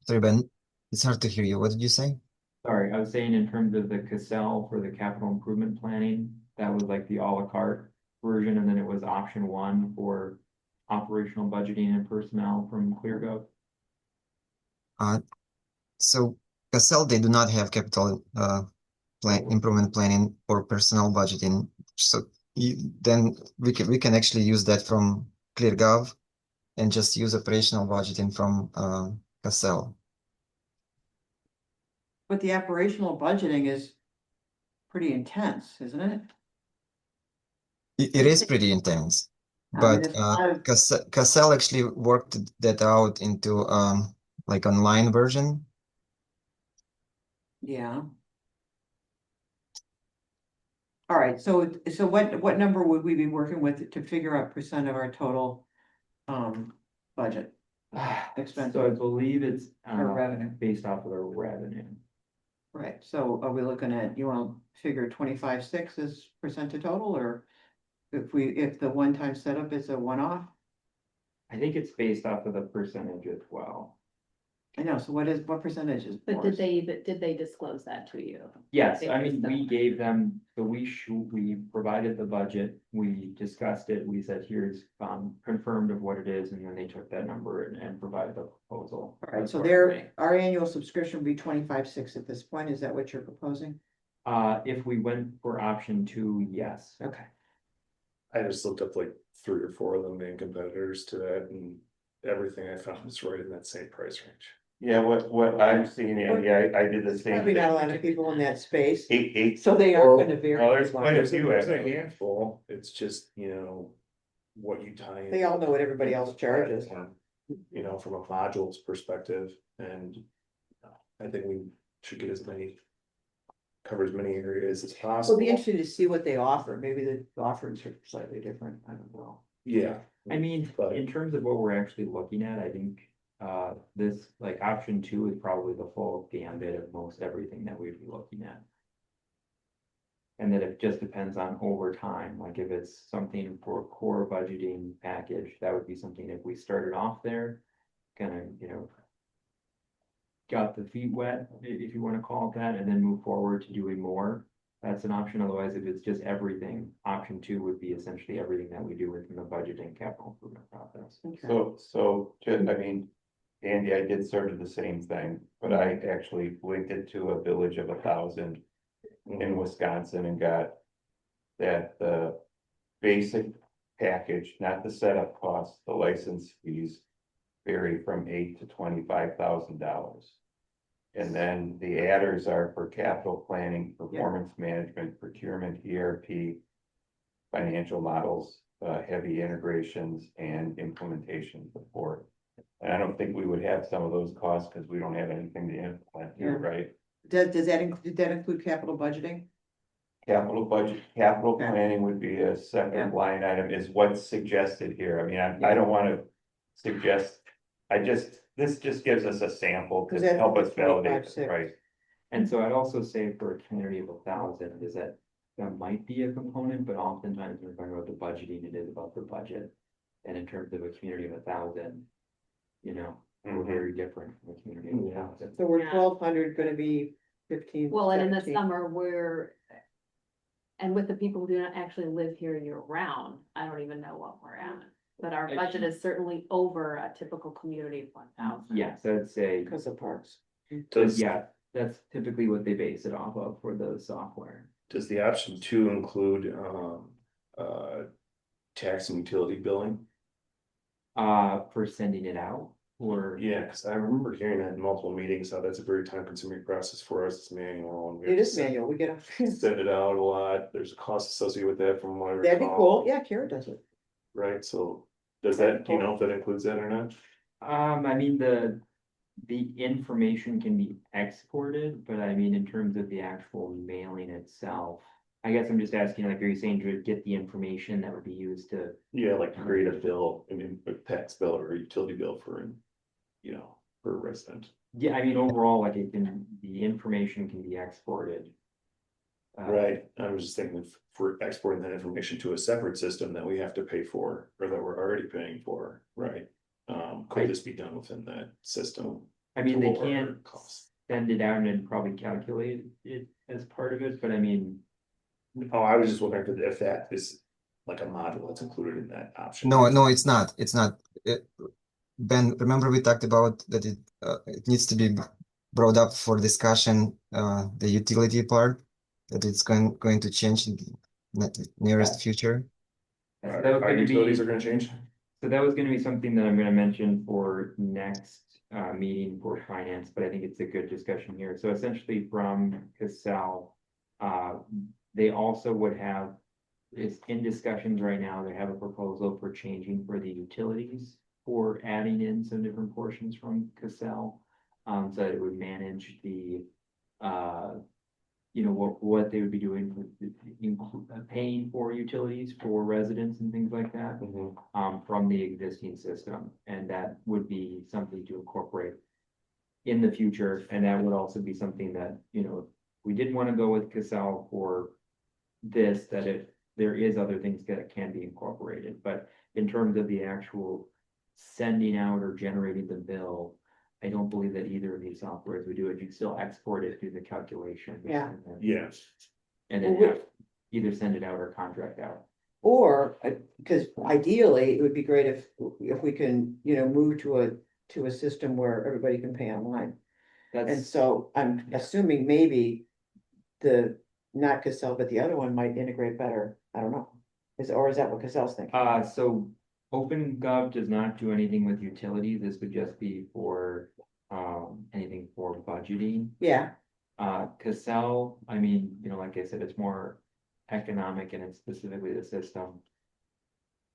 Sorry, Ben, it's hard to hear you. What did you say? Sorry, I was saying in terms of the Cassell for the capital improvement planning, that was like the à la carte version, and then it was option one for operational budgeting and personnel from ClearGov. So Cassell, they do not have capital improvement planning or personnel budgeting. So then we can actually use that from ClearGov and just use operational budgeting from Cassell. But the operational budgeting is pretty intense, isn't it? It is pretty intense, I mean, but there's a lot of- Cassell actually worked that out into like online version. Yeah. All right, so what number would we be working with to figure out percent of our total budget? Expenses. So I believe it's Or revenue. based off of the revenue. Right, so are we looking at, you want to figure 25.6 as percent of total, or if the one-time setup is a one-off? I think it's based off of the percentage as well. I know, so what percentage is? But Morris? did they disclose that to you? Yes, They I mean, raised we them. gave them, so we provided the budget, we discussed it, we said, here's confirmed of what it is, and then they took that number and provided the proposal. All right, so accordingly. our annual subscription would be 25.6 at this point, is that what you're proposing? If we went for option two, yes. Okay. I just looked up like 3 or 4 of the main competitors to that, and everything I found was right in that same price range. Yeah, what I'm seeing, Andy, I did the same Probably not a lot thing. of people in that space, Eight, so they are gonna vary. well, there's quite a few. There's a actually. handful, it's just, what you tie in. They all know what everybody else charges. From a modules perspective, and I think we should get cover as many areas as It'll possible. be interesting to see what they offer, maybe the offerings are slightly different, I don't know. Yeah. I mean, But- in terms of what we're actually looking at, I think this, like, option two is probably the full gambit of most everything that we'd be looking at. And that it just depends on over time, like if it's something for a core budgeting package, that would be something if we started off there, kind of, got the feet wet, if you want to call it that, and then move forward to doing more. That's an option. Otherwise, if it's just everything, option two would be essentially everything that we do within the budgeting capital improvement process. So, I mean, Andy, I did sort of the same thing, but I actually linked it to a village of 1,000 in Wisconsin and got that the basic package, not the setup costs, the license fees vary from $8,000 to $25,000. And then the adders are for capital planning, performance management, procurement, ERP, financial models, heavy integrations, and implementation support. And I don't think we would have some of those costs because we don't have anything to implement here, right? Did that include capital budgeting? Capital budget, capital Okay. planning would be a Yeah. second line item is what's suggested here. I mean, I don't wanna suggest, this just gives us a sample to 'Cause that's help us the validate the 25.6. price. And so I'd also say for a community of 1,000 is that might be a component, but oftentimes when we're talking about the budgeting, it is about the budget. And in terms of a community of 1,000, we're very different from a community of 1,000. So we're Yeah. 1,200 gonna be 15. Well, and in the 17. summer, and with the people who do not actually live here year round, I don't even know what we're at. But our budget is certainly over a typical community of 1,000. Yes, I'd say, Because of parks. Does, yeah, that's typically what they base it off of for the software. does the option 2 include, tax and utility billing? For sending it out. Or, Yeah, cause I remember hearing that in multiple meetings, how that's a very time consuming process for us, it's manual. and we have It to is manual, we get a, Send it out a lot, there's a cost associated with that from what I recall. that'd be cool, yeah, Kara does it. Right, so does That'd that, be do you know if that includes that or not? I mean, the information can be exported, but I mean, in terms of the actual mailing itself. I guess I'm just asking, like, are you saying to get the information that would be used to, Yeah, like to create a bill, I mean, a tax bill or a utility bill for, per resident. yeah, I mean, overall, like, the information can be exported. Right, I was just thinking for exporting that information to a separate system that we have to pay for, or that we're already paying for, right? Could this be done within that system? I mean, to they lower our can't costs? send it out and probably calculate it as part of it, but I mean, Oh, I was just wondering if that is like a module that's included in that option. No, it's not. It's not. Ben, remember we talked about that it needs to be brought up for discussion, the utility part, that it's going to change in the nearest future. that was Our gonna utilities be, are gonna change? so that was gonna be something that I'm gonna mention for next meeting for finance, but I think it's a good discussion here. So essentially from Casell, they also would have, it's in discussions right now, they have a proposal for changing for the utilities, for adding in some different portions from Casell. So that it would manage the, what they would be doing for paying for utilities for residents and things like that, from the existing system. And that would be something to incorporate in the future. And that would also be something that, we didn't want to go with Casell for this, there is other things that can be incorporated, but in terms of the actual sending out or generating the bill, I don't believe that either of these softwares would do it. You still export it through the calculation. Yeah. Yes. And then Well, have, either send it out or contract out. Or, because ideally, it would be great if we can, move to a system where everybody can pay online. And That's, so I'm assuming maybe not Cassell, but the other one might integrate better. I don't know. Or is that what Cassell's thinking? so OpenGov does not do anything with utilities. This would just be for, anything for budgeting. Yeah, Cassell, I mean, like I said, it's more economic and it's specifically the system.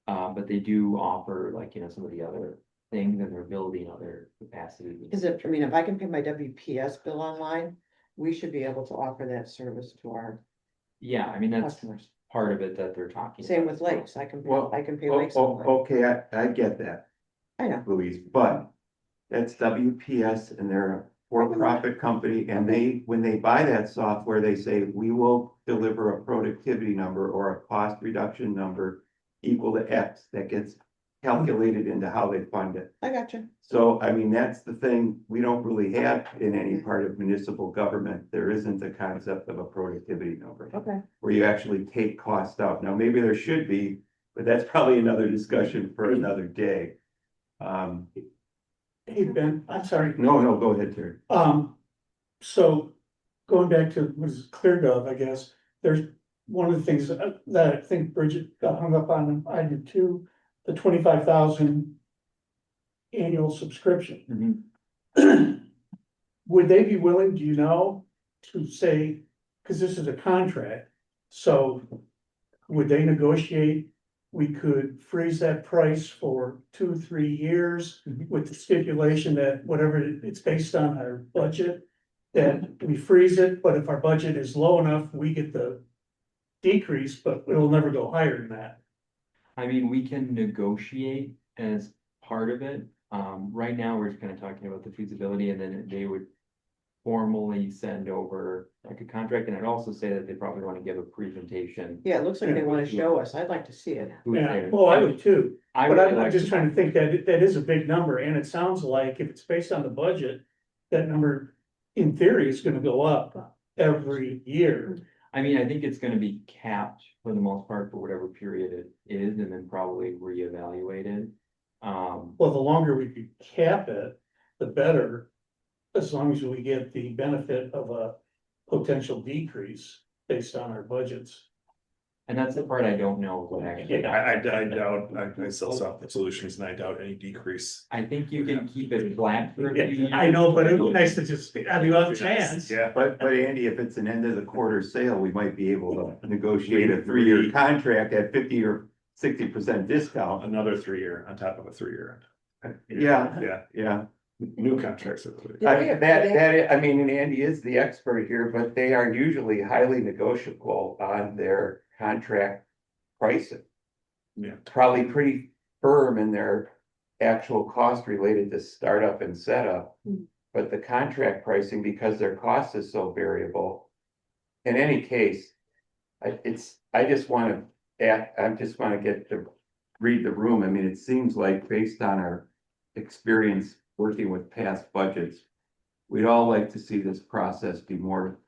But they do offer like, some of the other things, and they're building other capacities. because if I can pay my WPS bill online, we should be able to offer that service to our Yeah, I mean, that's customers. part of it that they're talking. Same about with as well. lakes. I can Well, pay lakes online. Okay, I get that, I know. Louise, but that's WPS and they're a for-profit company, and when they buy that software, they say, we will deliver a productivity number or a cost reduction number equal to X that gets calculated into how they fund it. I got you. So, I mean, that's the thing we don't really have in any part of municipal government. There isn't a concept of a productivity number Okay. where you actually take cost out. Now, maybe there should be, but that's probably another discussion for another day. Hey, Ben, I'm sorry. No, go ahead, Terry. So going back to what is ClearGov, I guess, there's one of the things that I think Bridget got hung up on, and I did too, the 25,000 annual subscription. Would they be willing, do you know, to say, because this is a contract, so would they negotiate? We could freeze that price for 2-3 years with the stipulation that whatever it's based on our budget, that we freeze it, but if our budget is low enough, we get the decrease, but it'll never go higher than that. I mean, we can negotiate as part of it. Right now, we're just kind of talking about the feasibility, and then they would formally send over like a contract, and I'd also say that they probably want to give a presentation. Yeah, it looks like they want to show us. I'd like to see it. who's Yeah, there. well, I would too, I but really I'm like just to- trying to think that that is a big number, and it sounds like if it's based on the budget, that number in theory is gonna go up every year. I mean, I think it's gonna be capped for the most part for whatever period it is, and then probably reevaluated. Well, the longer we could cap it, the better, as long as we get the benefit of a potential decrease based on our budgets. And that's the part I don't know what actually. Yeah, I doubt, I sell software solutions and I doubt any decrease. I think you can keep it flat for a few years. I know, but it would be nice to just, I mean, on chance. Yeah. But Andy, if it's an end of the quarter sale, we might be able to negotiate a 3-year contract at 50 or 60% discount. Another 3-year on top of a 3-year. Yeah, Yeah, new contracts. I mean, and Andy is the expert here, but they are usually highly negotiable on their contract pricing. Yeah. Probably pretty firm in their actual cost related to startup and setup. Mm. But the contract pricing, because their cost is so variable. In any case, I just wanna get to read the room. I mean, it seems like based on our experience working with past budgets, we'd all like to see this process be more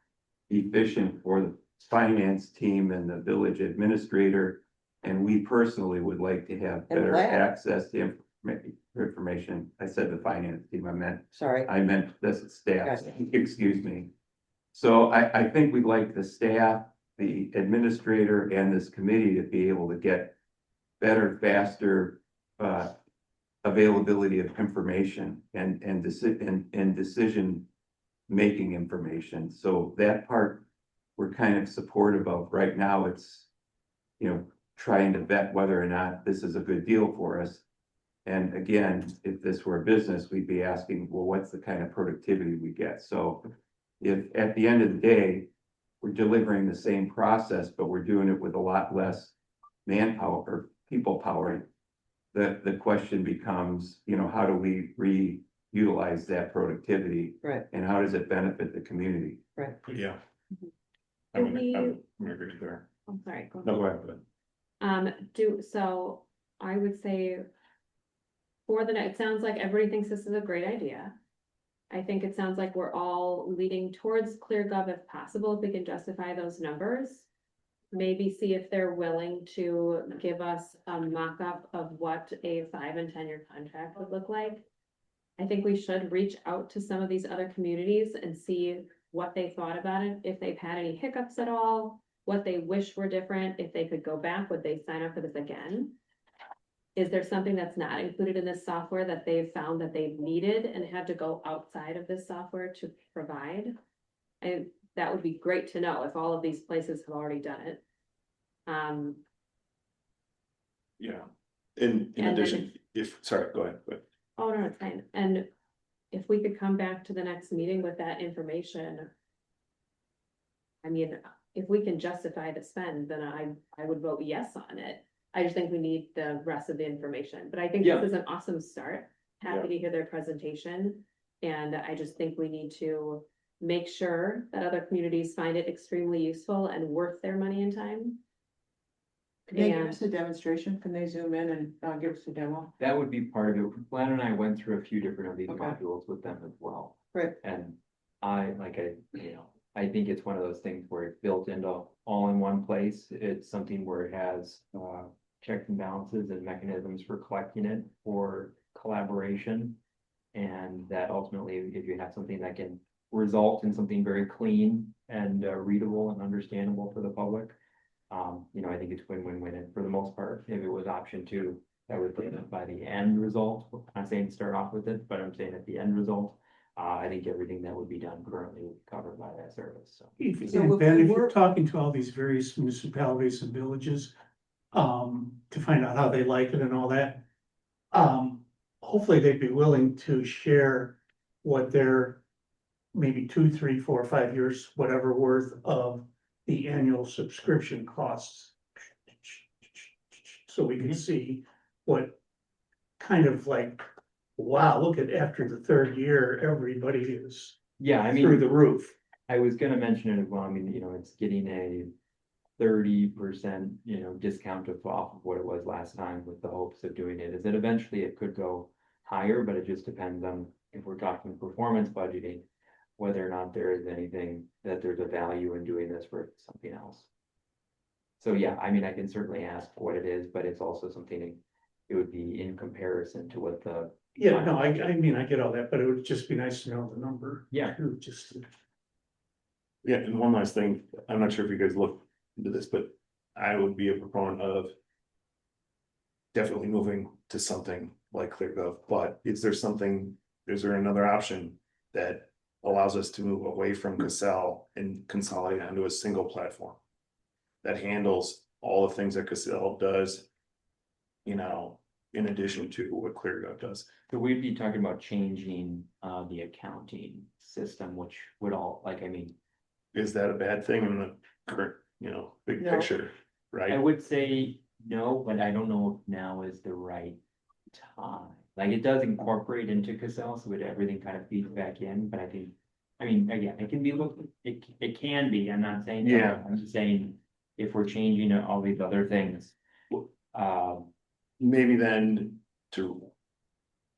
efficient for the finance team and the village administrator. And we personally would like to have And better lab. access to information. I said the finance team, Sorry. I meant this staff, Gotcha. excuse me. So I think we'd like the staff, the administrator and this committee to be able to get better, faster, availability of information and decision-making information. So that part we're kind of supportive of. Right now, it's, you know, trying to vet whether or not this is a good deal for us. And again, if this were a business, we'd be asking, well, what's the kind of productivity we get? So if at the end of the day, we're delivering the same process, but we're doing it with a lot less manpower or people power, the question becomes, you know, how do we reutilize that productivity? Right. And how does it benefit the community? Yeah. Do I'm we- agree there. I'm sorry. Go ahead. No, go ahead. So I would say for the next, it sounds like everybody thinks this is a great idea. I think it sounds like we're all leading towards ClearGov if possible, if we can justify those numbers. Maybe see if they're willing to give us a mock-up of what a 5 and 10-year contract would look like. I think we should reach out to some of these other communities and see what they thought about it, if they've had any hiccups at all, what they wish were different, if they could go back, would they sign up for this again? Is there something that's not included in this software that they've found that they've needed and had to go outside of this software to provide? And that would be great to know if all of these places have already done it. Yeah. In And then addition, sorry, go ahead. Oh, no, it's fine. And if we could come back to the next meeting with that information. I mean, if we can justify the spend, then I would vote yes on it. I just think we need the rest of the information, but I think Yeah. this is an awesome start. Happy to hear their presentation. And I just think we need to make sure that other communities find it extremely useful and worth their money and time. Can they give And- us a demonstration? Can they zoom in and give us a demo? That would be part of it. Glenn and I went through a few different of these Okay. modules with them as well. Right. And I think it's one of those things where it's built into all in one place. It's something where it has checks and balances and mechanisms for collecting it for collaboration. And that ultimately, if you have something that can result in something very clean and readable and understandable for the public. I think it's win-win-win, and for the most part, if it was option 2, that would be by the end result. I'm not saying start off with it, but I'm saying at the end result, I think everything that would be done currently would be covered by that service, so. So And if Ben, we if you're were- talking to all these various municipalities and villages, to find out how they like it and all that. Hopefully they'd be willing to share what their maybe 2, 3, 4, 5 years, whatever worth of the annual subscription costs. So we can see what kind of like, wow, look at after the 3rd year, everybody is Yeah, I through mean, the roof. I was gonna mention it as well. I mean, it's getting a 30%, discount off of what it was last time with the hopes of doing it. Is that eventually it could go higher, but it just depends on if we're talking performance budgeting, whether or not there is anything that there's a value in doing this for something else. So yeah, I mean, I can certainly ask what it is, but it's also something it would be in comparison to what the. Yeah, no, I mean, I get all that, but it would just be nice to know the number. Yeah. Too, just. Yeah, and one last thing, I'm not sure if you guys looked into this, but I would be a proponent of definitely moving to something like ClearGov, but is there another option that allows us to move away from Cassell and consolidate onto a single platform that handles all the things that Cassell does, in addition to what ClearGov does? So we'd be talking about changing the accounting system, which would all, like, I mean, Is that a bad thing in the current, big No. picture, I right? would say no, but I don't know if now is the right time. Like, it does incorporate into Cassell, so everything kind of feeds back in, but I mean, again, it can be looked, it can be, I'm not saying. no, Yeah. I'm just saying, if we're changing all these other things. Maybe then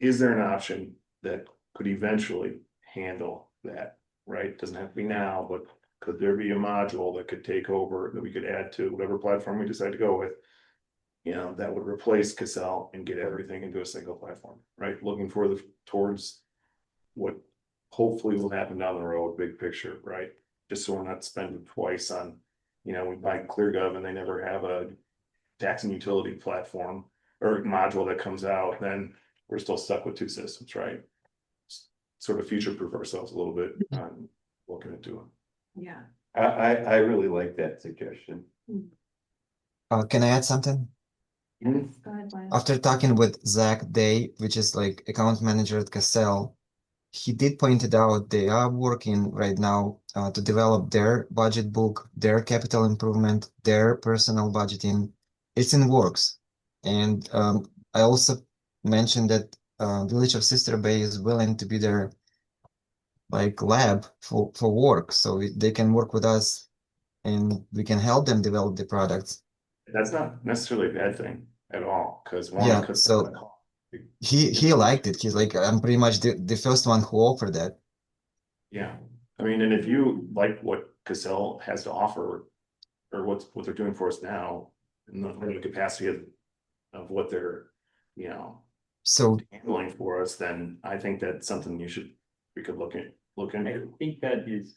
is there an option that could eventually handle that, right? Doesn't have to be now, but could there be a module that could take over, that we could add to whatever platform we decide to go with? That would replace Cassell and get everything into a single platform, right? Looking towards what hopefully will happen down the road, big picture, right? Just so we're not spending twice on, we buy ClearGov and they never have a tax and utility platform or module that comes out, then we're still stuck with two systems, right? Sort of future-proof ourselves a little bit on looking at doing. Yeah. I really like that suggestion. Can I add something? Yes, go ahead, Brian. After talking with Zach Day, which is like account manager at Cassell, he did point it out they are working right now to develop their budget book, their capital improvement, their personal budgeting. It's in works. And I also mentioned that Village of Sister Bay is willing to be their like lab for work, so they can work with us and we can help them develop the products. That's not necessarily a bad thing at all, because Yeah, so he liked it. He's like, I'm pretty much the first one who offered that. Yeah, I mean, and if you like what Cassell has to offer, or what they're doing for us now, in the capacity of what they're, So handling for us, then I think that's something we could look I into. think that is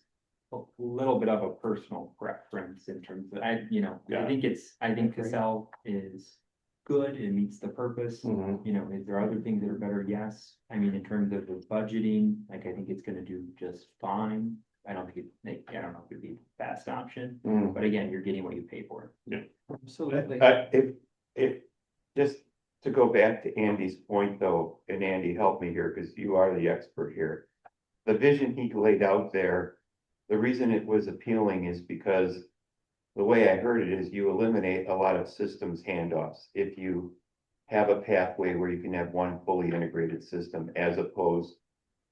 a little bit of a personal preference in terms of, I Yeah. think Cassell is good, it meets the purpose. Mhm. Is there other things that are better? Yes. I mean, in terms of the budgeting, like, I think it's gonna do just fine. I don't think I don't know if it'd be the best option, Mm. but again, you're getting what you pay for. Absolutely. If, just to go back to Andy's point though, and Andy, help me here, because you are the expert here. The vision he laid out there, the reason it was appealing is because the way I heard it is you eliminate a lot of systems handoffs if you have a pathway where you can have one fully integrated system as opposed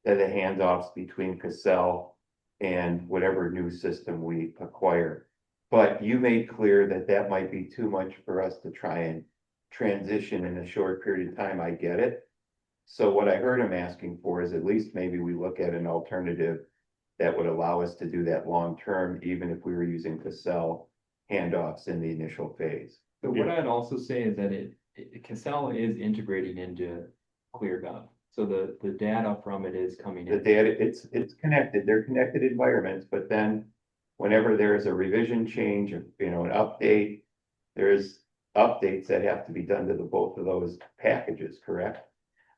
to the handoffs between Cassell and whatever new system we acquire. But you made clear that that might be too much for us to try and transition in a short period of time. I get it. So what I heard him asking for is at least maybe we look at an alternative that would allow us to do that long term, even if we were using Cassell handoffs in the initial phase. But what I'd also say is that Cassell is integrating into ClearGov. So the data from it is coming The in. data, it's connected, they're connected environments, but then whenever there is a revision change, an update, there's updates that have to be done to both of those packages, correct?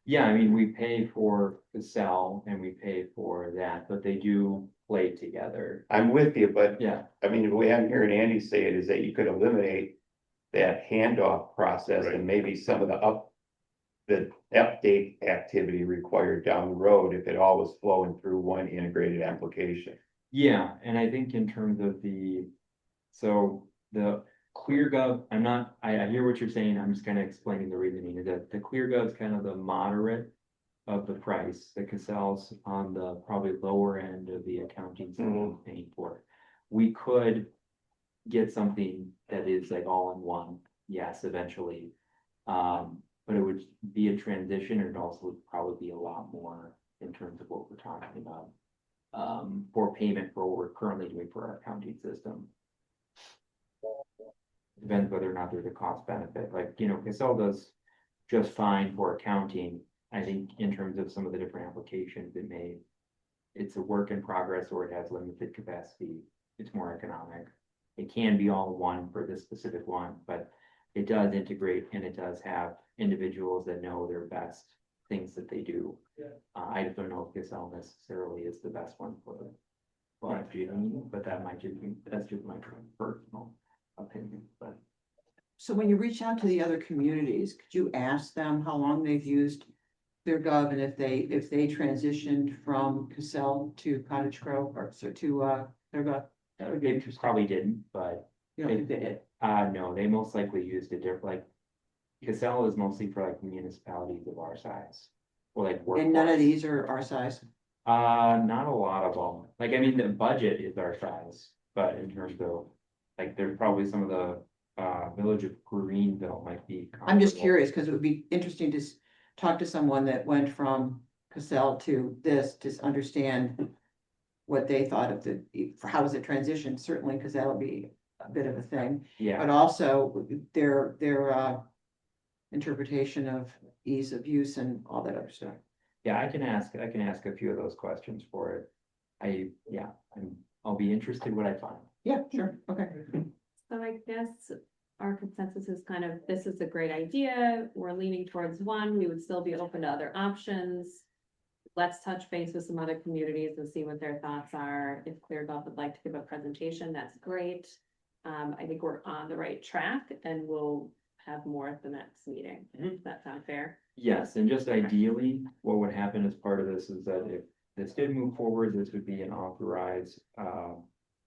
Yeah, I mean, we pay for Cassell and we pay for that, but they do play together. I'm with you, but Yeah, I mean, the way I'm hearing Andy say it is that you could eliminate that handoff process Right. and maybe some of the update activity required down the road if it all was flowing through one integrated application. yeah, and I think in terms of so the ClearGov, I hear what you're saying, I'm just kind of explaining the reasoning, is that the ClearGov is kind of the moderate of the price, the Cassell's on the probably lower end of the accounting system paying for it. We could get something that is like all in one, yes, eventually. But it would be a transition, and it also would probably be a lot more in terms of what we're talking about. For payment for what we're currently doing for our accounting system. Depends whether or not there's a cost benefit, like, Cassell does just fine for accounting. I think in terms of some of the different applications, it's a work in progress or it has limited capacity. It's more economic. it can be all one for this specific one, but it does integrate and it does have individuals that know their best things that they do. I don't know if Excel necessarily is the best one for the budgeting, but that might just be, that's just my personal opinion, but. So when you reach out to the other communities, could you ask them how long they've used ClearGov, and if they transitioned from Cassell to Cottage Grove or so to ClearGov? That would be They interesting. probably didn't, but, You don't think they did? no, they most likely used it different, like. Cassell is mostly for like municipalities of our size, or like. And none of workforce. these are our size? Not a lot of them, like, I mean, the budget is our size, but in terms of, like, there's probably some of the, Village of Greenville might be. I'm just comparable. curious, because it would be interesting to talk to someone that went from Cassell to this, to understand what they thought of how was it transitioned, certainly, because that'll be a bit of a thing, Yeah, but also their interpretation of ease of use and all that other stuff. yeah, I can ask a few of those questions for it. I'll be interested what I find. Yeah, sure, okay. So I guess our consensus is kind of, this is a great idea, we're leaning towards one, we would still be open to other options. Let's touch base with some other communities and see what their thoughts are. If ClearGov would like to give a presentation, that's great. I think we're on the right track and we'll have more at the next meeting. Does that sound fair? Yes, and just ideally, what would happen as part of this is that if this did move forward, this would be an authorized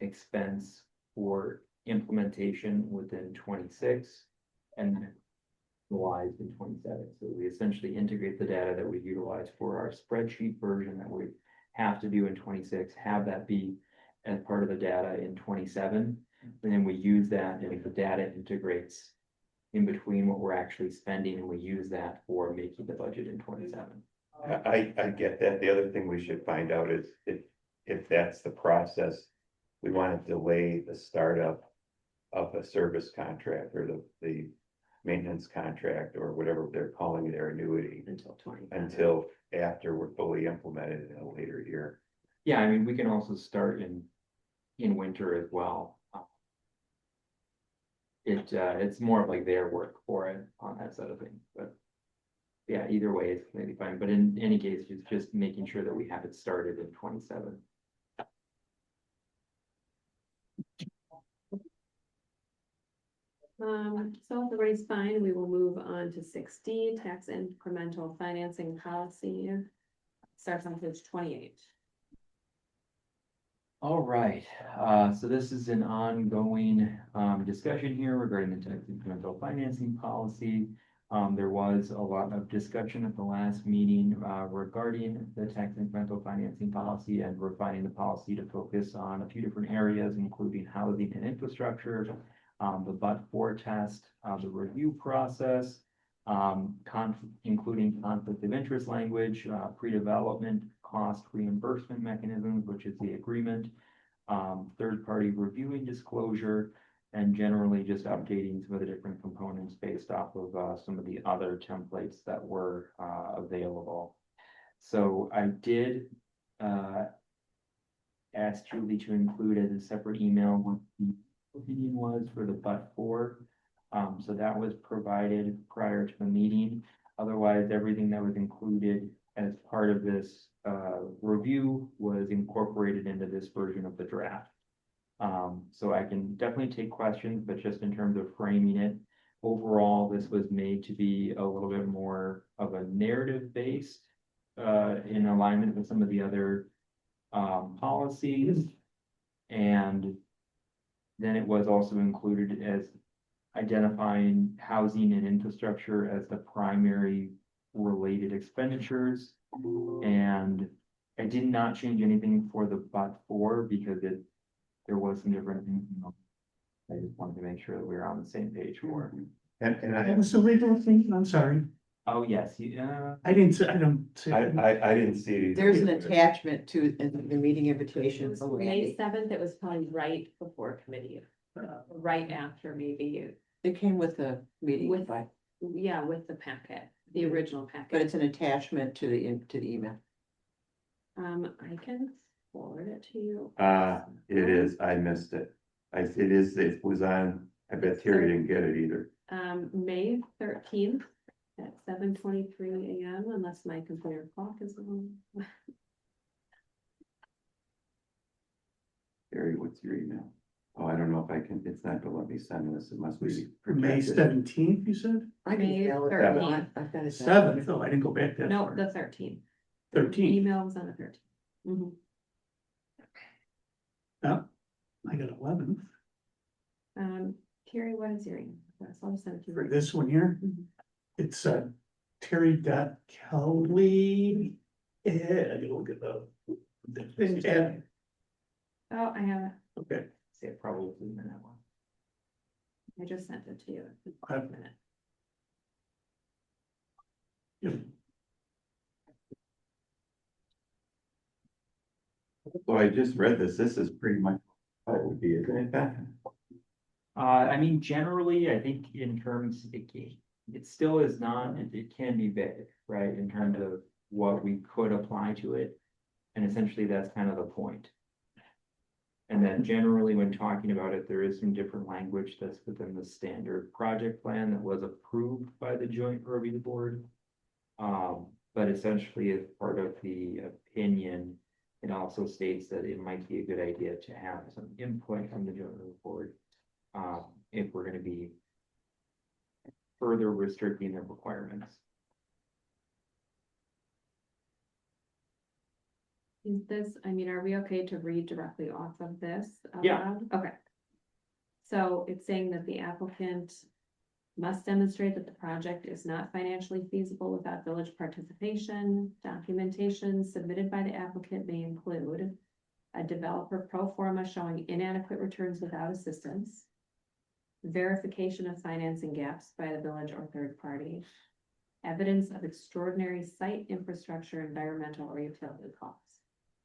expense for implementation within 26 and utilized in 27. So we essentially integrate the data that we utilize for our spreadsheet version that we have to do in 26, have that be as part of the data in 27. And then we use that, and if the data integrates in between what we're actually spending, and we use that for making the budget in 27. I get that. The other thing we should find out is if that's the process, we want to delay the startup of a service contract or the maintenance contract or whatever they're calling their annuity Until 20. until after we're fully implemented in a later year. Yeah, I mean, we can also start in winter as well. It's more of like their work for it on that side of things, but yeah, either way, it's completely fine. But in any case, it's just making sure that we have it started in 27. So if everybody's fine, we will move on to 6D, tax incremental financing policy. Starts on page 28. All right, so this is an ongoing discussion here regarding the tax incremental financing policy. There was a lot of discussion at the last meeting regarding the tax incremental financing policy and refining the policy to focus on a few different areas, including housing and infrastructure, the but-for test, the review process, including conflict of interest language, pre-development cost reimbursement mechanisms, which is the agreement, third-party reviewing disclosure, and generally just updating some of the different components based off of some of the other templates that were available. So I did ask Julie to include as a separate email what the opinion was for the but-for. So that was provided prior to the meeting. Otherwise, everything that was included as part of this review was incorporated into this version of the draft. So I can definitely take questions, but just in terms of framing it, overall, this was made to be a little bit more of a narrative based in alignment with some of the other policies. And then it was also included as identifying housing and infrastructure as the primary related expenditures. And I did not change anything for the but-for because there was some different things. I just wanted to make sure that we were on the same page for. And What was the legal thing? I'm sorry. Oh, yes, I didn't see. I didn't see. There's an attachment to the meeting invitation. from May Randy. 7th, it was probably right before committee, right after maybe, It came with the meeting With- invite, yeah, with the packet, the original but packet. it's an attachment to the email. I can forward it to you. It is, I missed it. it was on, I bet Terry didn't get it either. May 13th at 7:23 AM, unless my computer clock is wrong. Terry, what's your email? Oh, I don't know if I can, it's not gonna let me send this, it must be. May projected. 17th, you said? I can May email it, 13th. I've got it. 7th, oh, I didn't go back that No, far. the 13th. 13th, Email was on the 13th. Mhm. I got 11th. Carrie, what is your email? address? I'll just send it to you. For this one here, Mhm. it's Terry.Kelly. Yeah, I gotta look it up. And, Oh, I have it. okay, Say it probably in that one. I just sent it to you. I- A minute. yeah, So I just read this is pretty much what it would be, isn't it, Beth? I mean, generally, I think in terms, it still is not, it can be vague, right, in terms of what we could apply to it. And essentially, that's kind of the point. And then generally, when talking about it, there is some different language that's within the standard project plan that was approved by the joint review board. But essentially, as part of the opinion, it also states that it might be a good idea to have some input from the joint review board. If we're gonna be further restricting their requirements. Is this, I mean, are we okay to read directly off of this? out Yeah. loud? Okay. So it's saying that the applicant must demonstrate that the project is not financially feasible without village participation. Documentation submitted by the applicant may include a developer pro forma showing inadequate returns without assistance, verification of financing gaps by the village or third party, evidence of extraordinary site infrastructure, environmental or utility costs.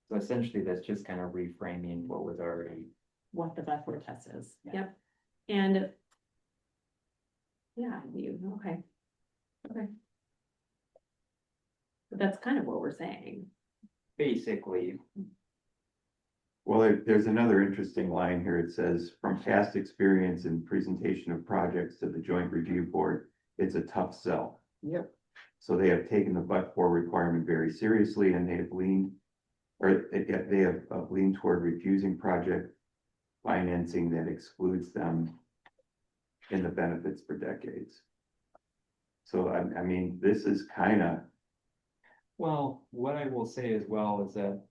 So essentially, that's just kind of reframing what was already. What the buffer test is, Yeah. yep, and. Yeah, okay. Okay. But that's kind of what we're saying. Basically, Well, there's another interesting line here. It says, from past experience in presentation of projects to the joint review board, it's a tough sell. Yep. So they have taken the but-for requirement very seriously and they have leaned toward refusing project financing that excludes them in the benefits for decades. So I mean, this is kind of, well, what I will say as well is that,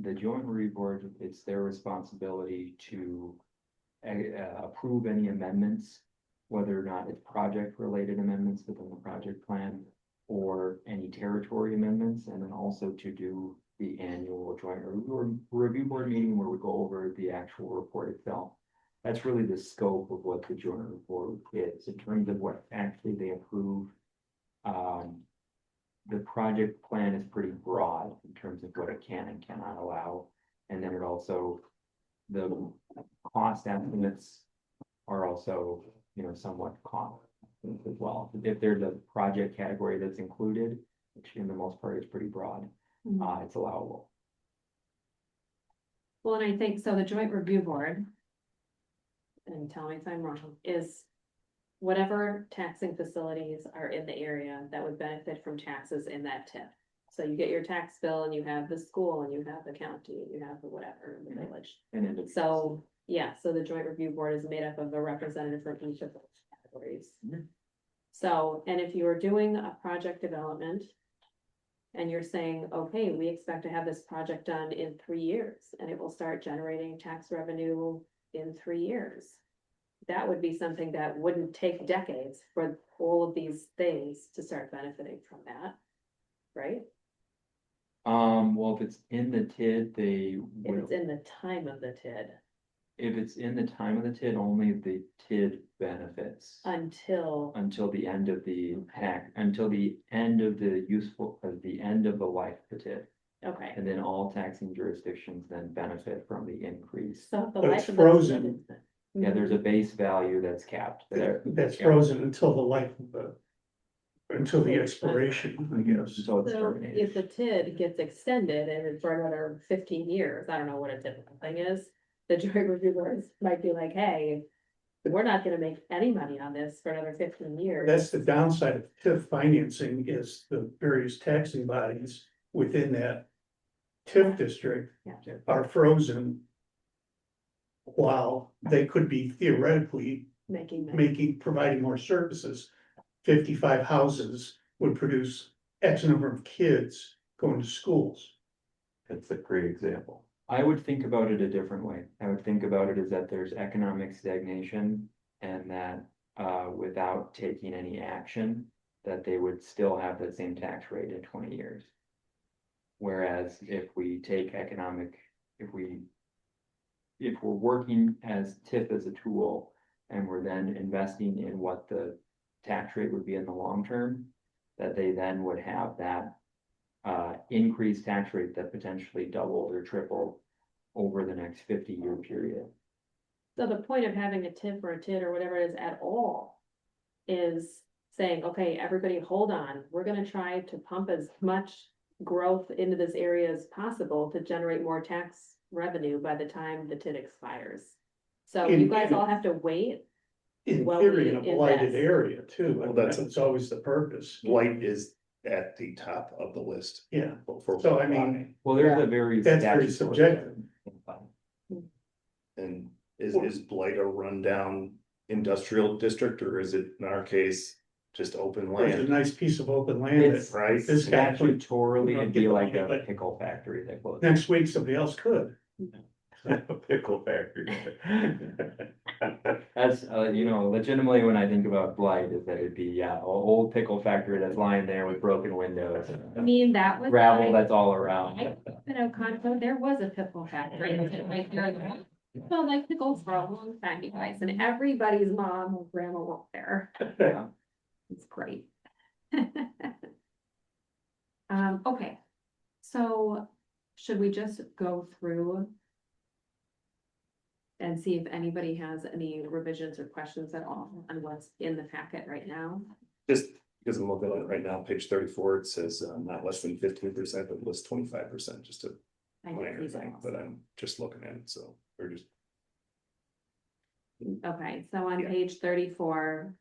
the joint review board, it's their responsibility to. Approve any amendments, whether or not it's project-related amendments within the project plan. Or any territory amendments, and then also to do the annual joint review board meeting where we go over the actual report itself. That's really the scope of what the joint report is, in terms of what actually they approve. The project plan is pretty broad in terms of what it can and cannot allow. And then it also, the cost estimates are also, somewhat cost as well. If there's a project category that's included, which in the most part is pretty broad, it's allowable. Well, and I think, so the joint review board. And tell me if I'm wrong, is. Whatever taxing facilities are in the area that would benefit from taxes in that TIF. So you get your tax bill and you have the school and you have the county, and you have the whatever, the village. And then So, yeah, so the joint review board is made up of a representative from each of those categories. Mhm. So, and if you are doing a project development. And you're saying, okay, we expect to have this project done in 3 years, and it will start generating tax revenue in 3 years. That would be something that wouldn't take decades for all of these things to start benefiting from that, right? Well, if it's in the TID, they If will, it's in the time of the TID, if it's in the time of the TID, only the TID benefits. until, Until the end of the until the end of the the end of the life of the TID. okay. And then all taxing jurisdictions then benefit from the increase. So the But life it's of the frozen. TID is- Yeah, there's a base value that's capped. that's frozen until the life of the, until the expiration, I guess. So it's So terminated. if the TID gets extended and it's for another 15 years, I don't know what a typical thing is. the joint reviewers might be like, hey, we're not gonna make any money on this for another 15 years. That's the downside of TIF financing is the various taxing bodies within that TIF district Yeah. are frozen. While they could be theoretically providing more services. 55 houses would produce X number of kids going to schools. That's a great example. I would think about it a different way. I would think about it as that there's economic stagnation and that without taking any action, that they would still have the same tax rate in 20 years. Whereas if we take if we're working as TIF as a tool and we're then investing in what the tax rate would be in the long term, that they then would have that increased tax rate that potentially doubled or tripled over the next 50-year period. So the point of having a TIF or a TID or whatever it is at all is saying, okay, everybody hold on, we're gonna try to pump as much growth into this area as possible to generate more tax revenue by the time the TID expires. So you guys all have to wait. In Well, theory, in a we blighted invest. area too, I Well, mean, that's- that's always the purpose, Blight is at the top of the list. yeah, For- so I mean, Well, there's a very. That's very statutory- subjective. And is Blight a rundown industrial district, or is it, in our case, just open there's a land, nice piece of open land It's that, right? this guy put- Statutorily, it'd be like a But- pickle factory that closed. next week somebody else could. Pickle factory. That's, legitimately, when I think about blight, is that it'd be, yeah, an old pickle factory that's lying there with broken windows. I mean, that was. Gravel like- that's all around. I, in Oconto, there was a pickle factory right there. Well, like pickles for a long time, you guys, and everybody's mom or grandma worked there. Yeah. It's great. Okay, so should we just go through and see if anybody has any revisions or questions at all on what's in the packet right now? Just because I'm looking at it right now, page 34, it says not less than 15%, but less 25%, just a I did minor these thing, also. but I'm just looking at it, so we're just. Okay, so on Yeah. page 34,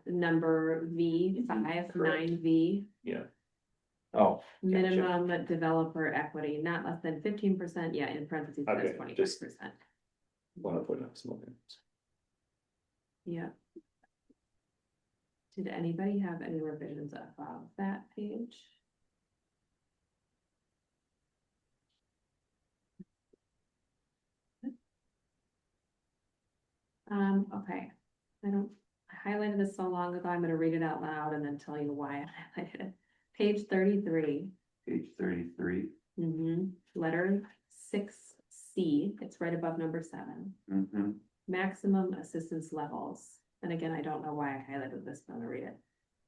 number V, 59V, Oh, minimum developer equity, not less than 15%, yeah, in parentheses, that's Okay, 25%. Want to put up some. Yeah. Did anybody have any revisions above that page? Okay, I highlighted this so long ago, I'm gonna read it out loud and then tell you why I highlighted it. Page 33, Page 33. letter 6C, it's right above number 7. Mhm. Maximum assistance levels. And again, I don't know why I highlighted this, but I'm gonna read it.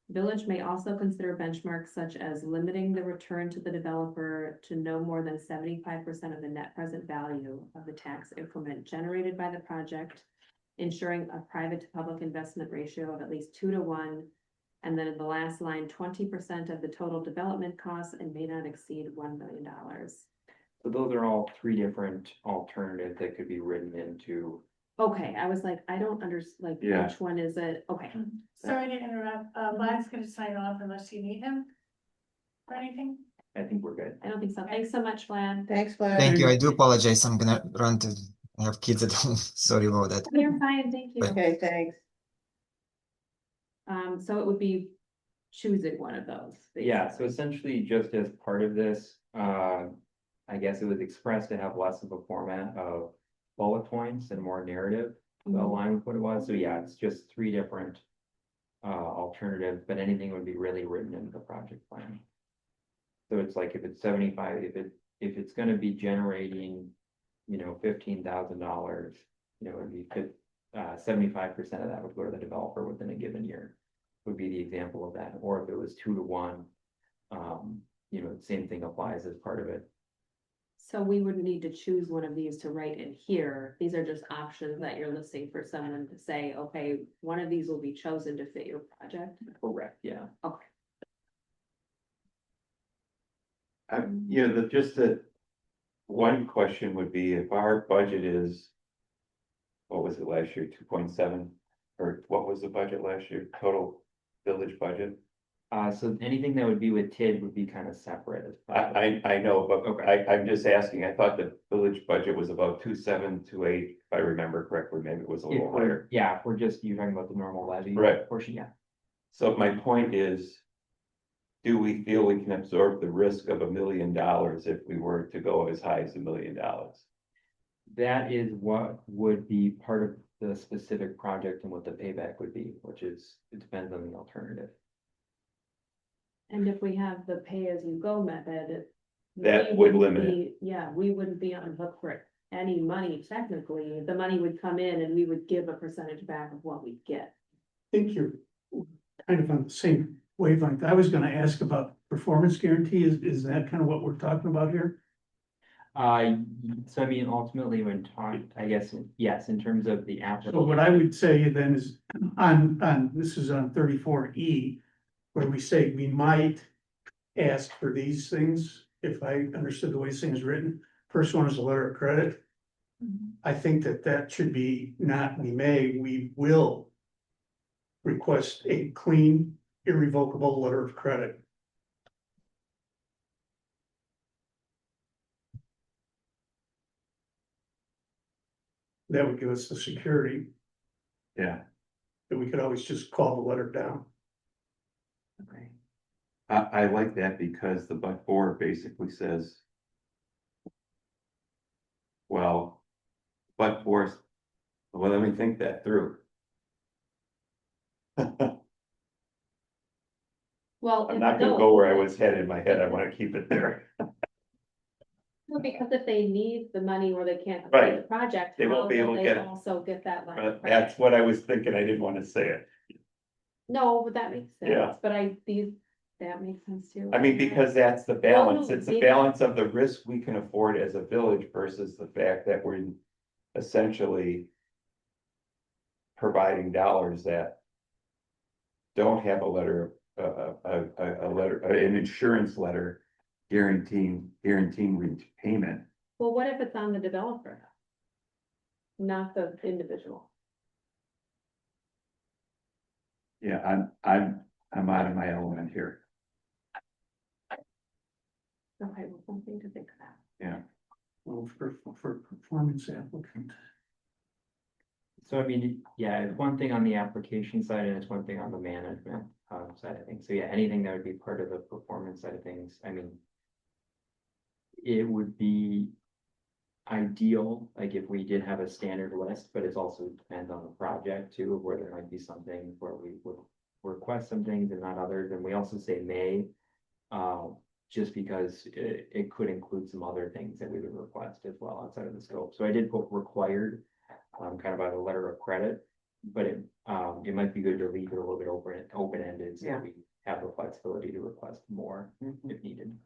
Village may also consider benchmarks such as limiting the return to the developer to no more than 75% of the net present value of the tax increment generated by the project, ensuring a private to public investment ratio of at least 2 to 1. And then in the last line, 20% of the total development costs and may not exceed $1 million. so those are all three different alternatives that could be written into. Okay, I was like, I don't like, Yeah. which one is it? Okay. Sorry to interrupt, Vlad's gonna sign off unless you need him. For anything? I think we're good. I don't think so. Thanks so much, Vlad. Thanks, Vlad. Thank you. I do apologize. I'm gonna run to I have kids at home. Sorry about that. You're fine, thank you. Okay, thanks. So it would be choosing one of those. Yeah, so basically. essentially just as part of this, I guess it was expressed to have less of a format of bullet points and more narrative to Mhm. align with what it was. So yeah, it's just three different alternatives, but anything would be really written into the project plan. So it's like if it's 75, if it's gonna be generating, $15,000, it'd be 75% of that would go to the developer within a given year. Would be the example of that, or if it was 2 to 1, the same thing applies as part of it. So we would need to choose one of these to write in here. These are just options that you're listing for someone to say, okay, one of these will be chosen to fit your project. Correct, yeah. Okay. Just to one question would be if our budget is. What was it last year, 2.7? Or what was the budget last year, total village budget? So anything that would be with TID would be kind of separate. as part of- I know, but Okay. I'm just asking, I thought the village budget was about 2.7, 2.8, if I remember correctly, maybe it was a If little we're, higher. yeah, if we're just, you're talking about the normal levy. Right. Portion, yeah. So my point is. Do we feel we can absorb the risk of $1 million if we were to go as high as $1 million? That is what would be part of the specific project and what the payback would be, which is, it depends on the alternative. And if we have the pay-as-you-go method. That we would wouldn't limit it. be- Yeah, we wouldn't be on the hook for any money technically. The money would come in and we would give a percentage back of what we get. I think you're kind of on the same wavelength. I was gonna ask about performance guarantee. Is that kind of what we're talking about here? So I mean, ultimately, when talking, I guess, yes, in terms of the So applicant. what I would say then is this is on 34E, where we say we might ask for these things, if I understood the way this thing is written. First one is a letter of credit. I think that should be not we may, we will request a clean, irrevocable letter of credit. That would give us the security Yeah. that we could always just call the letter down. Okay. I like that because the but for basically says. Well, but for, well, let me think that through. Well. I'm if- not gonna no, go where I was headed in my head, I wanna keep it there. Well, because if they need the money or they can't complete Right. the project. They won't how be will able to they get it. Also get that line. of But credit? that's what I was thinking, I didn't wanna say it. No, but that makes Yeah. sense, but that makes sense too. I mean, because that's the Well, balance, no, it's the maybe- balance of the risk we can afford as a village versus the fact that we're essentially. Providing dollars that. Don't have a letter, a letter, an insurance letter guaranteeing repayment. Well, what if it's on the developer? Not the individual. Yeah, I'm out of my element here, Okay, well, something to think about. yeah. Well, for performance applicant. So I mean, yeah, it's one thing on the application side and it's one thing on the management side of things. So yeah, anything that would be part of the performance side of things, I mean. It would be ideal, like if we did have a standard list, but it's also depends on the project too, where there might be something where we would request some things and not others, and we also say may. Just because it could include some other things that we would request as well outside of the scope. So I did put required, kind of by the letter of credit. But it might be good to leave it a little bit open-ended, so Yeah. we have the flexibility to request more if needed.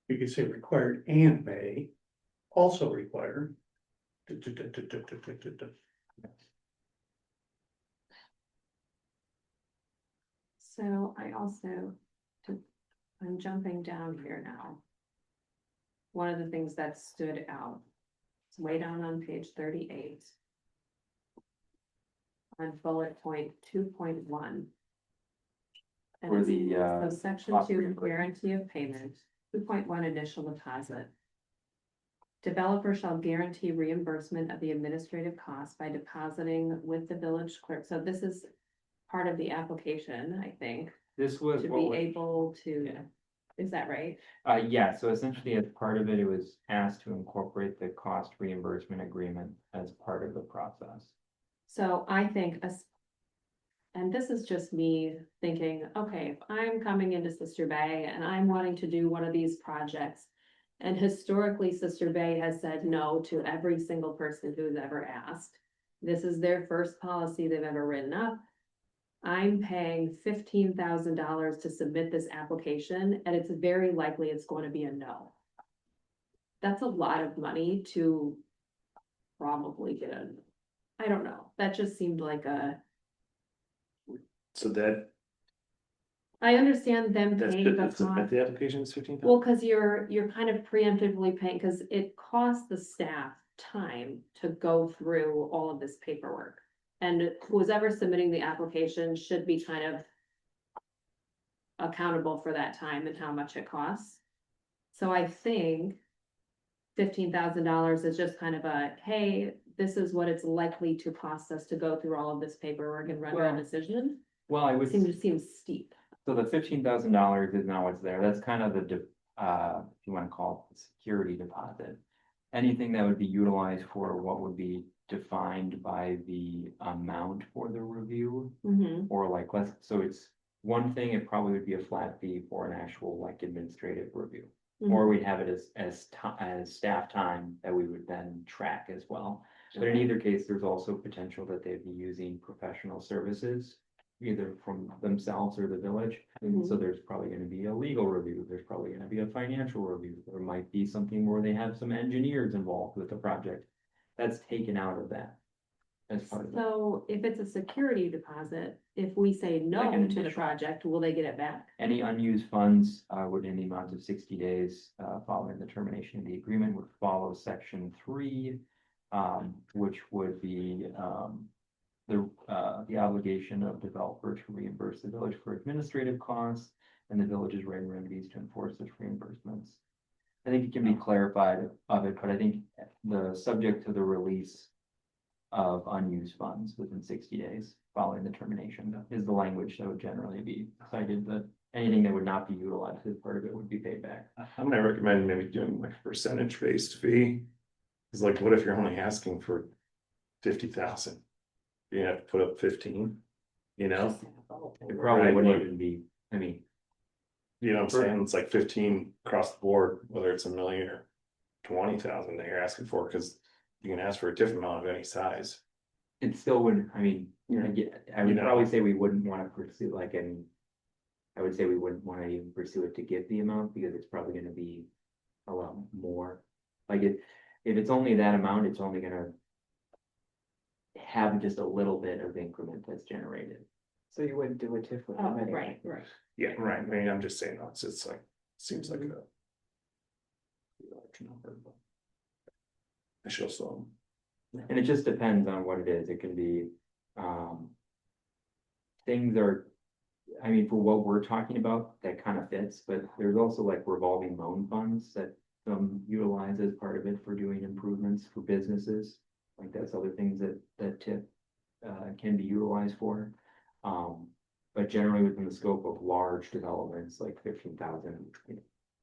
You could say required and may, also required. So I also, I'm jumping down here now. One of the things that stood out, it's way down on page 38. On bullet point 2.1. And For it's, the, so section cost 2, reimbursement. guarantee of payment, 2.1 initial deposit. Developer shall guarantee reimbursement of the administrative costs by depositing with the village clerk. So this is part of the application, I think, This was to what be was, able to, yeah. is that right? Yeah, so essentially as part of it, it was asked to incorporate the cost reimbursement agreement as part of the process. So I think, and this is just me thinking, okay, if I'm coming into Sister Bay and I'm wanting to do one of these projects. And historically, Sister Bay has said no to every single person who's ever asked. This is their first policy they've ever written up. I'm paying $15,000 to submit this application, and it's very likely it's going to be a no. That's a lot of money to probably get a, I don't know, that just seemed like a, So that. I understand them That's, paying the that's, cost. the application is 15,000. Well, cause you're kind of preemptively paying, cause it costs the staff time to go through all of this paperwork. And who's ever submitting the application should be kind of accountable for that time and how much it costs. So I think $15,000 is just kind of a, hey, this is what it's likely to cost us to go through all of this paperwork and render a Well- decision. Well, I would. Seems steep. So the $15,000 is not what's there. That's kind of the, if you want to call it the security deposit. Anything that would be utilized for what would be defined by the amount for the review, Mm-hmm. or like less, so it's one thing, it probably would be a flat fee for an actual like administrative review. Or we'd have it as staff time that we would then track as well. But in either case, there's also potential that they'd be using professional services, either from themselves or the village. Mhm. So there's probably gonna be a legal review, there's probably gonna be a financial review, there might be something where they have some engineers involved with the project. That's taken out of that as part of it. So if it's a security deposit, if we say no Like an to the additional- project, will they get it back? Any unused funds would in the amount of 60 days following the termination of the agreement would follow section 3, which would be the obligation of developer to reimburse the village for administrative costs and the village's right and remedies to enforce such reimbursements. I think it can be clarified of it, but I think the subject to the release of unused funds within 60 days following the termination is the language that would generally be cited, that anything that would not be utilized as part of it would be paid back. I might recommend maybe doing like a percentage based fee. It's like, what if you're only asking for 50,000? You have to put up 15, you know? It probably Right, wouldn't like- even be, I mean, You know what I'm saying? It's like 15 across the board, whether it's a million or 20,000 that you're asking for, because you can ask for a different amount of any size. it still wouldn't, I mean, I would You know. probably say we wouldn't want to pursue like any. I would say we wouldn't want to even pursue it to get the amount, because it's probably gonna be a lot more. Like if it's only that amount, it's only gonna have just a little bit of increment that's generated. So you wouldn't do a TIF with Oh, them anyway. right, right. Yeah, right. I mean, I'm just saying, it's like, seems like a large number, but I should also. And it just depends on what it is. It can be, things are, I mean, for what we're talking about, that kind of fits, but there's also like revolving loan funds that utilize as part of it for doing improvements for businesses. Like that's other things that TIP can be utilized for. But generally within the scope of large developments, like 15,000,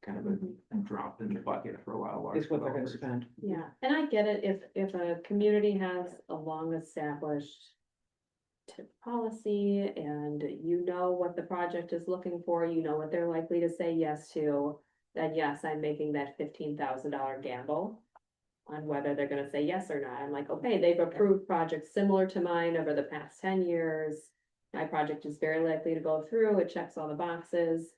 kind of a drop in the bucket for a lot of large Is what they're gonna developers. spend. Yeah, and I get it, if a community has a long established tip policy and you know what the project is looking for, you know what they're likely to say yes to, then yes, I'm making that $15,000 gamble on whether they're gonna say yes or not. I'm like, okay, they've approved projects similar to mine over the past 10 years. My project is very likely to go through, it checks all the boxes.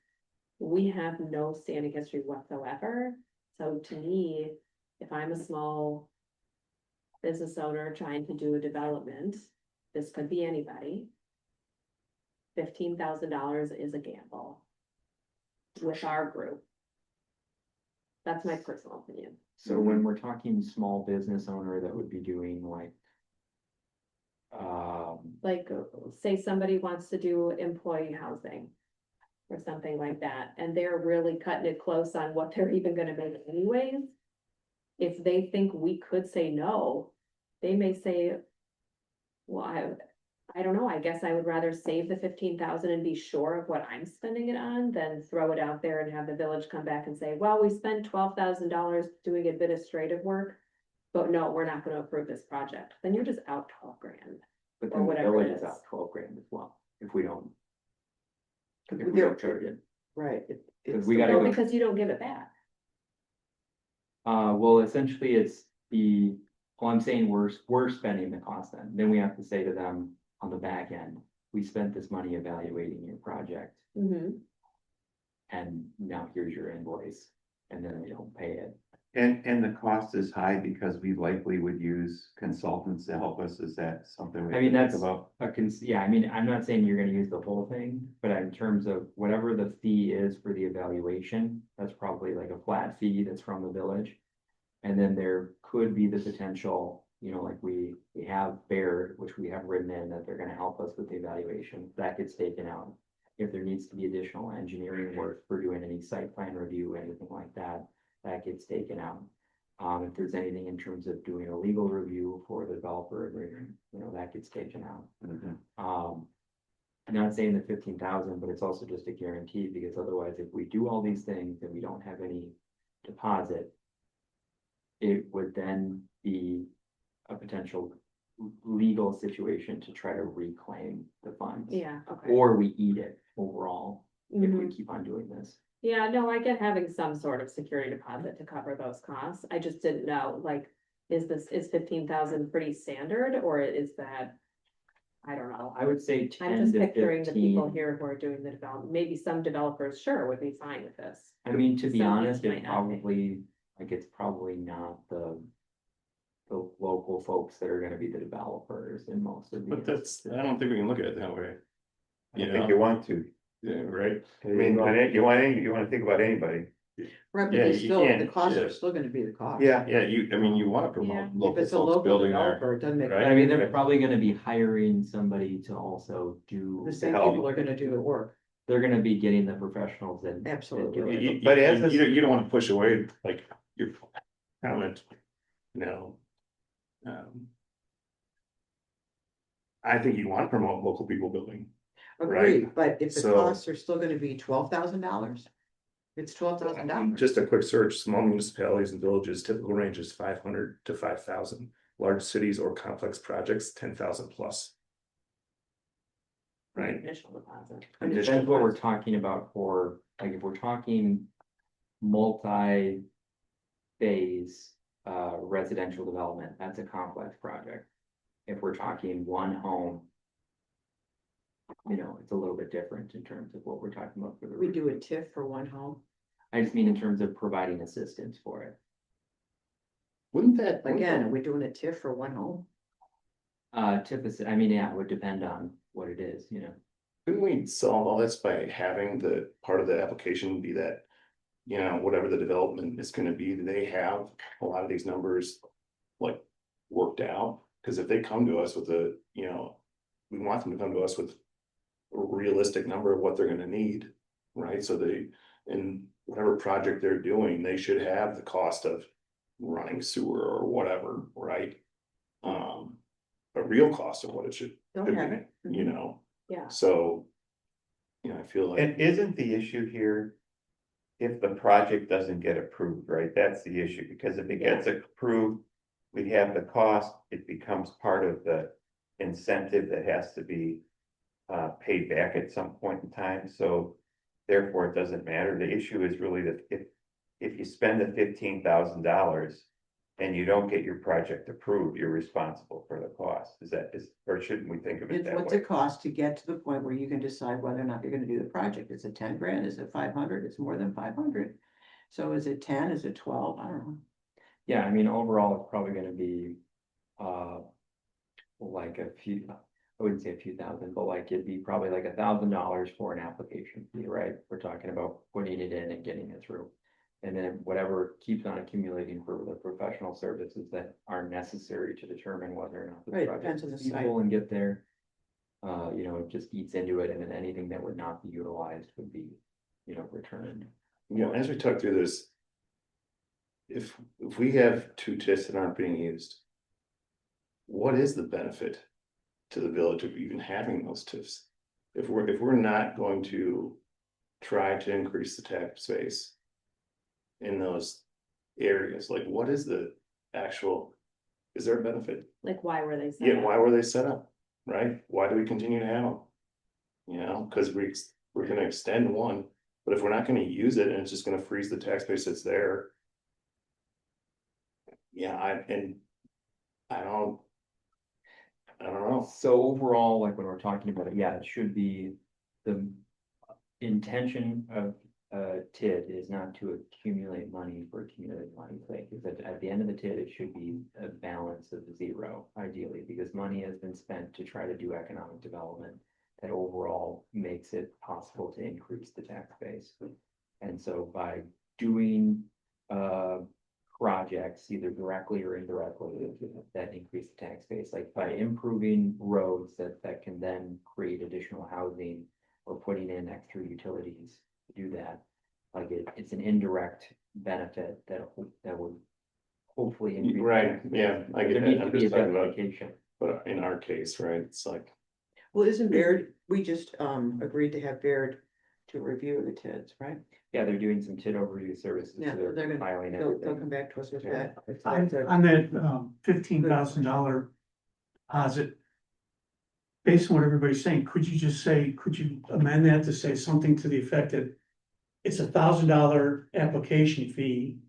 We have no standing history whatsoever. So to me, if I'm a small business owner trying to do a development, this could be anybody. $15,000 is a gamble with our group. That's my personal opinion. So when we're talking small business owner that would be doing like. Like, say somebody wants to do employee housing or something like that, and they're really cutting it close on what they're even gonna make anyways. If they think we could say no, they may say, well, I don't know, I guess I would rather save the 15,000 and be sure of what I'm spending it on than throw it out there and have the village come back and say, well, we spent $12,000 doing administrative work. But no, we're not gonna approve this project. Then you're just out 12 grand. But Or then the whatever it village is is. out 12 grand as well, if we don't. If we They're- don't charge it. Right. Because we gotta Well, go, because you don't give it back. well, essentially it's well, I'm saying we're spending the cost then we have to say to them on the back end, we spent this money evaluating your project. Mm-hmm. And now here's your invoice, and then they don't pay it. And the cost is high because we likely would use consultants to help us. Is that something we I mean, have to that's think about? yeah, I mean, I'm not saying you're gonna use the whole thing, but in terms of whatever the fee is for the evaluation, that's probably like a flat fee that's from the village. And then there could be the potential, you know, like we have Baird, which we have written in that they're gonna help us with the evaluation, that gets taken out. If there needs to be additional engineering work for doing any site plan review, anything like that, that gets taken out. If there's anything in terms of doing a legal review for the developer agreement, you know, that gets taken out. Mhm. I'm not saying the 15,000, but it's also just a guarantee, because otherwise, if we do all these things and we don't have any deposit, it would then be a potential legal situation to try to reclaim the funds. Yeah, okay. Or we eat it overall if we Mhm. keep on doing this. Yeah, no, I get having some sort of security deposit to cover those costs. I just didn't know, like, is 15,000 pretty standard, or is that? I don't know. I would say I'm 10 just to picturing the people 15. here who are doing the development. Maybe some developers, sure, would be fine with this. I mean, to be Some honest, might it's not be. probably, like, it's probably not the local folks that are gonna be the developers in most of these. But that's, I don't think we can look at it that way. I think you want to. Yeah, right? I mean, you want to think about anybody. Right, but Yeah, they you still, the can't, costs yeah. are still gonna be the cost. Yeah, Yeah, I mean, you wanna Yeah. promote If local it's a folks local building developer, there. it doesn't make. right? I mean, they're probably gonna be hiring somebody to also do. The same help. people are gonna do the work, They're gonna be getting the professionals that. that do absolutely. it. You, But as a- you don't wanna push away like your comment, you know. I think you wanna promote local people building. Agreed, but if the So- costs are still gonna be $12,000. It's $12,000. Just a quick search, small municipalities and villages, typical range is 500 to 5,000. Large cities or complex projects, 10,000 plus. Right? Initial deposit. Depends what we're talking about for, like, if we're talking multi-phase residential development, that's a complex project. If we're talking one home, you know, it's a little bit different in terms of what we're talking about for the. We do a TIF for one home, I just mean in terms of providing assistance for it. Wouldn't that? again, are we doing a TIF for one home? Typically, I mean, yeah, it would depend on what it is, you know. Couldn't we solve all this by having the part of the application be that, you know, whatever the development is gonna be, they have a lot of these numbers like worked out? Cause if they come to us with a, you know, we want them to come to us with a realistic number of what they're gonna need, right? So they, in whatever project they're doing, they should have the cost of running sewer or whatever, right? A real cost of what it should Don't have it. you know, Yeah, so. You know, I feel like, and isn't the issue here? If the project doesn't get approved, right, that's the issue, because if it gets approved, we have the cost, it becomes part of the incentive that has to be. Paid back at some point in time, so therefore it doesn't matter, the issue is really that if you spend the $15,000. And you don't get your project approved, you're responsible for the cost, or shouldn't we think of it It's that what's way? it cost to get to the point where you can decide whether or not you're gonna do the project, is it 10 grand, is it 500, it's more than 500. So is it 10, is it 12, I don't know. Yeah, I mean, overall, it's probably gonna be, like a few, I wouldn't say a few thousand, but like it'd be probably like $1,000 for an application fee, right? We're talking about putting it in and getting it through. And then whatever keeps on accumulating for the professional services that are necessary to determine whether or not the Right, project depends on is the site. feasible and get there. You know, it just eats into it, and then anything that would not be utilized would be, you know, returned. you know, as we talk through this. If we have two TIFs that aren't being used. What is the benefit to the village of even having those TIFs? If we're not going to try to increase the tax base. In those areas, like what is the actual, is there a benefit? like why were they? set Yeah, up? why were they set up, right? Why do we continue to have them? You know, cause we're gonna extend one, but if we're not gonna use it and it's just gonna freeze the tax base that's there. Yeah, I don't know. So overall, like when we're talking about it, yeah, it should be the intention of TID is not to accumulate money for accumulating money's sake, is that at the end of the TID, it should be a balance of zero, ideally, because money has been spent to try to do economic development that overall makes it possible to increase the tax base. And so by doing projects, either directly or indirectly, that increase the tax base, like by improving roads that can then create additional housing or putting in extra utilities to do that. Like it's an indirect benefit that would hopefully increase. Right, yeah, I get There that, needs to I'm be a just talking about, justification. but in our case, right, it's like, Well, isn't Baird, we just agreed to have Baird to review the TIDs, right? Yeah, they're doing some TID overview services, so Yeah, they're they're gonna- filing They'll come everything. back to us with Yeah. that. On that $15,000 deposit. Based on what everybody's saying, could you amend that to say something to the effect that it's $1,000 application fee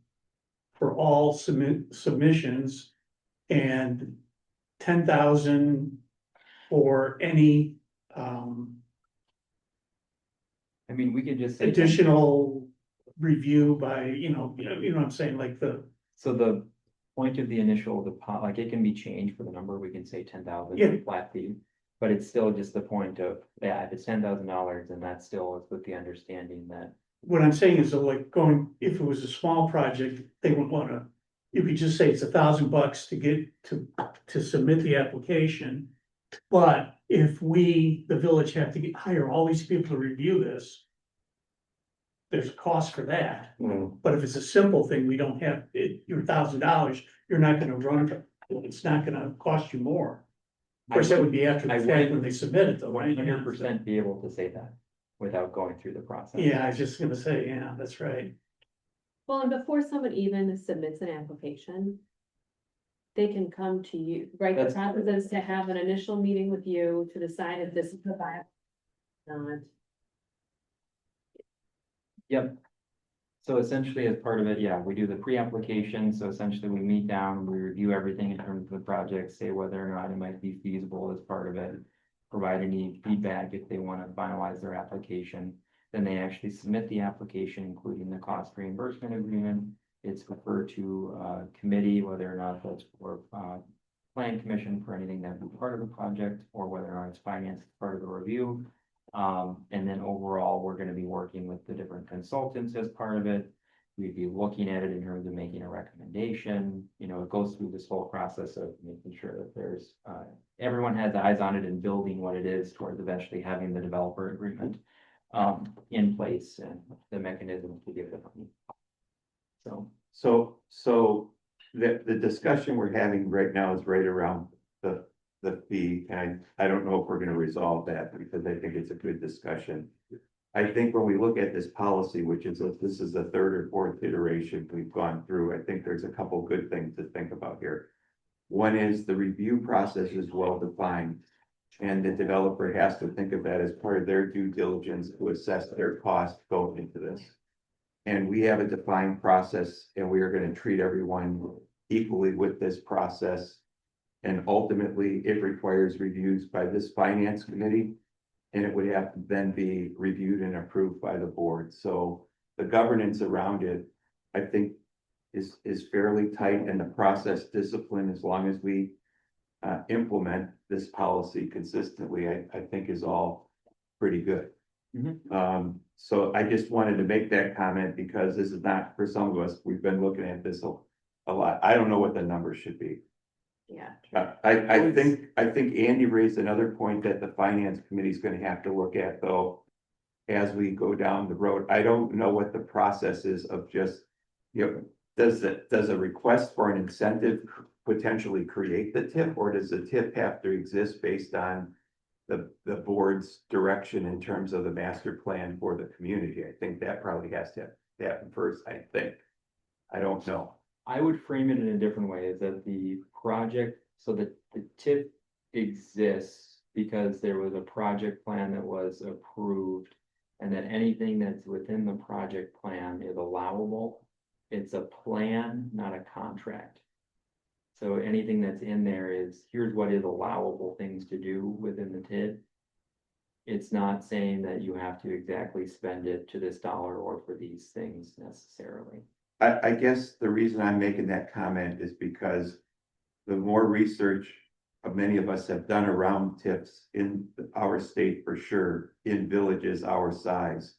for all submissions and 10,000 for any I mean, we could just say. additional review by, what I'm saying, like So the point of the initial deposit, like it can be changed for the number, we can say 10,000 Yeah. flat fee. But it's still just the point of, yeah, if it's $10,000, and that still is with the understanding that. what I'm saying is that like if it was a small project, they would wanna, you could just say it's $1,000 to get to submit the application. But if the village have to hire all these people to review this, there's a cost for that. But if it's a simple thing, we don't have, your $1,000, you're not gonna it's not gonna cost you more. Of course, that would be after the I fact wouldn't- when they submit it though, right? 100% be able to say that without going through the process. Yeah, I was just gonna say, yeah, that's right. Well, and before someone even submits an application, they can come to you, right? The That's- process is to have an initial meeting with you to decide if this is the not. Yep. So essentially, as part of it, yeah, we do the pre-application, so essentially we meet down, we review everything in terms of the project, say whether or not it might be feasible as part of it. Provide any feedback if they want to finalize their application, then they actually submit the application, including the cost reimbursement agreement. It's referred to committee, whether or not that's for plan commission for anything that would be part of the project, or whether or not it's financed as part of the review. And then overall, we're gonna be working with the different consultants as part of it. We'd be looking at it in terms of making a recommendation, it goes through this whole process of making sure that there's, everyone has eyes on it and building what it is towards eventually having the developer agreement in place and the mechanism to give the money. So the discussion we're having right now is right around the fee, and I don't know if we're gonna resolve that, because I think it's a good discussion. I think when we look at this policy, which is, this is the third or fourth iteration we've gone through, I think there's a couple good things to think about here. One is the review process is well defined, and the developer has to think of that as part of their due diligence to assess their cost going into this. And we have a defined process, and we are gonna treat everyone equally with this process. And ultimately, it requires reviews by this finance committee. And it would have to then be reviewed and approved by the board. So the governance around it, I think, is fairly tight, and the process discipline, as long as we implement this policy consistently, I think is all pretty good. So I just wanted to make that comment, because this is not, for some of us, we've been looking at this a lot. I don't know what the numbers should be. Yeah. I think Andy raised another point that the finance committee is gonna have to look at, though. As we go down the road, I don't know what the process is of just, does a request for an incentive potentially create the TIP, or does the TIP have to exist based on the board's direction in terms of the master plan for the community? I think that probably has to happen first, I think. I don't know. I would frame it in a different way, is that the project, so the TIP exists because there was a project plan that was approved. And that anything that's within the project plan is allowable. It's a plan, not a contract. So anything that's in there is, here's what is allowable things to do within the TID. It's not saying that you have to exactly spend it to this dollar or for these things necessarily. I guess the reason I'm making that comment is because the more research many of us have done around tips in our state for sure, in villages our size,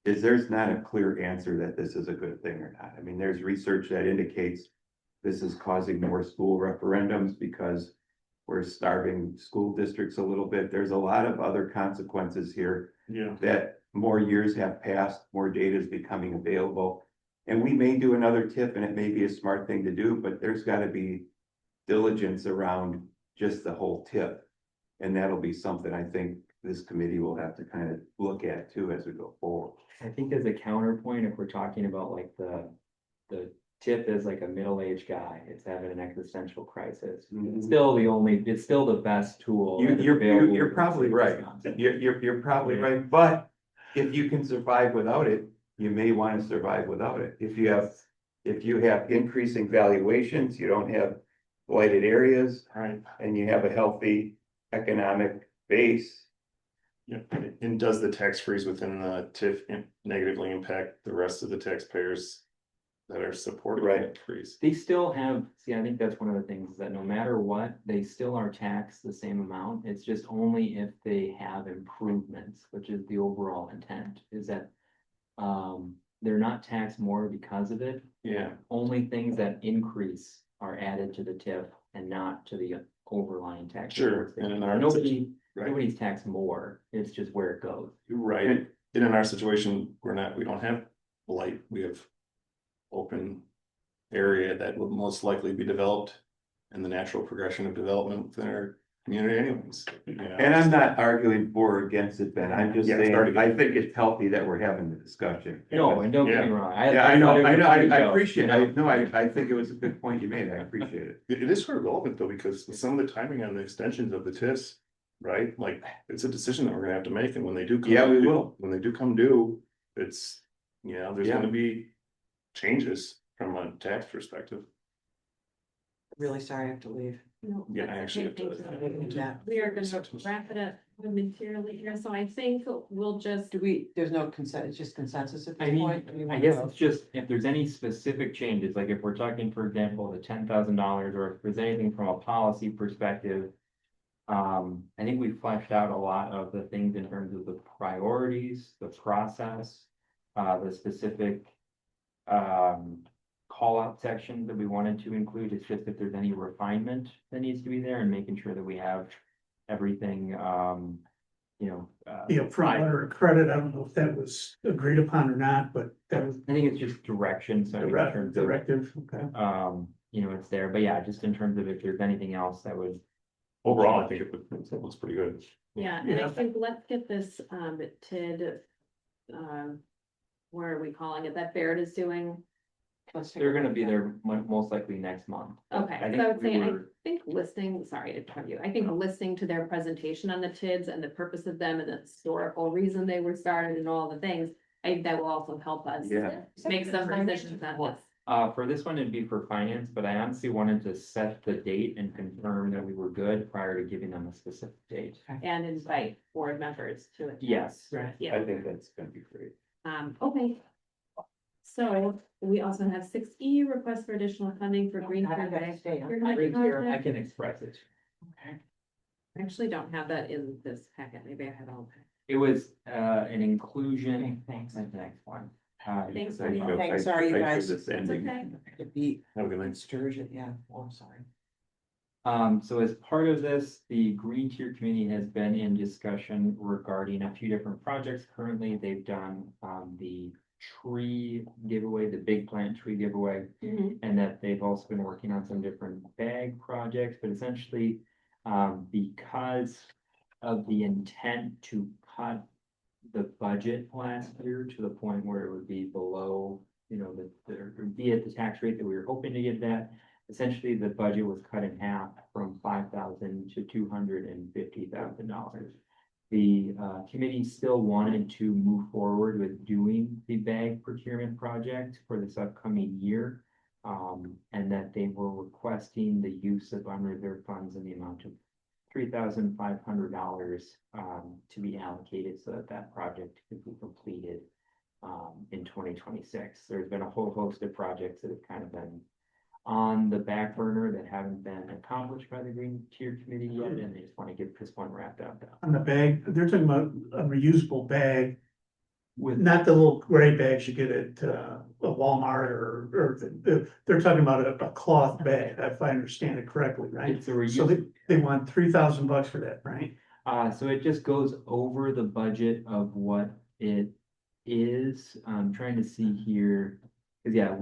is there's not a clear answer that this is a good thing or not. I mean, there's research that indicates this is causing more school referendums because we're starving school districts a little bit. There's a lot of other consequences here Yeah. that more years have passed, more data is becoming available. And we may do another tip and it may be a smart thing to do, but there's gotta be diligence around just the whole tip. And that'll be something I think this committee will have to kind of look at too as we go forward. I think as a counterpoint, if we're talking about like the tip is like a middle-aged guy, it's having an existential crisis. Mhm. It's still the best tool. You, that's you're, available you're in probably the right. state of Wisconsin. You're probably right, but if you can survive without it, you may want to survive without it. If you have increasing valuations, you don't have blighted areas, Right. and you have a healthy economic base. Yeah, and does the tax freeze within the TIF negatively impact the rest of the taxpayers that are supporting Right. that freeze? They still have, see, I think that's one of the things is that no matter what, they still are taxed the same amount. It's just only if they have improvements, which is the overall intent, is that they're not taxed more because of it. Yeah, Only things that increase are added to the TIF and not to the overlying tax. Sure, and in our Nobody's taxed more. It's just where it goes. right. And in our situation, we don't have blight, we have open area that will most likely be developed and the natural progression of development within our community anyways. you know. And I'm not arguing for or against it, Ben. I'm just Yeah, saying, starting- I think it's healthy that we're having the discussion. No, and don't get me Yeah. wrong. Yeah, I know, I joke, appreciate, you I know? know, I think it was a good point you made. I appreciate it. It is sort of relevant though, because with some of the timing on the extensions of the TIFs, right? Like, it's a decision that we're gonna have to make, and when they do. Yeah, we due- will. When they do come due, it's, there's Yeah. gonna be changes from a tax perspective. Really sorry I have to leave. No, Yeah, I that's actually okay, have to- thank you. Yeah. We are gonna wrap it up momentarily here, so I think we'll just. There's no consent, it's just consensus at I this mean, point? You I wanna guess go? it's just, if there's any specific changes, like if we're talking, for example, the $10,000, or if there's anything from a policy perspective. I think we fleshed out a lot of the things in terms of the priorities, the process, the specific. Call out sections that we wanted to include. It's just if there's any refinement that needs to be there and making sure that we have everything, The upfront letter of credit, I don't know if that was agreed upon or not, but that was I think it's just direction, so in terms of, directive, okay. it's there, but yeah, just in terms of if there's anything else that would. Overall, I think it looks pretty good. Yeah, and I Yeah. think let's get this TID. What are we calling it, that Baird is doing? Let's take a They're gonna look be at there most likely next month. Okay, I so I would think say, we I were, think listening, sorry to interrupt you, I think listening to their presentation on the TIDs and the purpose of them and the historical reason they were started and all the things. I think that will also help us. Yeah. Make some decisions on this. for this one, it'd be for finance, but I honestly wanted to set the date and confirm that we were good prior to giving them a specific date. And invite board members to it. Yes. Right. Yeah, I think that's gonna be great. okay. So we also have 6E, request for additional funding for Green I Tier gotta Bay. stay, huh? Green Tier I project. can express it. Okay. I actually don't have that in this packet, maybe I have all. It was, an inclusion. Okay, thanks. That's the next one. Thanks, because I Marty. wrote- Thanks, sorry, you I guys. threw this It's ending. okay. To beat Have a good night. Sturgeon, yeah, oh, I'm sorry. So as part of this, the Green Tier Committee has been in discussion regarding a few different projects. Currently, they've done, the tree giveaway, the big plant tree giveaway. And that they've also been working on some different bag projects, but essentially, because of the intent to cut the budget last year to the point where it would be below, be at the tax rate that we were hoping to get that. Essentially, the budget was cut in half from $5,000 to $250,000. The committee still wanted to move forward with doing the bag procurement project for this upcoming year. And that they were requesting the use of unreserved funds in the amount of $3,500 to be allocated so that that project could be completed in 2026. There's been a whole host of projects that have kind of been on the back burner that haven't been accomplished by the Green Tier Committee yet, and they just want to get this one wrapped up now. On the bag, they're talking about a reusable bag, With not the little gray bags you get at a Walmart they're talking about a cloth bag, if I understand it correctly, right? it's a So reuse. they want $3,000 for that, right? So it just goes over the budget of what it is. I'm trying to see here, because yeah,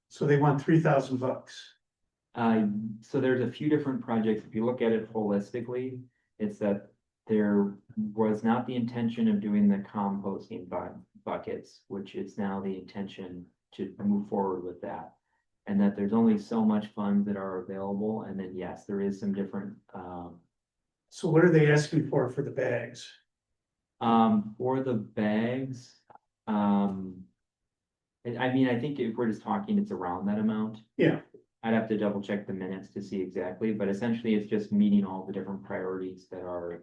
So they want $3,000. so there's a few different projects. If you look at it holistically, it's that there was not the intention of doing the composting buckets, which is now the intention to move forward with that. And that there's only so much funds that are available, and then yes, there is some different, So what are they asking for the bags? for the bags, I mean, I think if we're just talking, it's around that amount. Yeah. I'd have to double check the minutes to see exactly, but essentially it's just meeting all the different priorities that are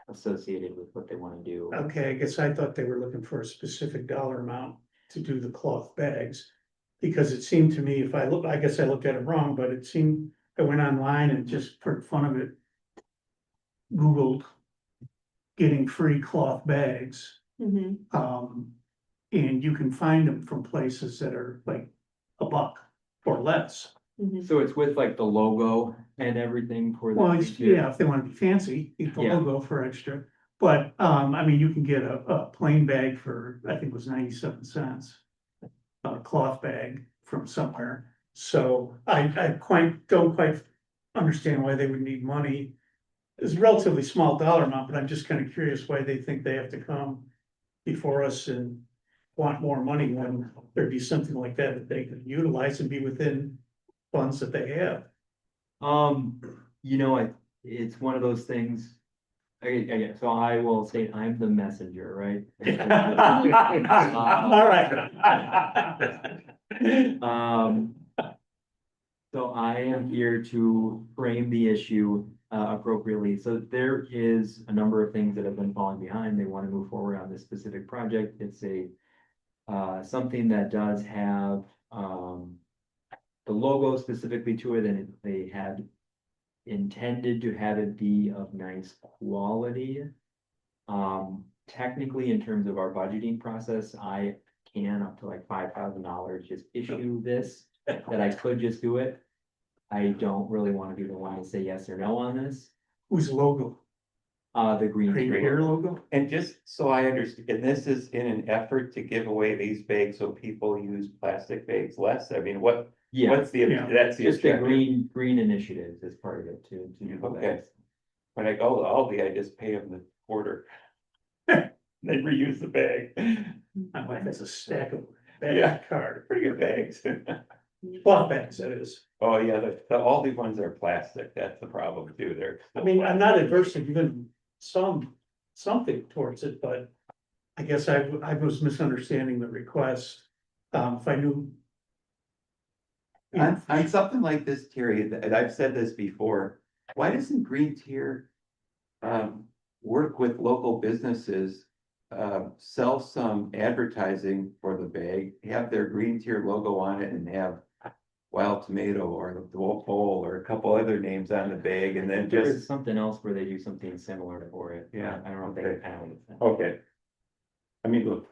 associated with what they want to do. Okay, I guess I thought they were looking for a specific dollar amount to do the cloth bags. Because it seemed to me, I guess I looked at it wrong, but it seemed, I went online and just for fun of it. Googled getting free cloth bags. And you can find them from places that are like $1 or less. So it's with like the logo and everything for the. Well, yeah, if they wanna be fancy, get the Yeah. logo for extra. But, I mean, you can get a plain bag for, I think it was 97 cents. A cloth bag from somewhere. So I don't quite understand why they would need money. It's a relatively small dollar amount, but I'm just kind of curious why they think they have to come before us and want more money when there'd be something like that that they could utilize and be within funds that they have. You know, it's one of those things. So I will say I'm the messenger, right? All right. So I am here to frame the issue appropriately. So there is a number of things that have been falling behind. They want to move forward on this specific project. It's something that does have the logo specifically to it, and they had intended to have it be of nice quality. Technically, in terms of our budgeting process, I can up to like $5,000 just issue this, that I could just do it. I don't really want to be the one to say yes or no on this. Whose logo? The green. Green tree. Beer logo? And just so I understand, and this is in an effort to give away these bags so people use plastic bags less? I mean, Yeah, what's the, Yeah. that's the just the objective? green initiatives as part of it to do the Okay. bags. When I go to Aldi, I just pay them the quarter. They reuse the bag. My wife has a stack of Yeah. bag card, Pretty good bags. cloth bags, that is. Oh, yeah, the Aldi ones are plastic. That's the problem too. They're. I mean, I'm not adverse to giving something towards it, but I guess I was misunderstanding the request. If I knew. On something like this, Terry, and I've said this before, why doesn't Green Tier work with local businesses, sell some advertising for the bag, have their Green Tier logo on it and have Wild Tomato or the Wolf Bowl or a couple other names on the bag and then There is just, something else where they do something similar for it. Yeah, I don't know if okay. they found it. okay. I mean, look,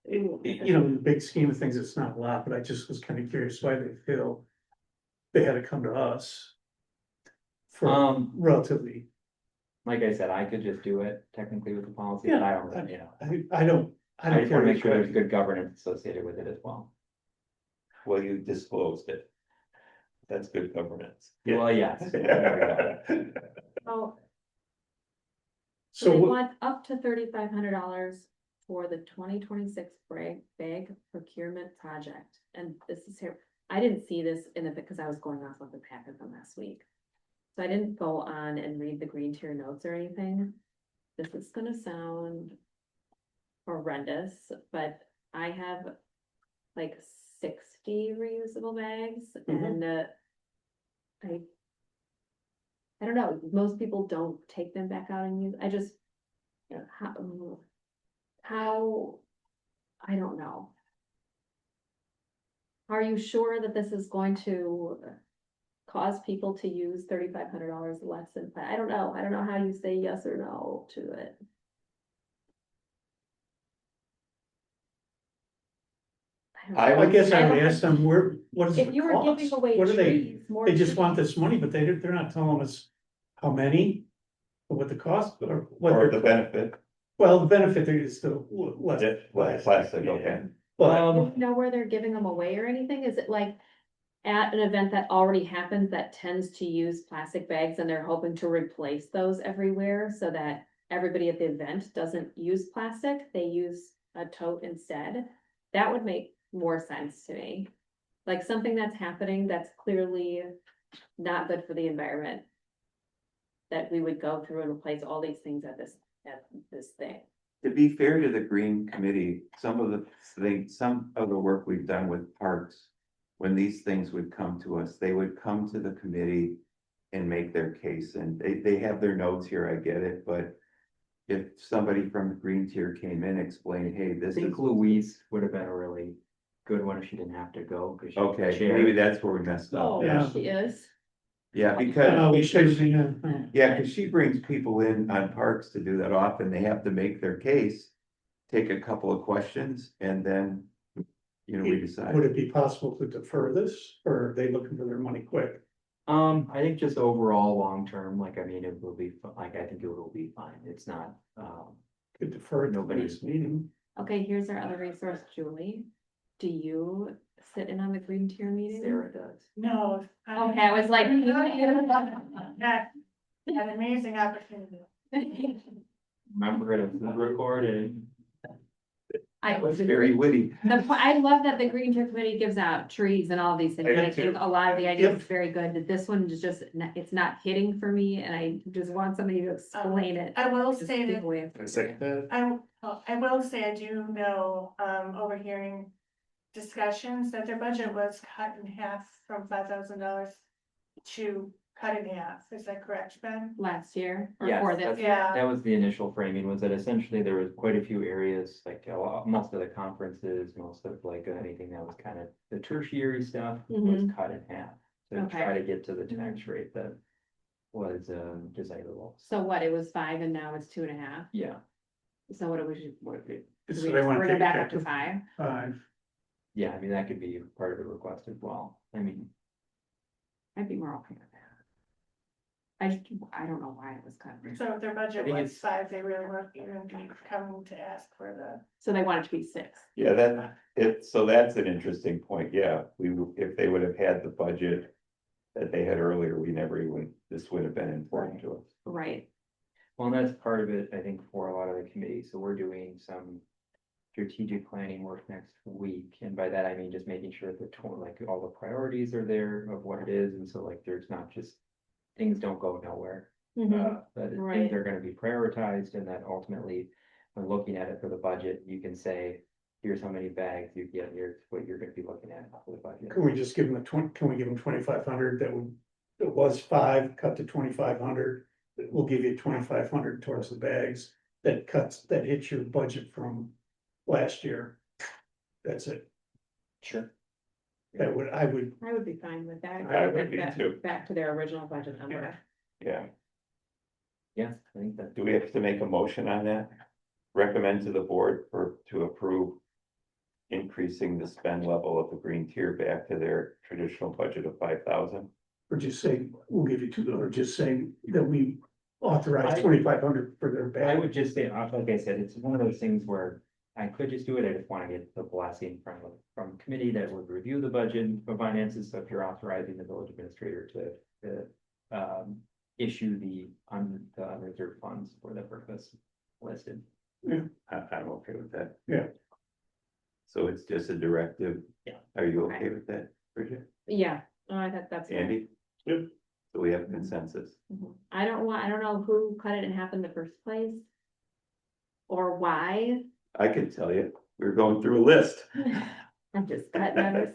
You know, in the big scheme of things, it's not a lot, but I just was kind of curious why they feel they had to come to us. For relatively, Like I said, I could just do it technically with the policy, but I don't, really, you know. I don't I just want to care make sure which there's way. good governance associated with it as well. well, you disclosed it. That's good governance. Well, yes. Oh, so So they what- want up to $3,500 for the 2026 bag procurement project. And this is here, I didn't see this in it because I was going off of the packet from last week. So I didn't go on and read the Green Tier notes or anything. This is gonna sound horrendous, but I have like 60 reusable bags and I I don't know, most people don't take them back out and use, I just. How, I don't know. Are you sure that this is going to cause people to use $3,500 less than, I don't know how you say yes or no to it. I I guess I would ask them, what does If it you were giving cost? away What are they, trees, more. they just trees- want this money, but they're not telling us how many, or what the cost, or what or they're. the benefit, Well, the benefit is still less. less plastic, okay. But, Do you know where they're giving them away or anything? Is it like at an event that already happens that tends to use plastic bags and they're hoping to replace those everywhere so that everybody at the event doesn't use plastic, they use a tote instead? That would make more sense to me. Like something that's happening that's clearly not good for the environment. That we would go through and replace all these things at this thing. To be fair to the Green Committee, some of the work we've done with parks, when these things would come to us, they would come to the committee and make their case, and they have their notes here, I get it, but if somebody from the Green Tier came in, explained, hey, I this is. think Louise would have been a really good one if she didn't have to go. 'Cause she's the Okay, chair. maybe that's where we messed up. Oh, Yeah. she is. Yeah, because. we should, yeah. Yeah, because she brings people in on parks to do that often. They have to make their case, take a couple of questions, and then, we decide. Would it be possible to defer this, or are they looking for their money quick? I think just overall, long term, like, I mean, it will be, like, I think it will be fine. It's not, Could defer it to the Nobody- next meeting. Okay, here's our other resource, Julie. Do you sit in on the Green Tier meeting? Sarah does. No. Okay, I was like. That, an amazing opportunity. Remember it, it's recorded. That was very witty. I love that the Green Tier Committee gives out trees and all these things, I and do I think too. a lot of the ideas Yep. is very good, but this one is just, it's not hitting for me, and I just want somebody to explain it. I will Just say take that away. I second that. I will say I do know, overhearing discussions that their budget was cut in half from $5,000 to cut in half. Is that correct, Ben? Last year, or Yes, for this that's- year. Yeah. That was the initial framing, was that essentially there was quite a few areas, like most of the conferences, most of like anything that was kind of the tertiary stuff was cut in half. To Okay. try to get to the tax rate that was desirable. So what, it was 5 and now it's 2.5, Yeah, so what do we, what do So we they want to bring take it back up to it 5? 5. yeah, I mean, that could be part of the request as well. I mean, I'd be more okay with that. I don't know why it was cut. So if their budget I think was it's- 5, they really weren't even coming to ask for the. So they want it to be 6. Yeah, so that's an interesting point. Yeah, if they would have had the budget that they had earlier, this would have been important to us. Right. well, and that's part of it, I think, for a lot of the committees. So we're doing some strategic planning work next week. And by that, I mean just making sure that like all the priorities are there of what it is. And so like, there's not just, things don't go nowhere. That Right. things are gonna be prioritized, and that ultimately, when looking at it for the budget, you can say, here's how many bags you get, here's what you're gonna be looking at for the budget. Can we just give them can we give them 2,500 it was 5, cut to 2,500? We'll give you 2,500 towards the bags, that hits your budget from last year. That's it. Sure. I would, I would be fine with that. I would be Back- too. Back to their original budget number. Yeah. Yeah, I think that, Do we have to make a motion on that? Recommend to the board to approve increasing the spend level of the Green Tier back to their traditional budget of 5,000? or just say, we'll give you 2, or just say that we authorize 2,500 for their I bag. would just say, like I said, it's one of those things where I could just do it, I just wanna get the blessing from committee that would review the budget for finances, so if you're authorizing the village administrator to issue the unreserved funds for the purpose listed. I'm okay with that. Yeah. So it's just a directive? Yeah. Are you Okay. okay with that, Bridget? Yeah, I thought that's. fine. Andy? Yep. So we have consensus. Mhm. I don't know who cut it in half in the first place. Or why. I can tell you, we're going through a list. I'm just cutting numbers.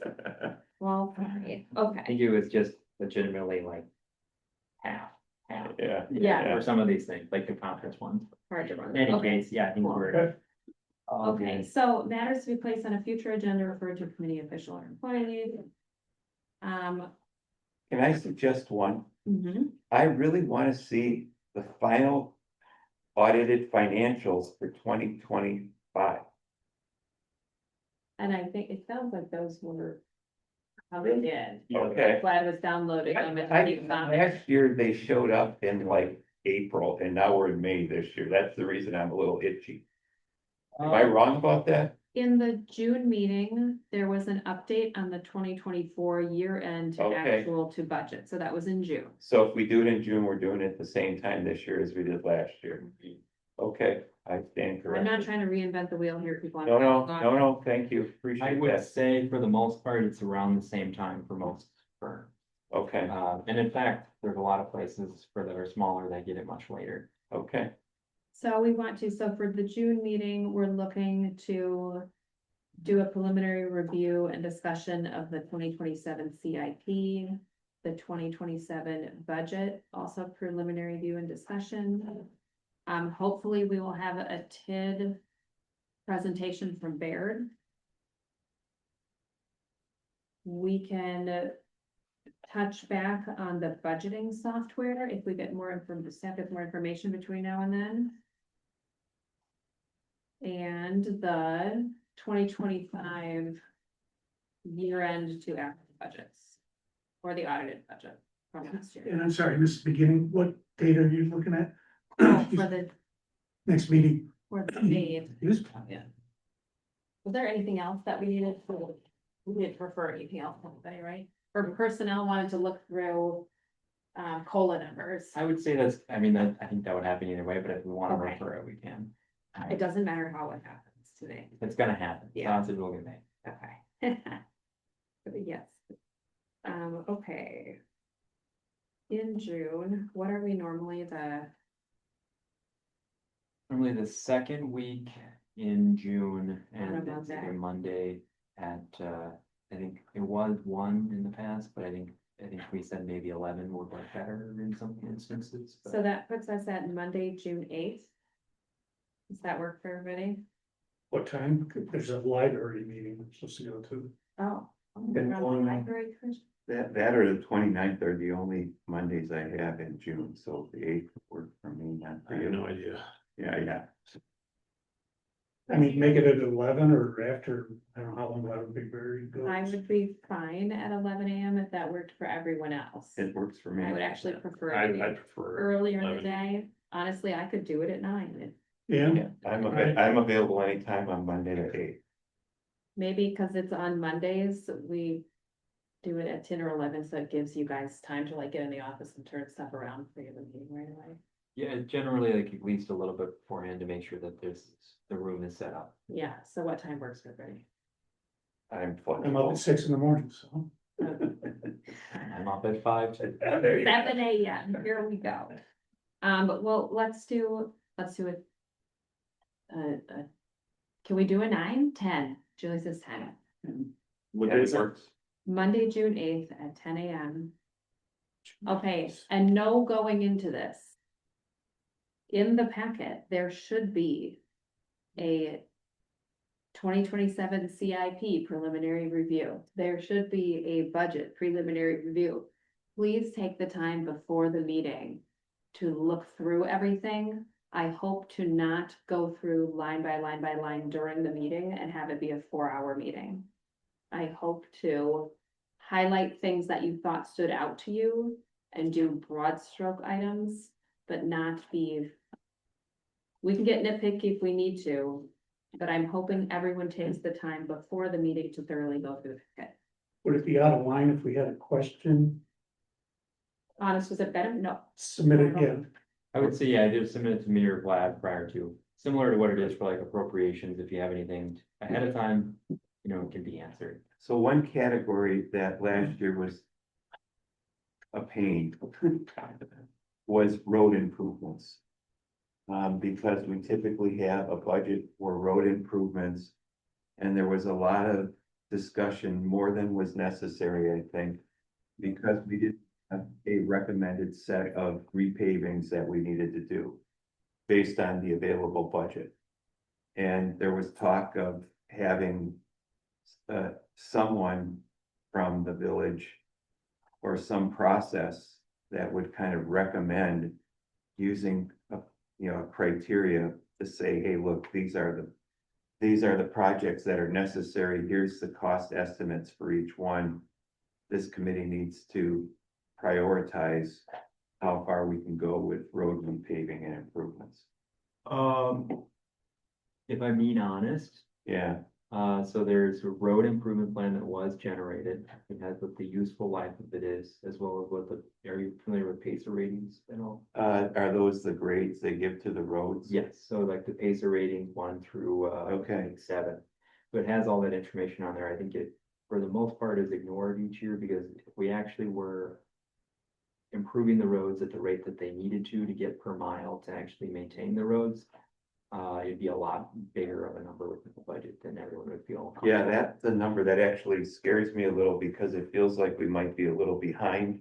Well, fine. I Okay, think it was just legitimately like half Yeah. Yeah. For some of these things, like the conference ones. Hard to run. In any Okay. case, yeah, I think Cool. we're. Okay. all Okay, good. so matters to be placed on a future agenda referred to committee official or employee. Um, Can I suggest one? mhm. I really want to see the final audited financials for 2025. And I think it sounds like those were how they did. Okay. Glad was downloading them and I, keep on there. last year they showed up in like April and now we're in May this year. That's the reason I'm a little itchy. Am I wrong about that? In the June meeting, there was an update on the 2024 year end to Okay. actual to budget, so that was in June. So if we do it in June, we're doing it at the same time this year as we did last year. Okay, I stand I'm corrected. not trying to reinvent the wheel here, people. No, thank you, I appreciate would that. say for the most part, it's around the same time for most firms. Okay, And in fact, there's a lot of places for that are smaller that get it much later. okay, So we want to, so for the June meeting, we're looking to do a preliminary review and discussion of the 2027 CIP, the 2027 budget, also preliminary view and discussion. Hopefully we will have a TID presentation from Baird. We can touch back on the budgeting software if we get more information between now and then. And the 2025 year-end to act budgets, or the audited budget from last year. And I'm sorry, this is beginning, what date are you looking at? Oh, for the, Next meeting. for the date. Is- Yeah. Was there anything else that we needed for, we didn't refer anything else today, right? Or personnel wanted to look through COLA numbers. I would say that's, I mean, that, I think that would happen either way, but if we want to Okay. refer it, we can. It doesn't matter how it happens today. It's gonna happen. Yeah. Odds are we'll get made. Okay. But yes. Okay. In June, what are we normally Normally the second week in June On a and it's Monday. a Monday at, I think it was 1 in the past, but I think we said maybe 11 would work better in some instances. but- so that puts us at Monday, June 8th. Does that work for everybody? What time? There's a library meeting I'm supposed to go to. Oh. Good we're on the morning. library first. that or the 29th are the only Mondays I have in June, so the 8th would work for me, not I for have you. no idea. Yeah. I mean, make it at 11 or after, I don't know how long that Big Berry goes. I would be fine at 11 AM if that worked for everyone else. It works for me. I would actually prefer I it prefer. earlier in the 11. day. Honestly, I could do it at 9. Yeah, Yeah, I'm available anytime on Monday at 8. Maybe because it's on Mondays, we do it at 10 or 11, so it gives you guys time to like get in the office and turn stuff around for the meeting right away. Yeah, generally like at least a little bit beforehand to make sure that the room is set up. Yeah, so what time works for everybody? I'm I'm up flexible. at 6 in the morning, so. I'm up at 5. There you go. 7 AM, here we go. But well, let's do it. Can we do a 9? 10? Julie says 10. What Yeah, day it is it? works. Monday, June 8th at 10 AM. Okay, and no going into this. In the packet, there should be a 2027 CIP preliminary review. There should be a budget preliminary review. Please take the time before the meeting to look through everything. I hope to not go through line by line by line during the meeting and have it be a 4-hour meeting. I hope to highlight things that you thought stood out to you and do broad stroke items, but not be. We can get nitpicky if we need to, but I'm hoping everyone takes the time before the meeting to thoroughly go through the packet. Would it be out of line if we had a question Honest, was it better? No. submitted? Yeah, I would say, yeah, just submit it to me or Vlad prior to, similar to what it is for like appropriations, if you have anything ahead of time, it can be answered. So one category that last year was a pain was road improvements. Because we typically have a budget for road improvements. And there was a lot of discussion, more than was necessary, I think. Because we didn't a recommended set of repavings that we needed to do based on the available budget. And there was talk of having someone from the village or some process that would kind of recommend using a criteria to say, hey, look, these are the projects that are necessary. Here's the cost estimates for each one. This committee needs to prioritize how far we can go with road repaving and improvements. If I'm being honest, Yeah, so there's a road improvement plan that was generated. It has what the useful life of it is, as well as are you familiar with PACER ratings and all? are those the grades they give to the roads? Yes, so like the PACER rating 1 through, Okay. I think 7. So it has all that information on there. I think it, for the most part, is ignored each year because if we actually were improving the roads at the rate that they needed to get per mile to actually maintain the roads, it'd be a lot bigger of a number within the budget than everyone would feel. Yeah, that's the number that actually scares me a little because it feels like we might be a little behind.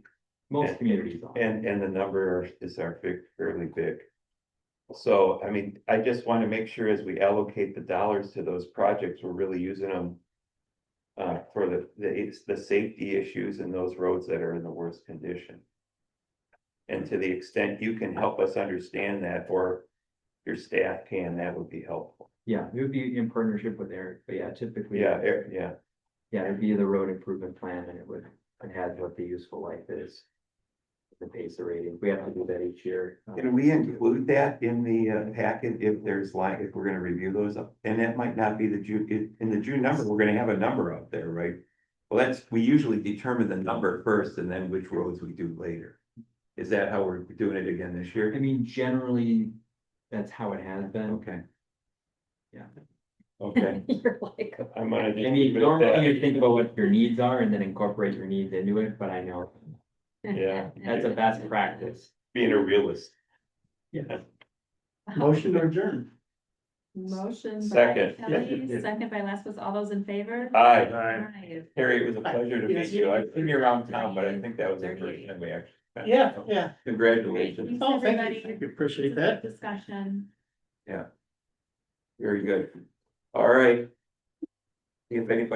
Most communities are. And the number is fairly big. So, I mean, I just want to make sure as we allocate the dollars to those projects, we're really using them for the safety issues in those roads that are in the worst condition. And to the extent you can help us understand that, or your staff can, that would be helpful. Yeah, it would be in partnership with Eric, but yeah, typically. Yeah, yeah. Yeah, it'd be the road improvement plan and it has what the useful life is. The PACER rating, we have to do that each year. Can we include that in the packet if if we're gonna review those? And that might not be the June, in the June number, we're gonna have a number up there, right? Well, we usually determine the number first and then which roads we do later. Is that how we're doing it again this I year? mean, generally, that's how it has been. Okay. Yeah. Okay, You're like, I'm gonna just I mean, leave it at normally you that. think about what your needs are and then incorporate your needs into it, but I know Yeah, that's a best practice. being a realist. Motion or adjourn. Motion by Second. Kelly, second by Leslie, all those in favor? Aye, Aye. Harry, it was a pleasure to meet you. I've seen you around town, but I think that was the first time we actually met. So, Congratulations. Thanks, Oh, thank you. everybody. Thank you. Appreciate that. Discussion. Very good. All right. See if anybody